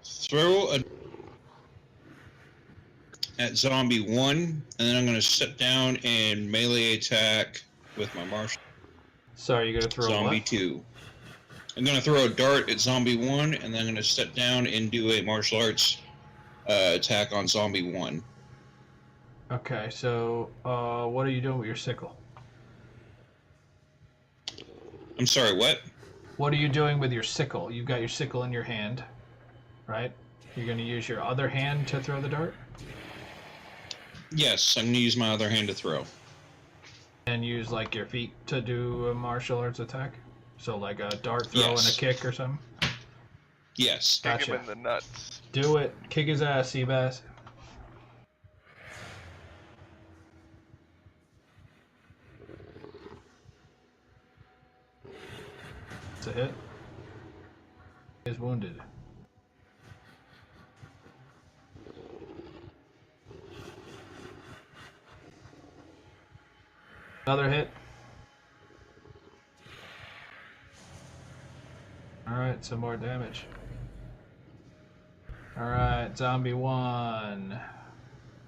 throw at zombie 1, and then I'm going to step down and melee attack with my martial. Sorry, you're gonna throw zombie what? 2. I'm going to throw a dart at zombie 1, and then I'm going to step down and do a martial arts attack on zombie 1. Okay, so what are you doing with your sickle? I'm sorry, what? What are you doing with your sickle? You've got your sickle in your hand, right? You're going to use your other hand to throw the dart? Yes, I'm going to use my other hand to throw. And use like your feet to do a martial arts attack? So like a dart throw Yes. and a kick or something? Yes. Kick Gotcha. him in the nuts. Do it. Kick his ass, Seabass. It's a hit. He is wounded. Another hit. Alright, some more damage. Alright, zombie 1.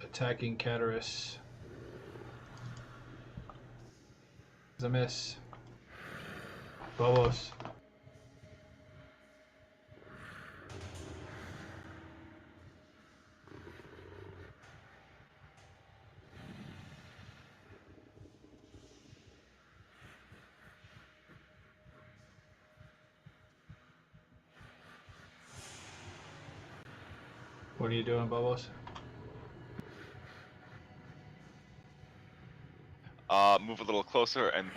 Attacking Caterus. It's a miss. Bobos. What are you doing, Bubbles? Move a little closer and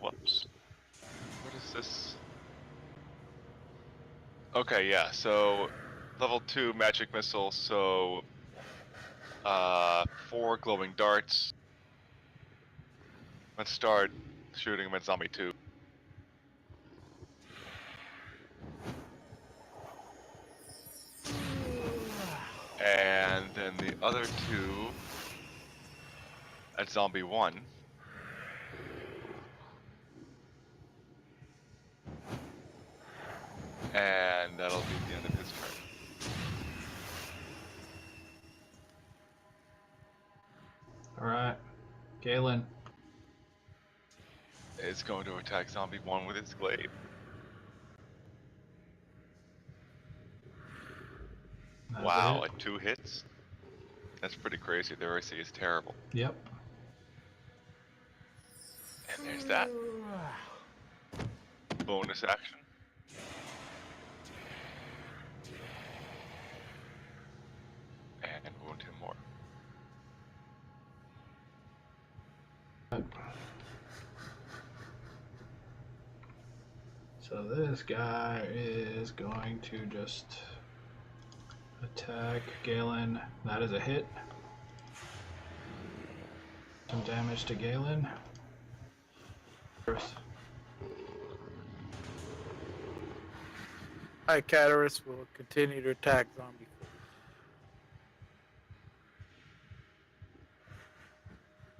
whoops. What is this? Okay, yeah, so level 2 magic missile, so 4 glowing darts. Let's start shooting him at zombie 2. And then the other 2 at zombie 1. And that'll be the end of his turn. Alright. Galen. It's going to attack zombie 1 with its glaive. That's a Wow, hit. at 2 hits? That's pretty crazy. Their AC is terrible. Yep. And there's that. Bonus action. And wound him more. So this guy is going to just attack Galen. That is a hit. Some damage to Galen. Icataris will continue to attack zombie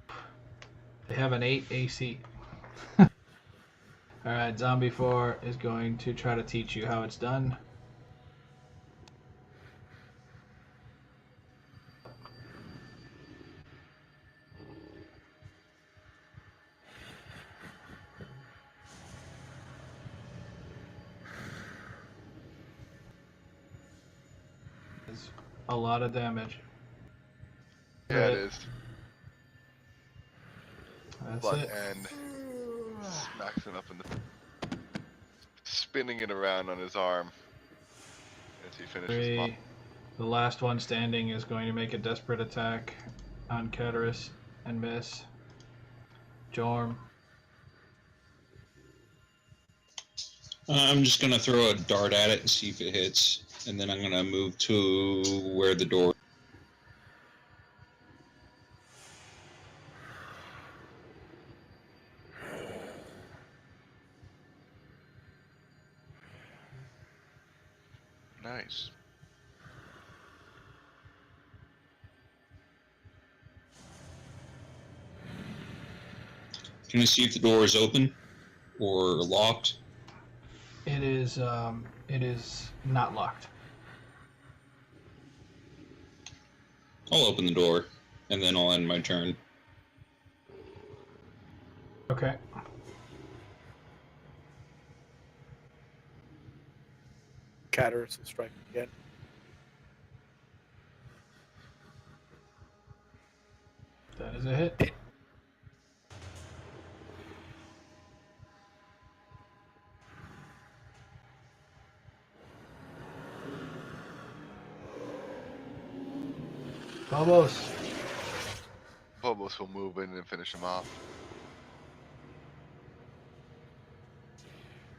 4. They have an 8 AC. Alright, Zombie 4 is going to try to teach you how it's done. It's a lot of damage. Yeah, it Right. is. That's But it. and smacks him up in the, spinning it around on his arm as he finishes him off. 3. The last one standing is going to make a desperate attack on Cataris and miss. Jorm. I'm just gonna throw a dart at it and see if it hits, and then I'm gonna move to where the door. Nice. Can I see if the door is open or locked? It is not locked. I'll open the door, and then I'll end my turn. Okay. Cataris will strike again. That is a hit. Phobos. Phobos will move in and finish him off.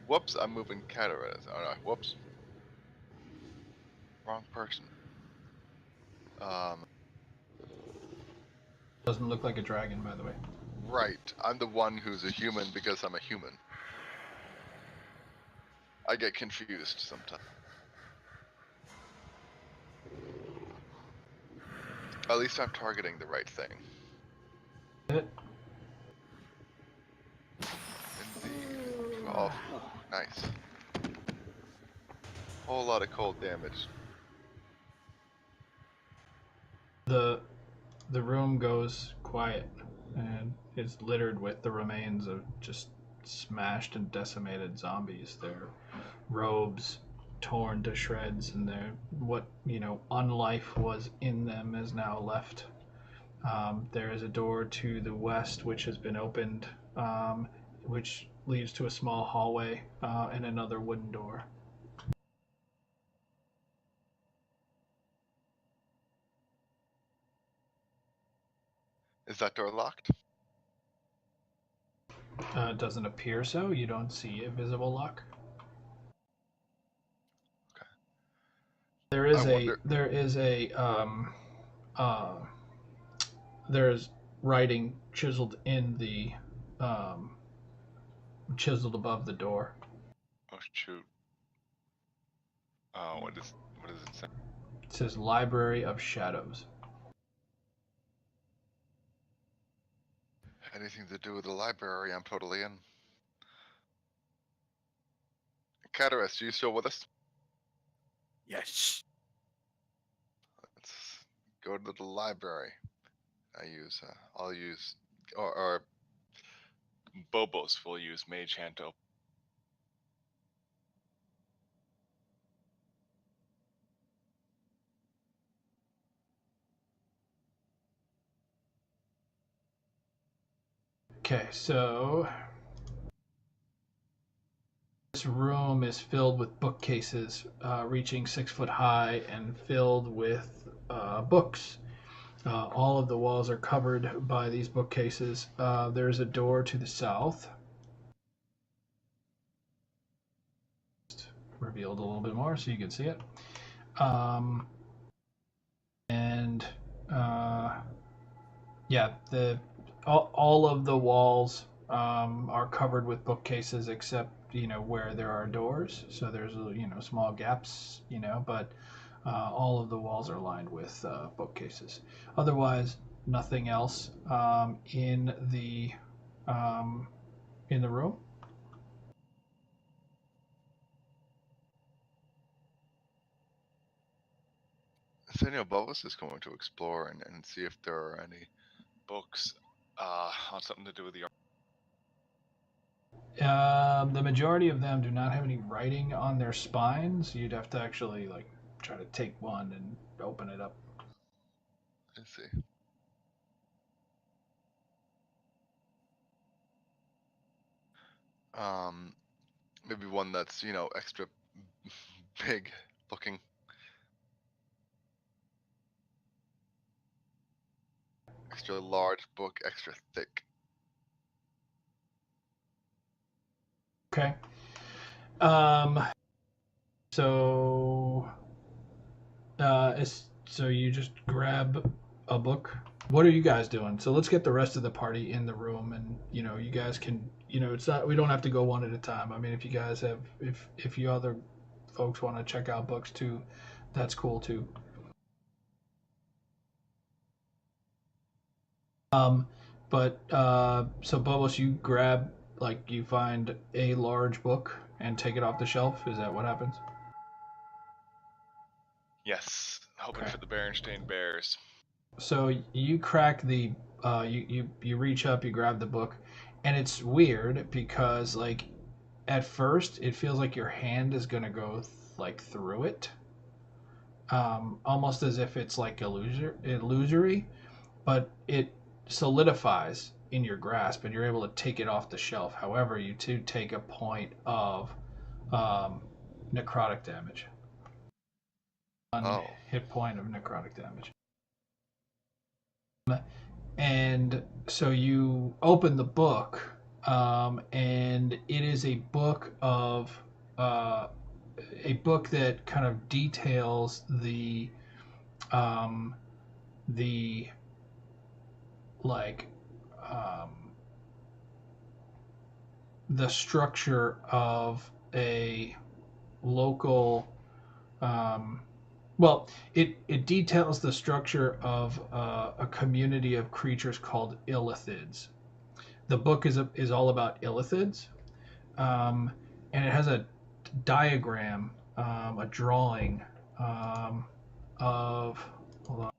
Whoops, I'm moving Cataris. Oh no, whoops. Wrong person. Doesn't look like a dragon, by the way. Right. I'm the one who's a human because I'm a human. I get confused sometimes. At least I'm targeting the right thing. Hit. Indeed. 12. Ooh, nice. Whole lot of cold damage. The room goes quiet and is littered with the remains of just smashed and decimated zombies. Their robes torn to shreds, and their what unlife was in them is now left. There is a door to the west which has been opened, which leads to a small hallway and another wooden door. Is that door locked? It doesn't appear so. You don't see a visible lock. Okay. There's writing chiseled in the chiseled above the door. Oh shoot. What does it say? It says Library of Shadows. Anything to do with the library, I'm totally in. Cataras, are you still with us? Yes. Let's go to the library. I'll use, or Bobos will use Mage Hand to. Okay, so this room is filled with bookcases reaching 6 foot high and filled with books. All of the walls are covered by these bookcases. There's a door to the south. Just revealed a little bit more so you can see it. And yeah, all of the walls are covered with bookcases except where there are doors. So there's small gaps, but all of the walls are lined with bookcases. Otherwise, nothing else in the room. Senor Bobos is going to explore and see if there are any Books on something to do with the. The majority of them do not have any writing on their spines. You'd have to actually try to take one and open it up. Let's see. Maybe one that's, extra big looking. Extra large book, extra thick. Okay. So so you just grab a book. What are you guys doing? So let's get the rest of the party in the room, and you guys can, it's not, we don't have to go one at a time. I mean, if you guys have, if you other folks want to check out books too, that's cool too. But so Bubbles, you grab, you find a large book and take it off the shelf. Is that what happens? Yes, hoping Okay. for the Berenstain Bears. So you crack the you reach up, you grab the book, and it's weird because at first it feels like your hand is gonna go through it, almost as if it's illusory, but it solidifies in your grasp and you're able to take it off the shelf. However, you too take a point of necrotic damage. One hit point of necrotic damage. And so you open the book, and it is a book that kind of details the like the structure of a local it details the structure of a community of creatures called illithids. The book is all about illithids, and it has a diagram, a drawing of. Hold on.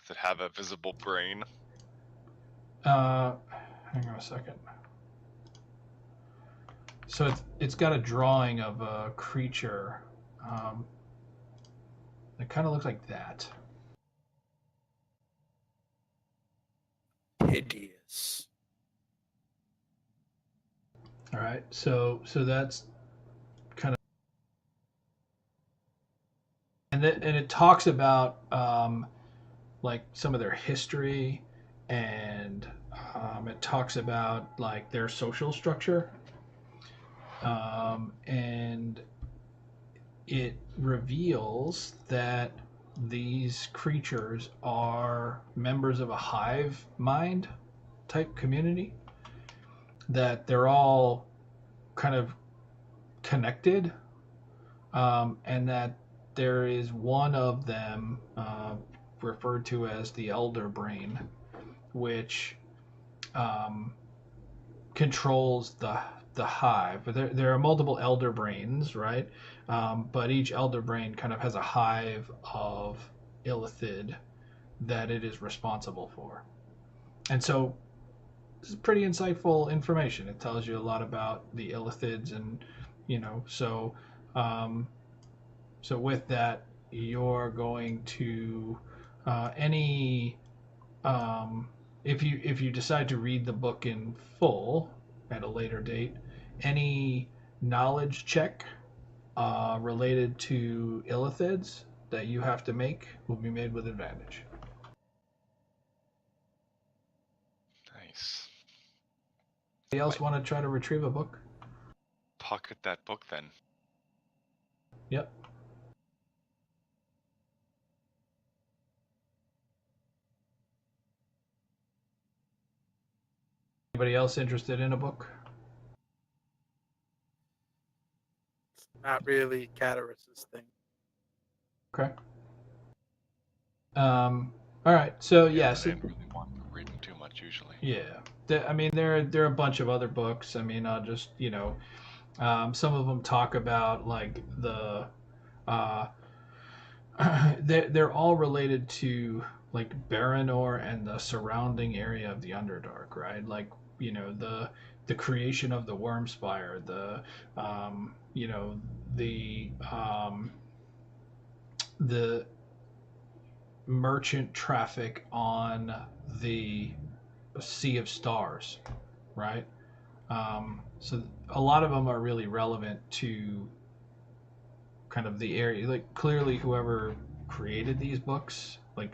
Does it have a visible brain? Hang on a second. So it's got a drawing of a creature. It kind of looks like that. Hideous. All right. So that's kind of, and it talks about some of their history, and it talks about their social structure, and it reveals that these creatures are members of a hive mind type community, that they're all kind of connected, and that there is one of them referred to as the elder brain, which controls the hive. There are multiple elder brains, right? But each elder brain kind of has a hive of illithid that it is responsible for. And so this is pretty insightful information. It tells you a lot about the illithids, and so with that, you're going to any if you decide to read the book in full at a later date, any knowledge check related to illithids that you have to make will be made with advantage. Nice. Anybody else want to try to retrieve a book? Pocket that book then. Yep. Anybody else interested in a book? It's not really Catarus's thing. Okay. All right. So I yes. didn't really want to read them too much usually. Yeah. I mean, there are a bunch of other books. I mean, I'll just some of them talk about like the they're all related to like Baranor and the surrounding area of the Underdark, right? Like the creation of the Wormspire, the merchant traffic on the Sea of Stars, right? So a lot of them are really relevant to kind of the area. Like clearly, whoever created these books like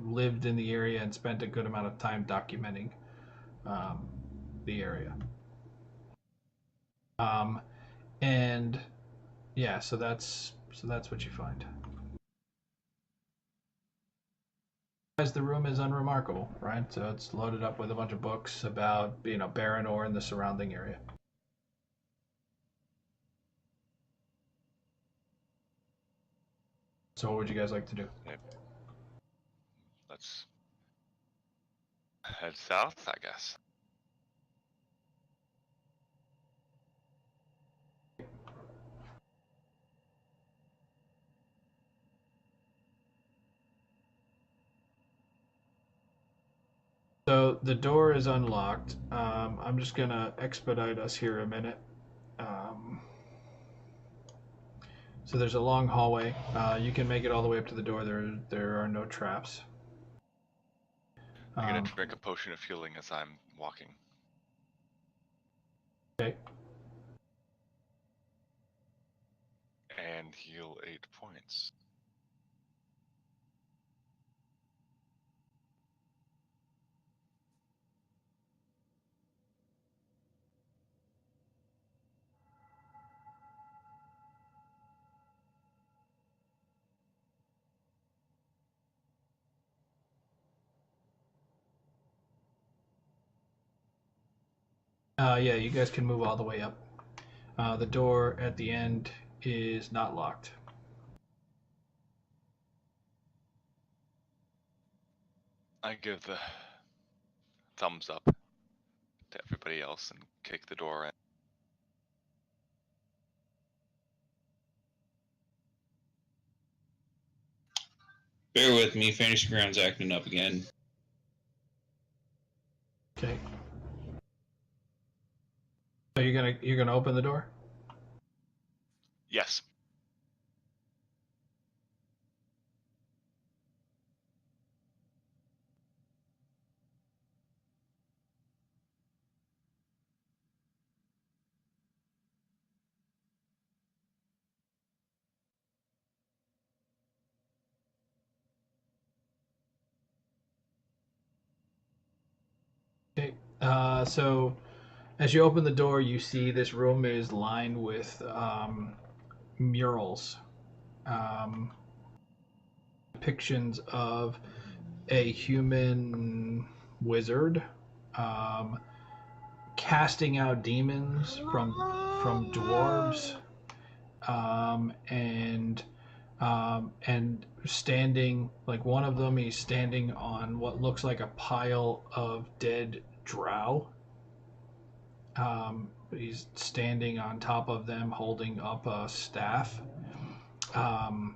lived in the area and spent a good amount of time documenting the area. And yeah, so that's what you find. The room is unremarkable, right? So it's loaded up with a bunch of books about Baranor and the surrounding area. So what would you guys like to do? Let's head south, I guess. So the door is unlocked. I'm just gonna expedite us here a minute. So there's a long hallway. You can make it all the way up to the door. There are no traps. I'm gonna drink a potion of healing as I'm walking. Okay. And heal 8 points. Yeah, you guys can move all the way up. The door at the end is not locked. I give the thumbs up to everybody else and kick the door in. Bear with me, Fantasy Ground's acting up again. Okay. So you're gonna open the door? Yes. Okay. So as you open the door, you see this room is lined with murals, depictions of a human wizard casting out demons from dwarves, and standing, like one of them, he's standing on what looks like a pile of dead drow. He's standing on top of them, holding up a staff. And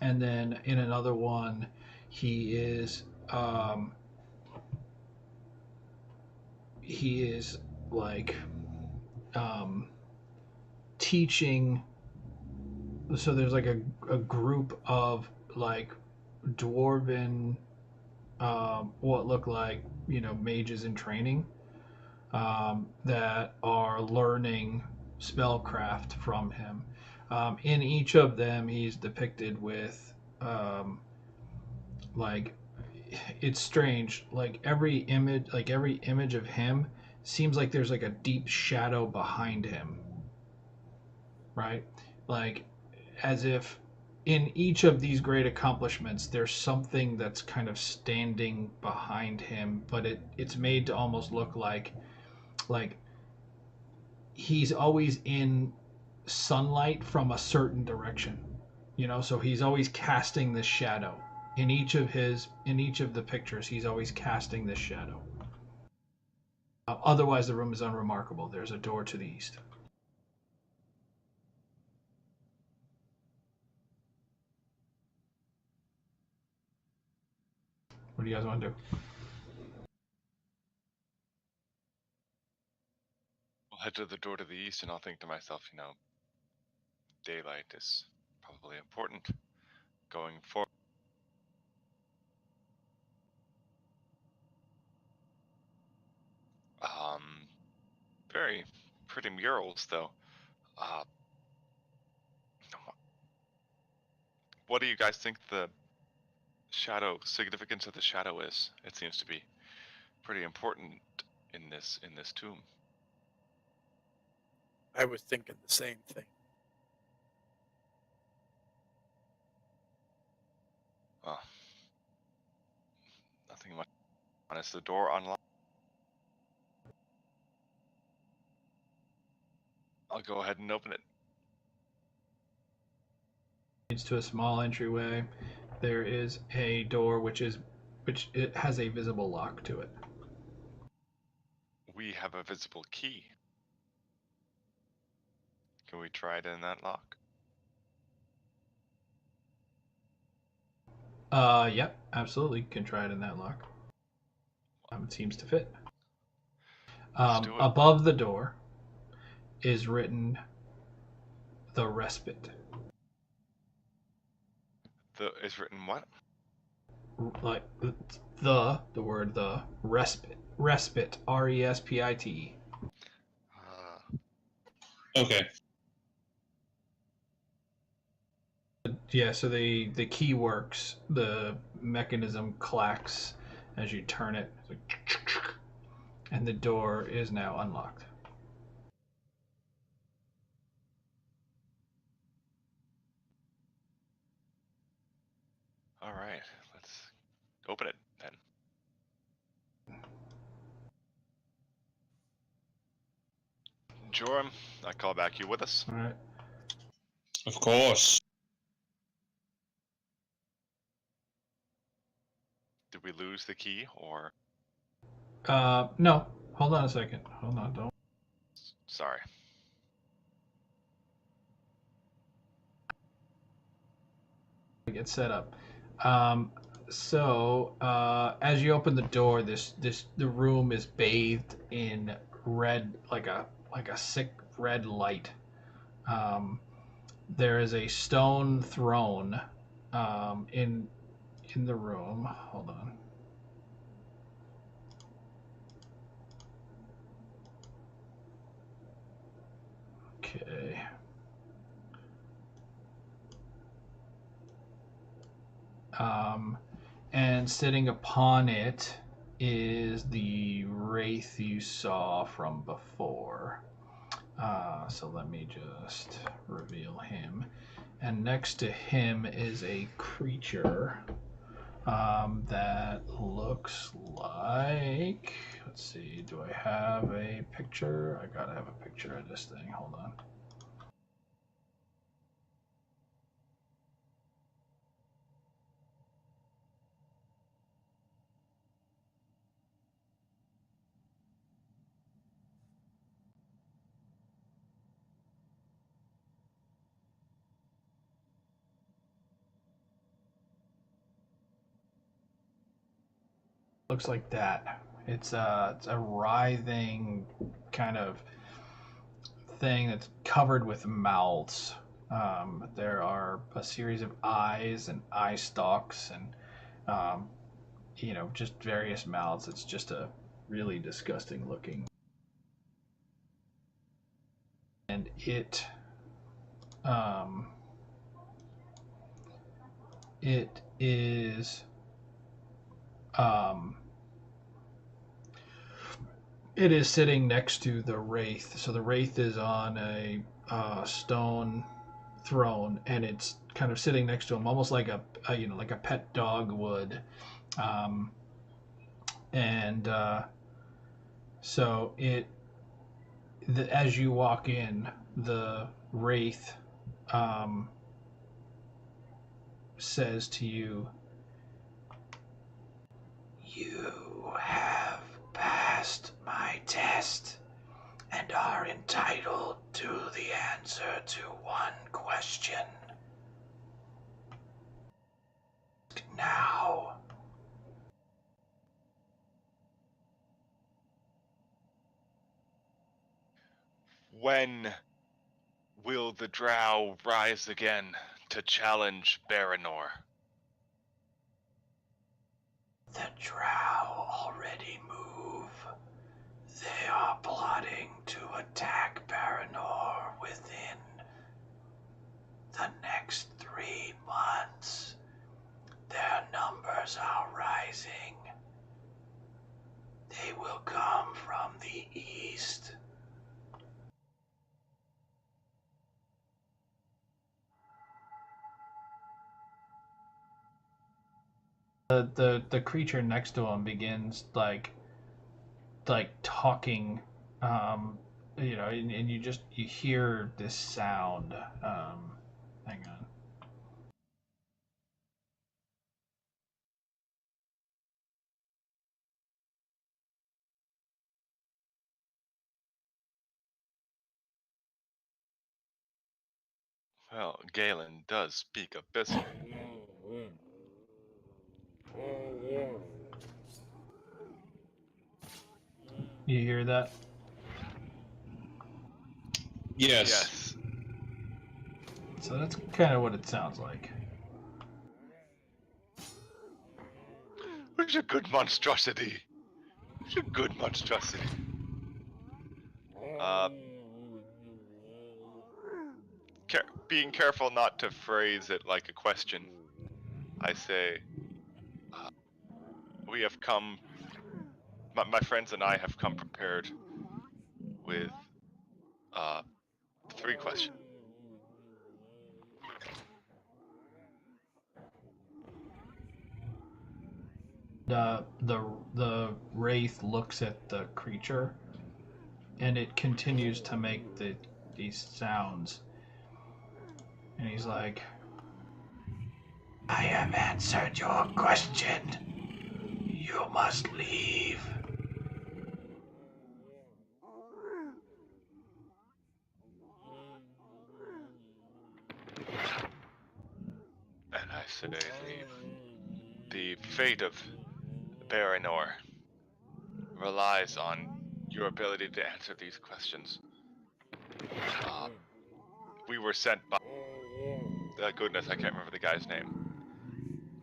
then in another one, he is like teaching. So there's like a group of like dwarven, what look like, mages in training, that are learning spellcraft from him. In each of them, he's depicted with, like, it's strange. Like every image of him seems like there's like a deep shadow behind him, right? Like, as if in each of these great accomplishments, there's something that's kind of standing behind him, but it's made to almost look like he's always in sunlight from a certain direction, so he's always casting this shadow in each of the pictures. He's always casting this shadow. Otherwise the room is unremarkable. There's a door to the east. What do you guys want to do? I'll head to the door to the east, and I'll think to myself, daylight is probably important going forward. Very pretty murals, though. What do you guys think the significance of the shadow is? It seems to be pretty important in this tomb. I was thinking the same thing. Well, nothing much. Is the door unlocked? I'll go ahead and open it. Leads to a small entryway. There is a door which it has a visible lock to it. We have a visible key. Can we try it in that lock? Yep, absolutely. Can try it in that lock. It seems to fit. Let's do it. Above the door is written the respite. Is written what? Like the word the respite. Respite. RESPITE. Okay. Yeah, so the key works. The mechanism clacks as you turn it. It's like, and the door is now unlocked. All right, let's open it then. Joram, I call back. You with us? All right. Of course. Did we lose the key, or? No. Hold on a second. Hold on. Don't. Sorry. Get set up. So as you open the door, the room is bathed in red, like a sick red light. There is a stone throne in the room. Hold on. Okay. And sitting upon it is the wraith you saw from before. So let me just reveal him. And next to him is a creature that looks like... Let's see. Do I have a picture? I gotta have a picture of this thing. Hold on. Looks like that. It's a writhing kind of thing that's covered with mouths. There are a series of eyes and eye stalks and just various mouths. It's just a really disgusting looking. And it is it is sitting next to the wraith. So the wraith is on a stone throne, and it's kind of sitting next to him, almost like like a pet dog would. And so as you walk in, the wraith says to you, "You have passed my test and are entitled to the answer to one question. Now." When will the drow rise again to challenge Baranor? The drow already move. They are plotting to attack Baranor within the next 3 months. Their numbers are rising. They will come from the east. The creature next to him begins like talking, and you hear this sound. Hang on. Well, Galen does speak Abyssal. You hear that? Yes. So that's kind of what it sounds like. Which a good monstrosity. Which a good monstrosity. Being careful not to phrase it like a question, I say, we have come, my friends and I have come prepared with 3 questions. The wraith looks at the creature, and it continues to make these sounds. And he's like, "I have answered your question. You must leave." And I say, the fate of Baranor relies on your ability to answer these questions. We were sent by, goodness, I can't remember the guy's name,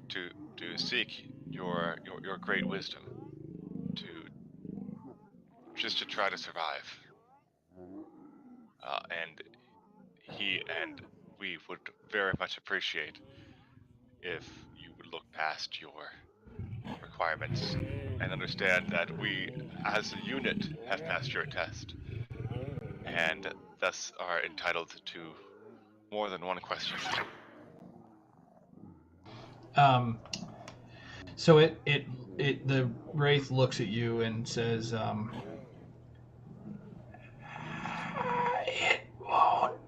to seek your great wisdom, to try to survive. And he and we would very much appreciate if you would look past your requirements and understand that we, as a unit, have passed your test, and thus are entitled to more than one question. So the wraith looks at you and says, "It won't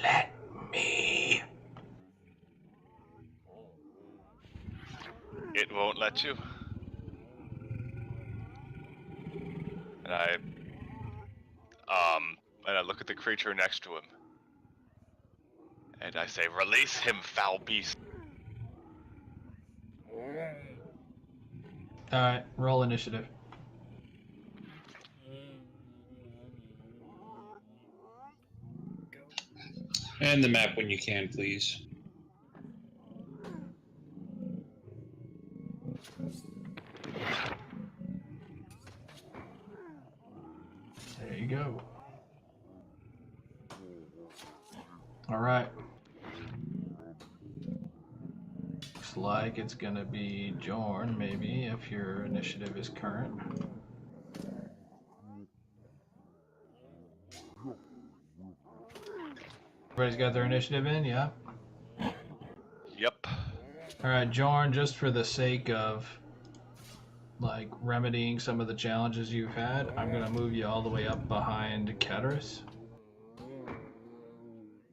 let me." It won't let you. And I look at the creature next to him. And I say, "Release him, foul beast." All right, roll initiative. And the map when you can, please. There you go. All right. Looks like it's gonna be Jorn, maybe, if your initiative is current. Everybody's got their initiative in, yeah? Yep. All right, Jorn, just for the sake of like remedying some of the challenges you've had, I'm gonna move you all the way up behind Caterus.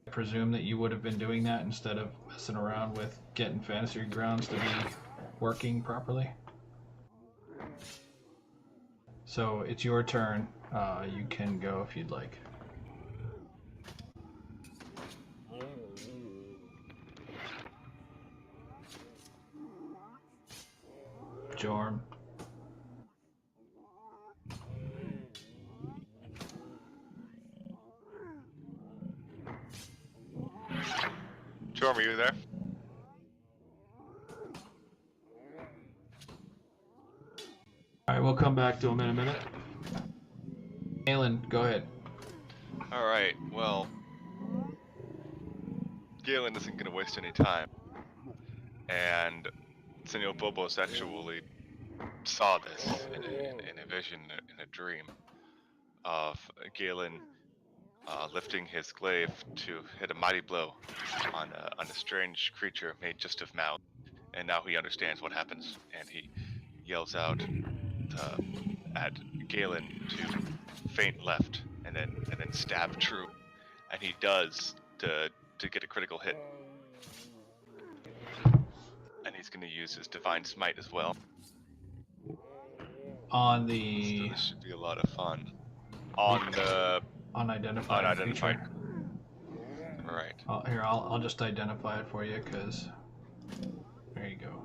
I presume that you would have been doing that instead of messing around with getting Fantasy Grounds to be working properly. So it's your turn. You can go if you'd like. Jorm. Jorm, are you there? All right, we'll come back to him in a minute. Aelin, go ahead. Alright, well... Galen isn't gonna waste any time. And Senor Bobos actually saw this in a vision, in a dream, of Galen lifting his glaive to hit a mighty blow on a strange creature made just of mouth. And now he understands what happens, and he yells out at Galen to feint left and then stab true, and he does to get a critical hit. And he's going to use his divine smite as well. On So the this should be a lot of fun. On the unidentified unidentified. creature. Right. Here, I'll just identify it for you, because there you go.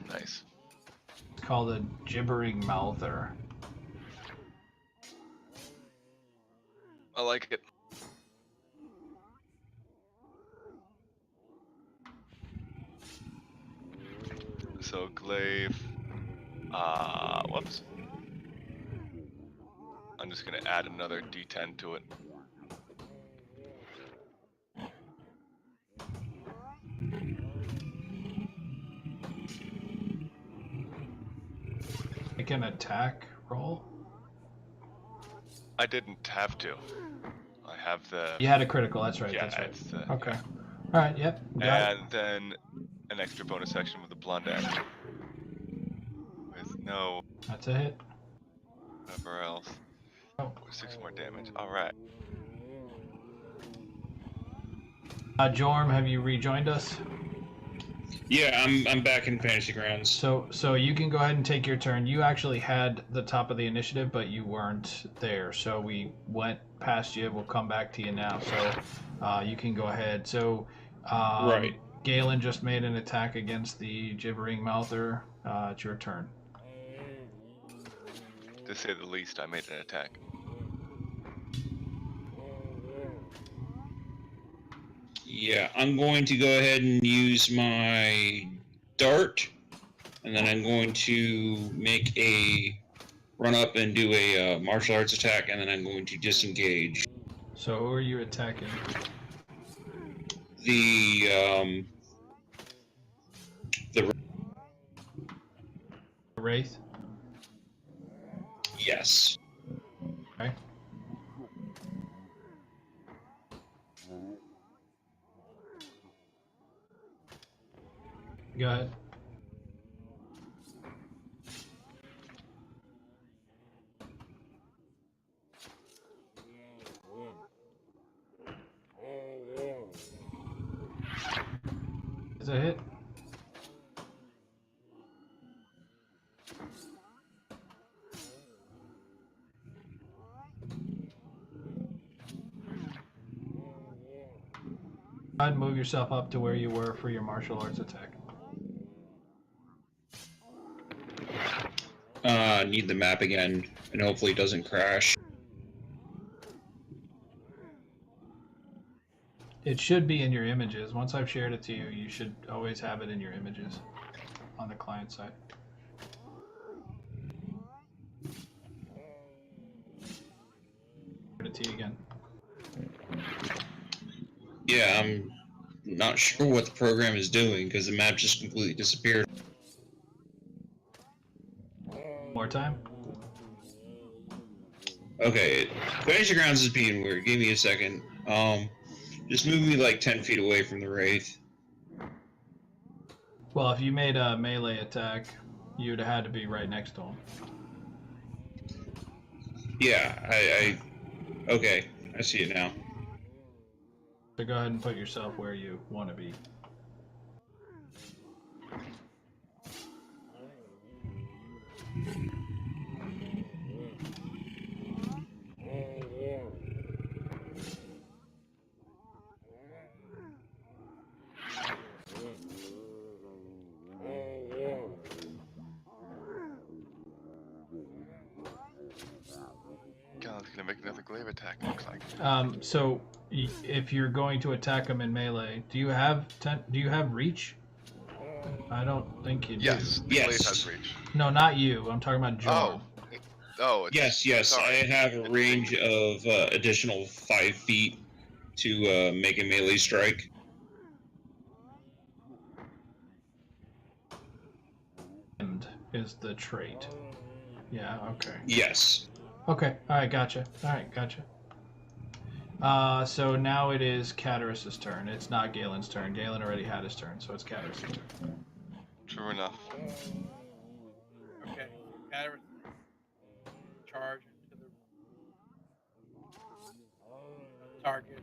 Nice. It's called a gibbering mouther. I like it. So glaive. Whoops. I'm just gonna add another D10 to it. Make an attack roll. I didn't have to. I have the. You had a critical, that's right. Yeah, that's right. it's Okay. All right. Yep. Got it. And then an extra bonus action with the blunt end. With no That's a hit. whatever else. Oh. 6 more damage. Alright. Jorm, have you rejoined us? Yeah, I'm back in Fantasy Grounds. So you can go ahead and take your turn. You actually had the top of the initiative, but you weren't there. So we went past you. We'll come back to you now. So you can go ahead. So Right. Galen just made an attack against the gibbering mouther. It's your turn. To say the least, I made an attack. Yeah, I'm going to go ahead and use my dart, and then I'm going to make a run up and do a martial arts attack, and then I'm going to disengage. So who are you attacking? The Wraith? yes. Okay. Go ahead. Is a hit. Go ahead and move yourself up to where you were for your martial arts attack. Need the map again, and hopefully it doesn't crash. It should be in your images. Once I've shared it to you, you should always have it in your images on the client side. Share it to you again. Yeah, I'm not sure what the program is doing because the map just completely disappeared. More time. Okay, Fantasy Grounds is being weird. Give me a second. Just move me like 10 feet away from the Wraith. Well, if you made a melee attack, you'd have had to be right next to him. Yeah, okay, I see it now. So go ahead and put yourself where you want to be. Galen's gonna make another glaive attack, looks like. So if you're going to attack him in melee, do you have reach? I don't think you do. Yes, the Yes. glaive has reach. No, not you. I'm talking about Jorm. Oh, it's, Yes, sorry. I have a range of additional 5 feet to make a melee strike. And is the trait. Yeah, okay. Yes. Okay, alright, gotcha. Alright, gotcha. So now it is Caterus's turn. It's not Galen's turn. Galen already had his turn, so it's Caterus's turn. True enough. Okay, Caterus charge into the target.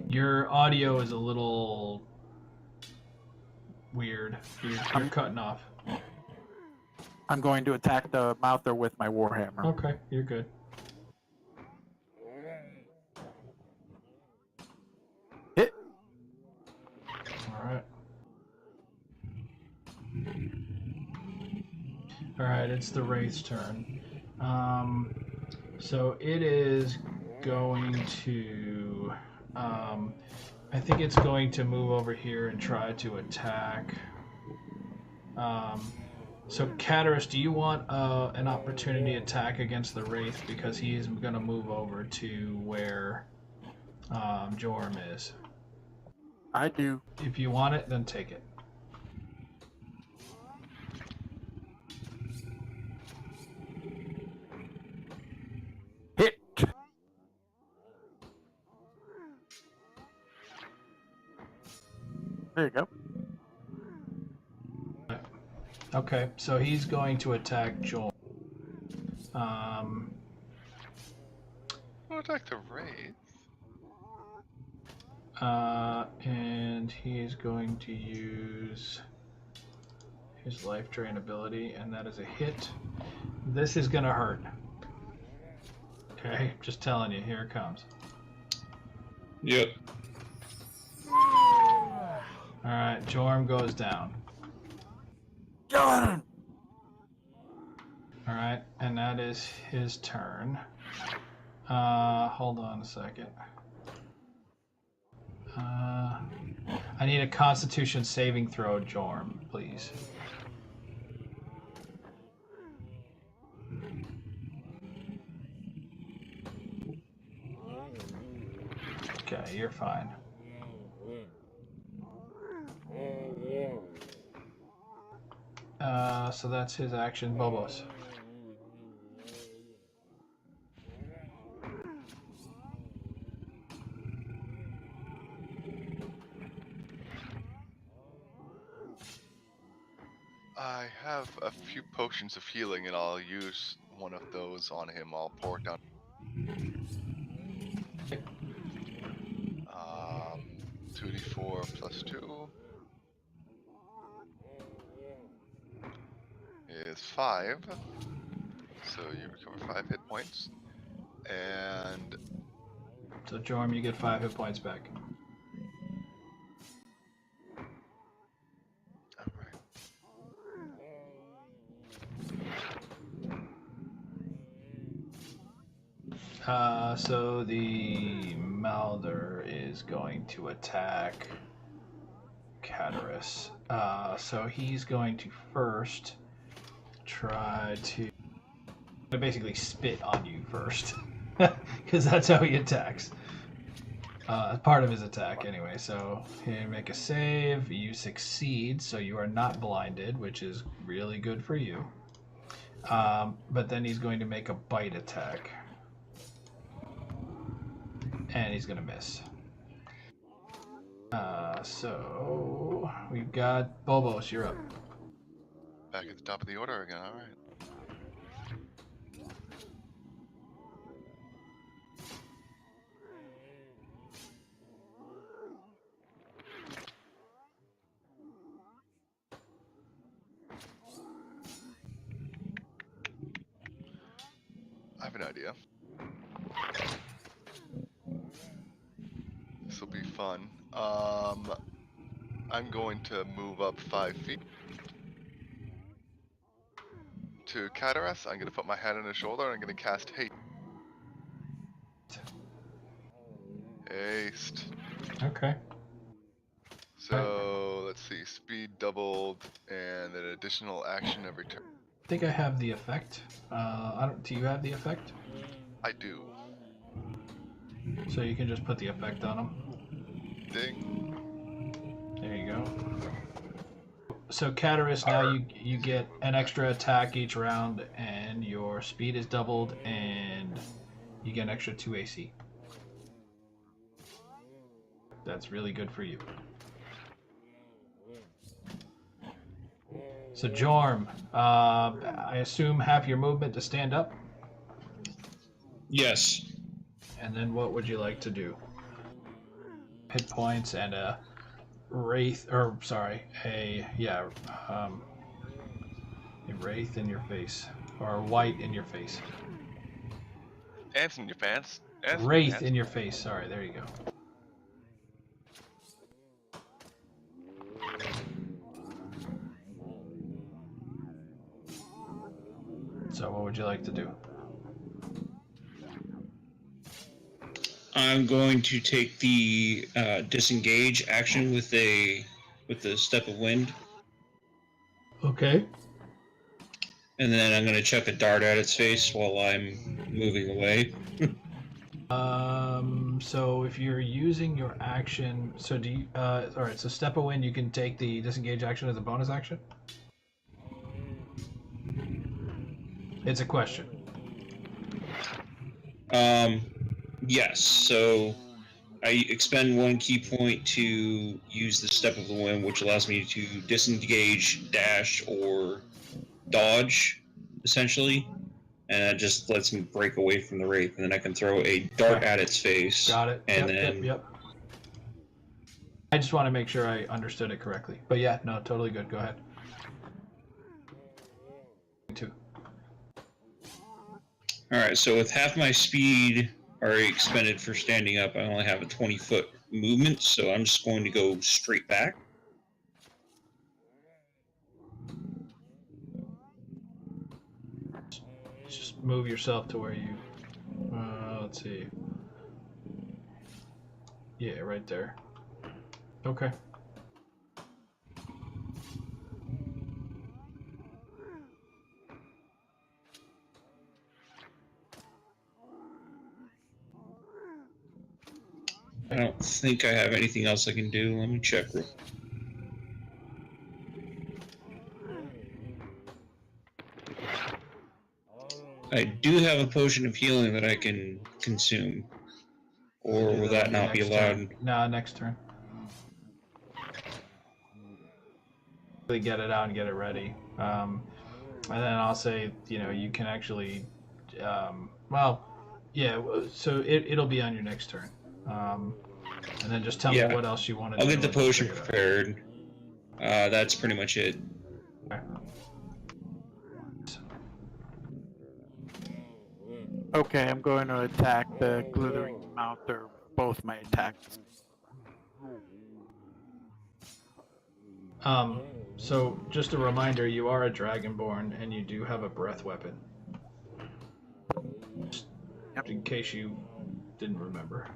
Your audio is a little weird. You're cutting off. I'm going to attack the mouther with my warhammer. Okay, you're good. Hit. Alright. Alright, it's the Wraith's turn. So it is going to... I think it's going to move over here and try to attack. So Caterus, do you want an opportunity attack against the Wraith because he's going to move over to where Jorm is? I do. If you want it, then take it. Hit. There you go. Okay, so he's going to attack Joel. I'll attack the Wraith. And he's going to use his life drain ability, and that is a hit. This is gonna hurt. Okay, just telling you, here it comes. Yep. Alright, Jorm goes down. Got him. Alright, and that is his turn. Hold on a second. I need a Constitution saving throw, Jorm, please. Okay, you're fine. So that's his action. Bobos. I have a few potions of healing, and I'll use one of those on him. I'll pour it down. Um, 2d4 plus 2 is 5. So you recover 5 hit points. And So Jorm, you get 5 hit points back. alright. So the Malder is going to attack Cataris. So he's going to first try to basically spit on you first, because that's how he attacks. Part of his attack, anyway. So you make a save. You succeed, so you are not blinded, which is really good for you. But then he's going to make a bite attack. And he's going to miss. So we've got Bobos, you're up. Back at the top of the order again, alright. I have an idea. This will be fun. I'm going to move up 5 feet to Cataras. I'm going to put my hand on his shoulder and I'm going to cast Haste. Haste. Okay. So let's see, speed doubled and an additional action every turn. I think I have the effect. Do you have the effect? I do. So you can just put the effect on him. Ding. There you go. So Cataris, now you get an extra attack each round, and your speed is doubled, and you get an extra 2 AC. That's really good for you. So Jorm, I assume half your movement to stand up, Yes. and then what would you like to do? Hit points and a wraith, or sorry, a wraith in your face, or white in your face. Ants in your pants. Ants in your Wraith pants. in your face. Sorry, there you go. So what would you like to do? I'm going to take the disengage action with the step of wind, Okay. and then I'm going to chuck a dart at its face while I'm moving away. So if you're using your action, so do you, alright, so step of wind, you can take the disengage action as a bonus action? It's a question. Yes. So I expend 1 key point to use the step of the wind, which allows me to disengage, dash, or dodge, essentially. And that just lets me break away from the wraith, and then I can throw a dart at its face. Got it. And Yep, then yep. I just want to make sure I understood it correctly. But yeah, no, totally good. Go ahead. 2. Alright, so with half my speed already expended for standing up, I only have a 20-foot movement, so I'm just going to go straight back. Just move yourself to where you, let's see. Yeah, right there. Okay. I don't think I have anything else I can do. Let me check. I do have a potion of healing that I can consume. Or will that not be allowed? No, next turn. Really get it out and get it ready. And then I'll say, you can actually, Yeah, so it'll be on your next turn. And then just tell me Yeah. what else you want to I'll do. get the and we'll potion figure it out. prepared. That's pretty much it. Okay, I'm going to attack the glittering mouth, or both my attacks. So just a reminder, you are a Dragonborn, and you do have a breath weapon. Just in case you didn't remember.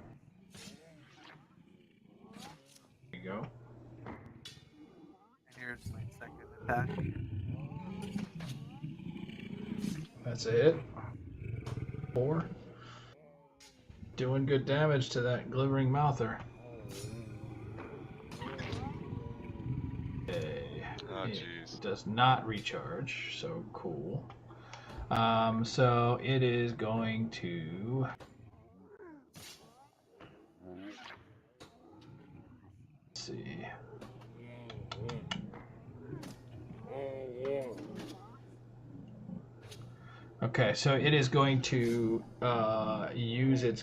There you go. Here's my second attack. That's a hit. 4. Doing good damage to that glittering mouther. Okay. Oh, It jeez. does not recharge, so cool. So it is going to... Let's see. Okay, so it is going to use its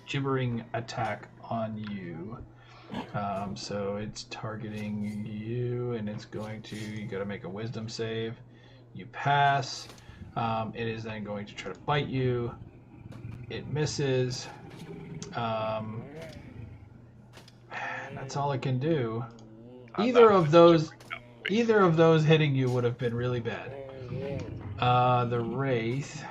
gibbering attack on you. So it's targeting you, and it's going to. You got to make a Wisdom save. You pass. It is then going to try to bite you. It misses. That's all it can do. Either of those hitting you would have been really bad. The Wraith,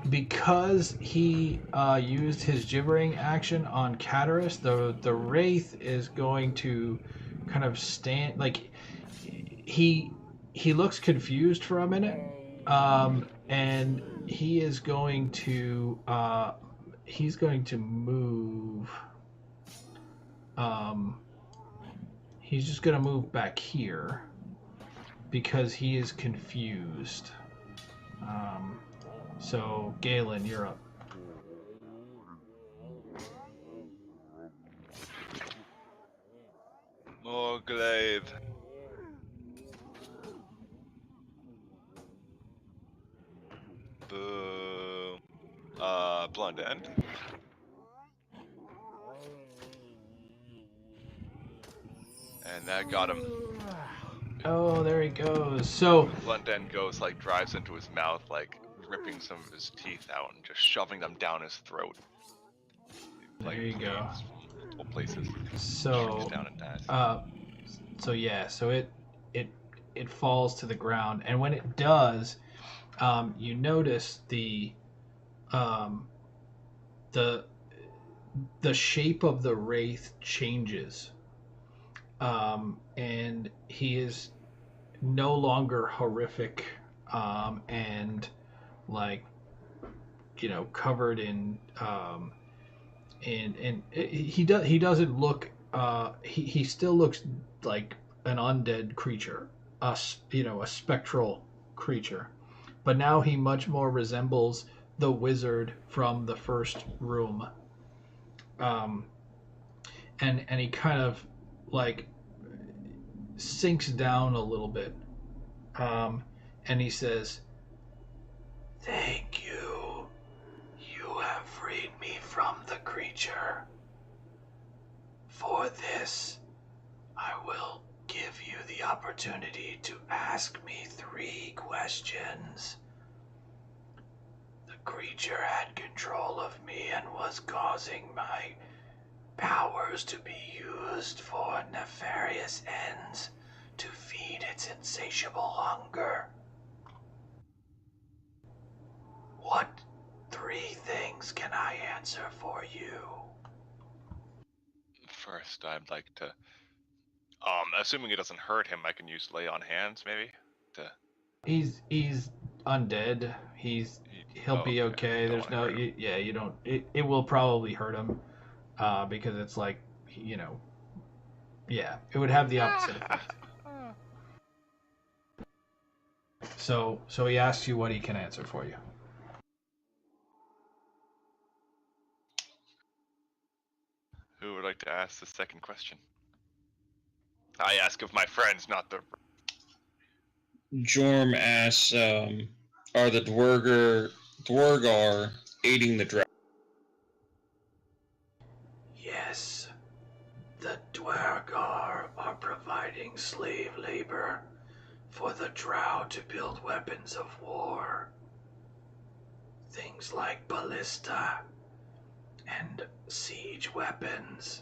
because he used his gibbering action on Cataris, the Wraith is going to kind of stand, like, he looks confused for a minute, and he is going to move. He's just going to move back here because he is confused. So, Galen, you're up. More glaive. Boom. Blunt end. And that got him. Oh, there he goes. So, Blunt end goes, like, drives into his mouth, like, ripping some of his teeth out and just shoving them down his throat. Like, there you go. from multiple places. So, Shoots down and dies. So it falls to the ground, and when it does, you notice the shape of the wraith changes, and he is no longer horrific, and, like, covered in he doesn't look, he still looks like an undead creature, a spectral creature, but now he much more resembles the wizard from the first room, and he kind of, like, sinks down a little bit, and he says, "Thank you. You have freed me from the creature. For this, I will give you the opportunity to ask me 3 questions. The creature had control of me and was causing my powers to be used for nefarious ends to feed its insatiable hunger. What 3 things can I answer for you?" First, I'd like to... assuming it doesn't hurt him, I can use lay on hands, maybe? He's undead. He'll be okay. There's no, you don't. It will probably hurt him, because it's like, yeah, it would have the opposite effect. So he asks you what he can answer for you. Who would like to ask the second question? I ask of my friends, not the... Jorm asks, are the Dwargar aiding the Drow? Yes, the Dwargar are providing slave labor for the Drow to build weapons of war. Things like ballista and siege weapons.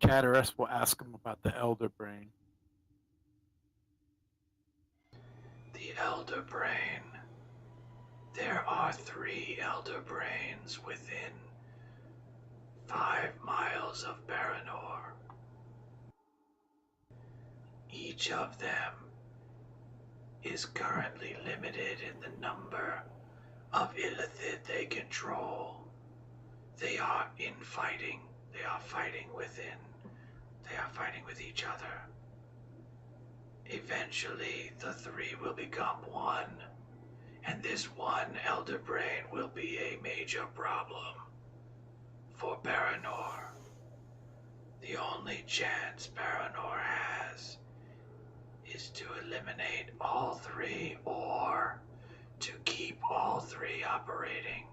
Chatteris will ask him about the Elder Brain. The Elder Brain. There are 3 Elder Brains within 5 miles of Baranor. Each of them is currently limited in the number of illithid they control. They are infighting. They are fighting within. They are fighting with each other. Eventually, the 3 will become one, and this one Elder Brain will be a major problem for Baranor. The only chance Baranor has is to eliminate all 3 or to keep all 3 operating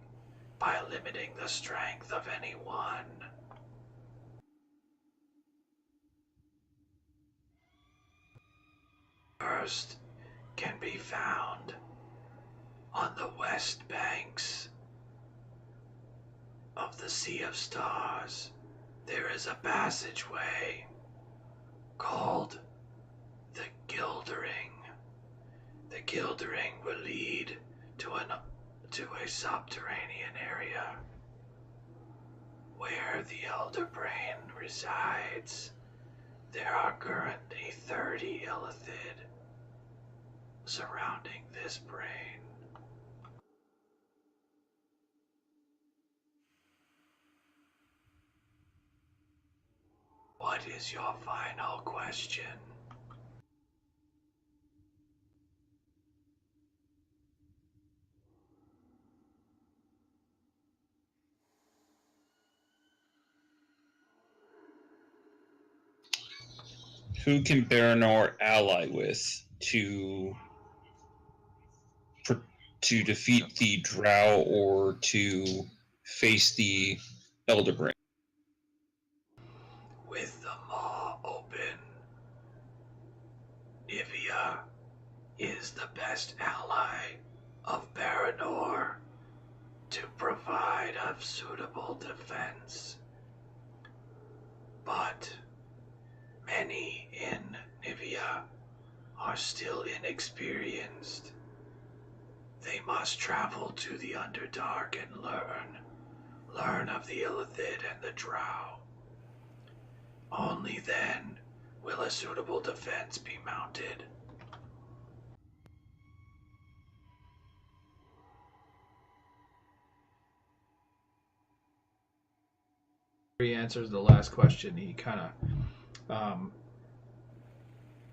by limiting the strength of any one. First can be found on the west banks of the Sea of Stars. There is a passageway called the Gildering. The Gildering will lead to a subterranean area where the Elder Brain resides. There are currently 30 illithid surrounding this brain. What is your final question? Who can Baranor ally with to defeat the Drow or to face the Elder Brain? With the maw open, Nivea is the best ally of Baranor to provide a suitable defense. But many in Nivea are still inexperienced. They must travel to the Underdark and learn of the illithid and the Drow. Only then will a suitable defense be mounted. He answers the last question. He kind of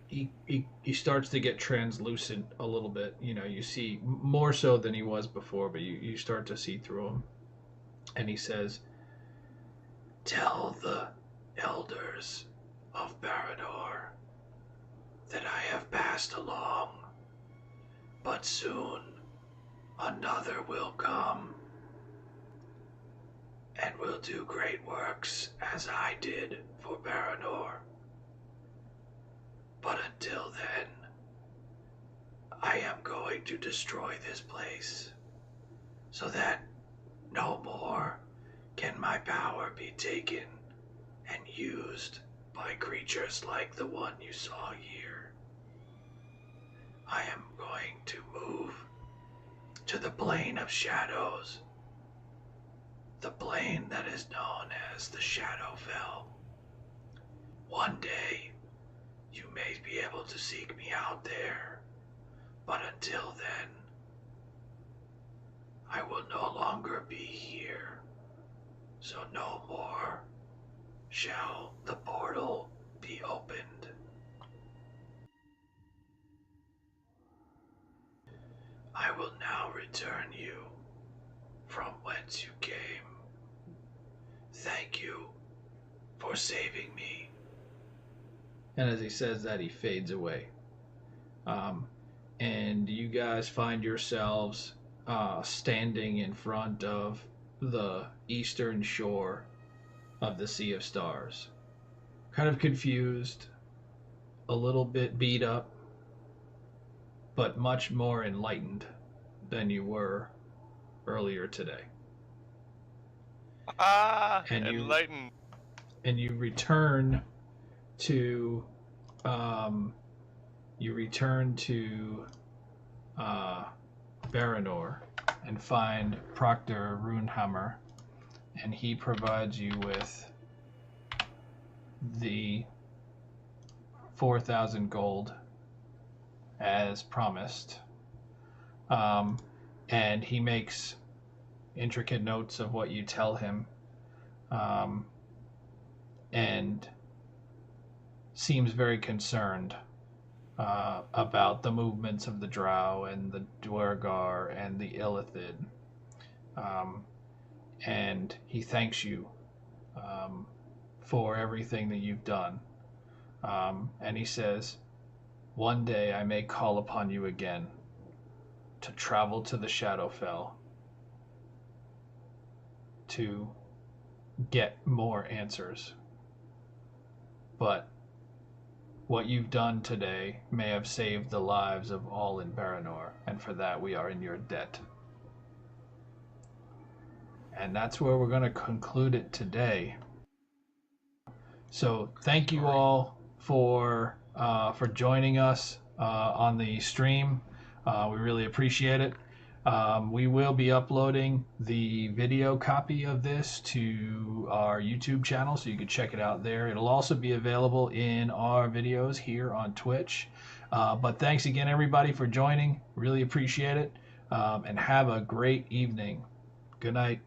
he starts to get translucent a little bit. You know, you see more so than he was before, but you start to see through him. And he says, "Tell the elders of Barador that I have passed along, but soon another will come and will do great works as I did for Baranor. But until then, I am going to destroy this place so that no more can my power be taken and used by creatures like the one you saw here. I am going to move to the plane of shadows, the plane that is known as the Shadowfell. One day, you may be able to seek me out there, but until then, I will no longer be here, so no more shall the portal be opened. I will now return you from whence you came. Thank you for saving me." And as he says that, he fades away. And you guys find yourselves standing in front of the eastern shore of the Sea of Stars. Kind of confused, a little bit beat up, but much more enlightened than you were earlier today. Ah, And enlightened. You return to Baranor and find Proctor Runehammer, and he provides you with the 4,000 gold as promised. And he makes intricate notes of what you tell him, and seems very concerned about the movements of the Drow and the Duergar and the Illithid. And he thanks you for everything that you've done. And he says, one day I may call upon you again to travel to the Shadowfell to get more answers. But what you've done today may have saved the lives of all in Baranor, and for that we are in your debt. And that's where we're going to conclude it today. So thank you all for joining us on the stream. We really appreciate it. We will be uploading the video copy of this to our YouTube channel, so you can check it out there. It'll also be available in our videos here on Twitch. But thanks again, everybody, for joining. Really appreciate it. And have a great evening. Good night.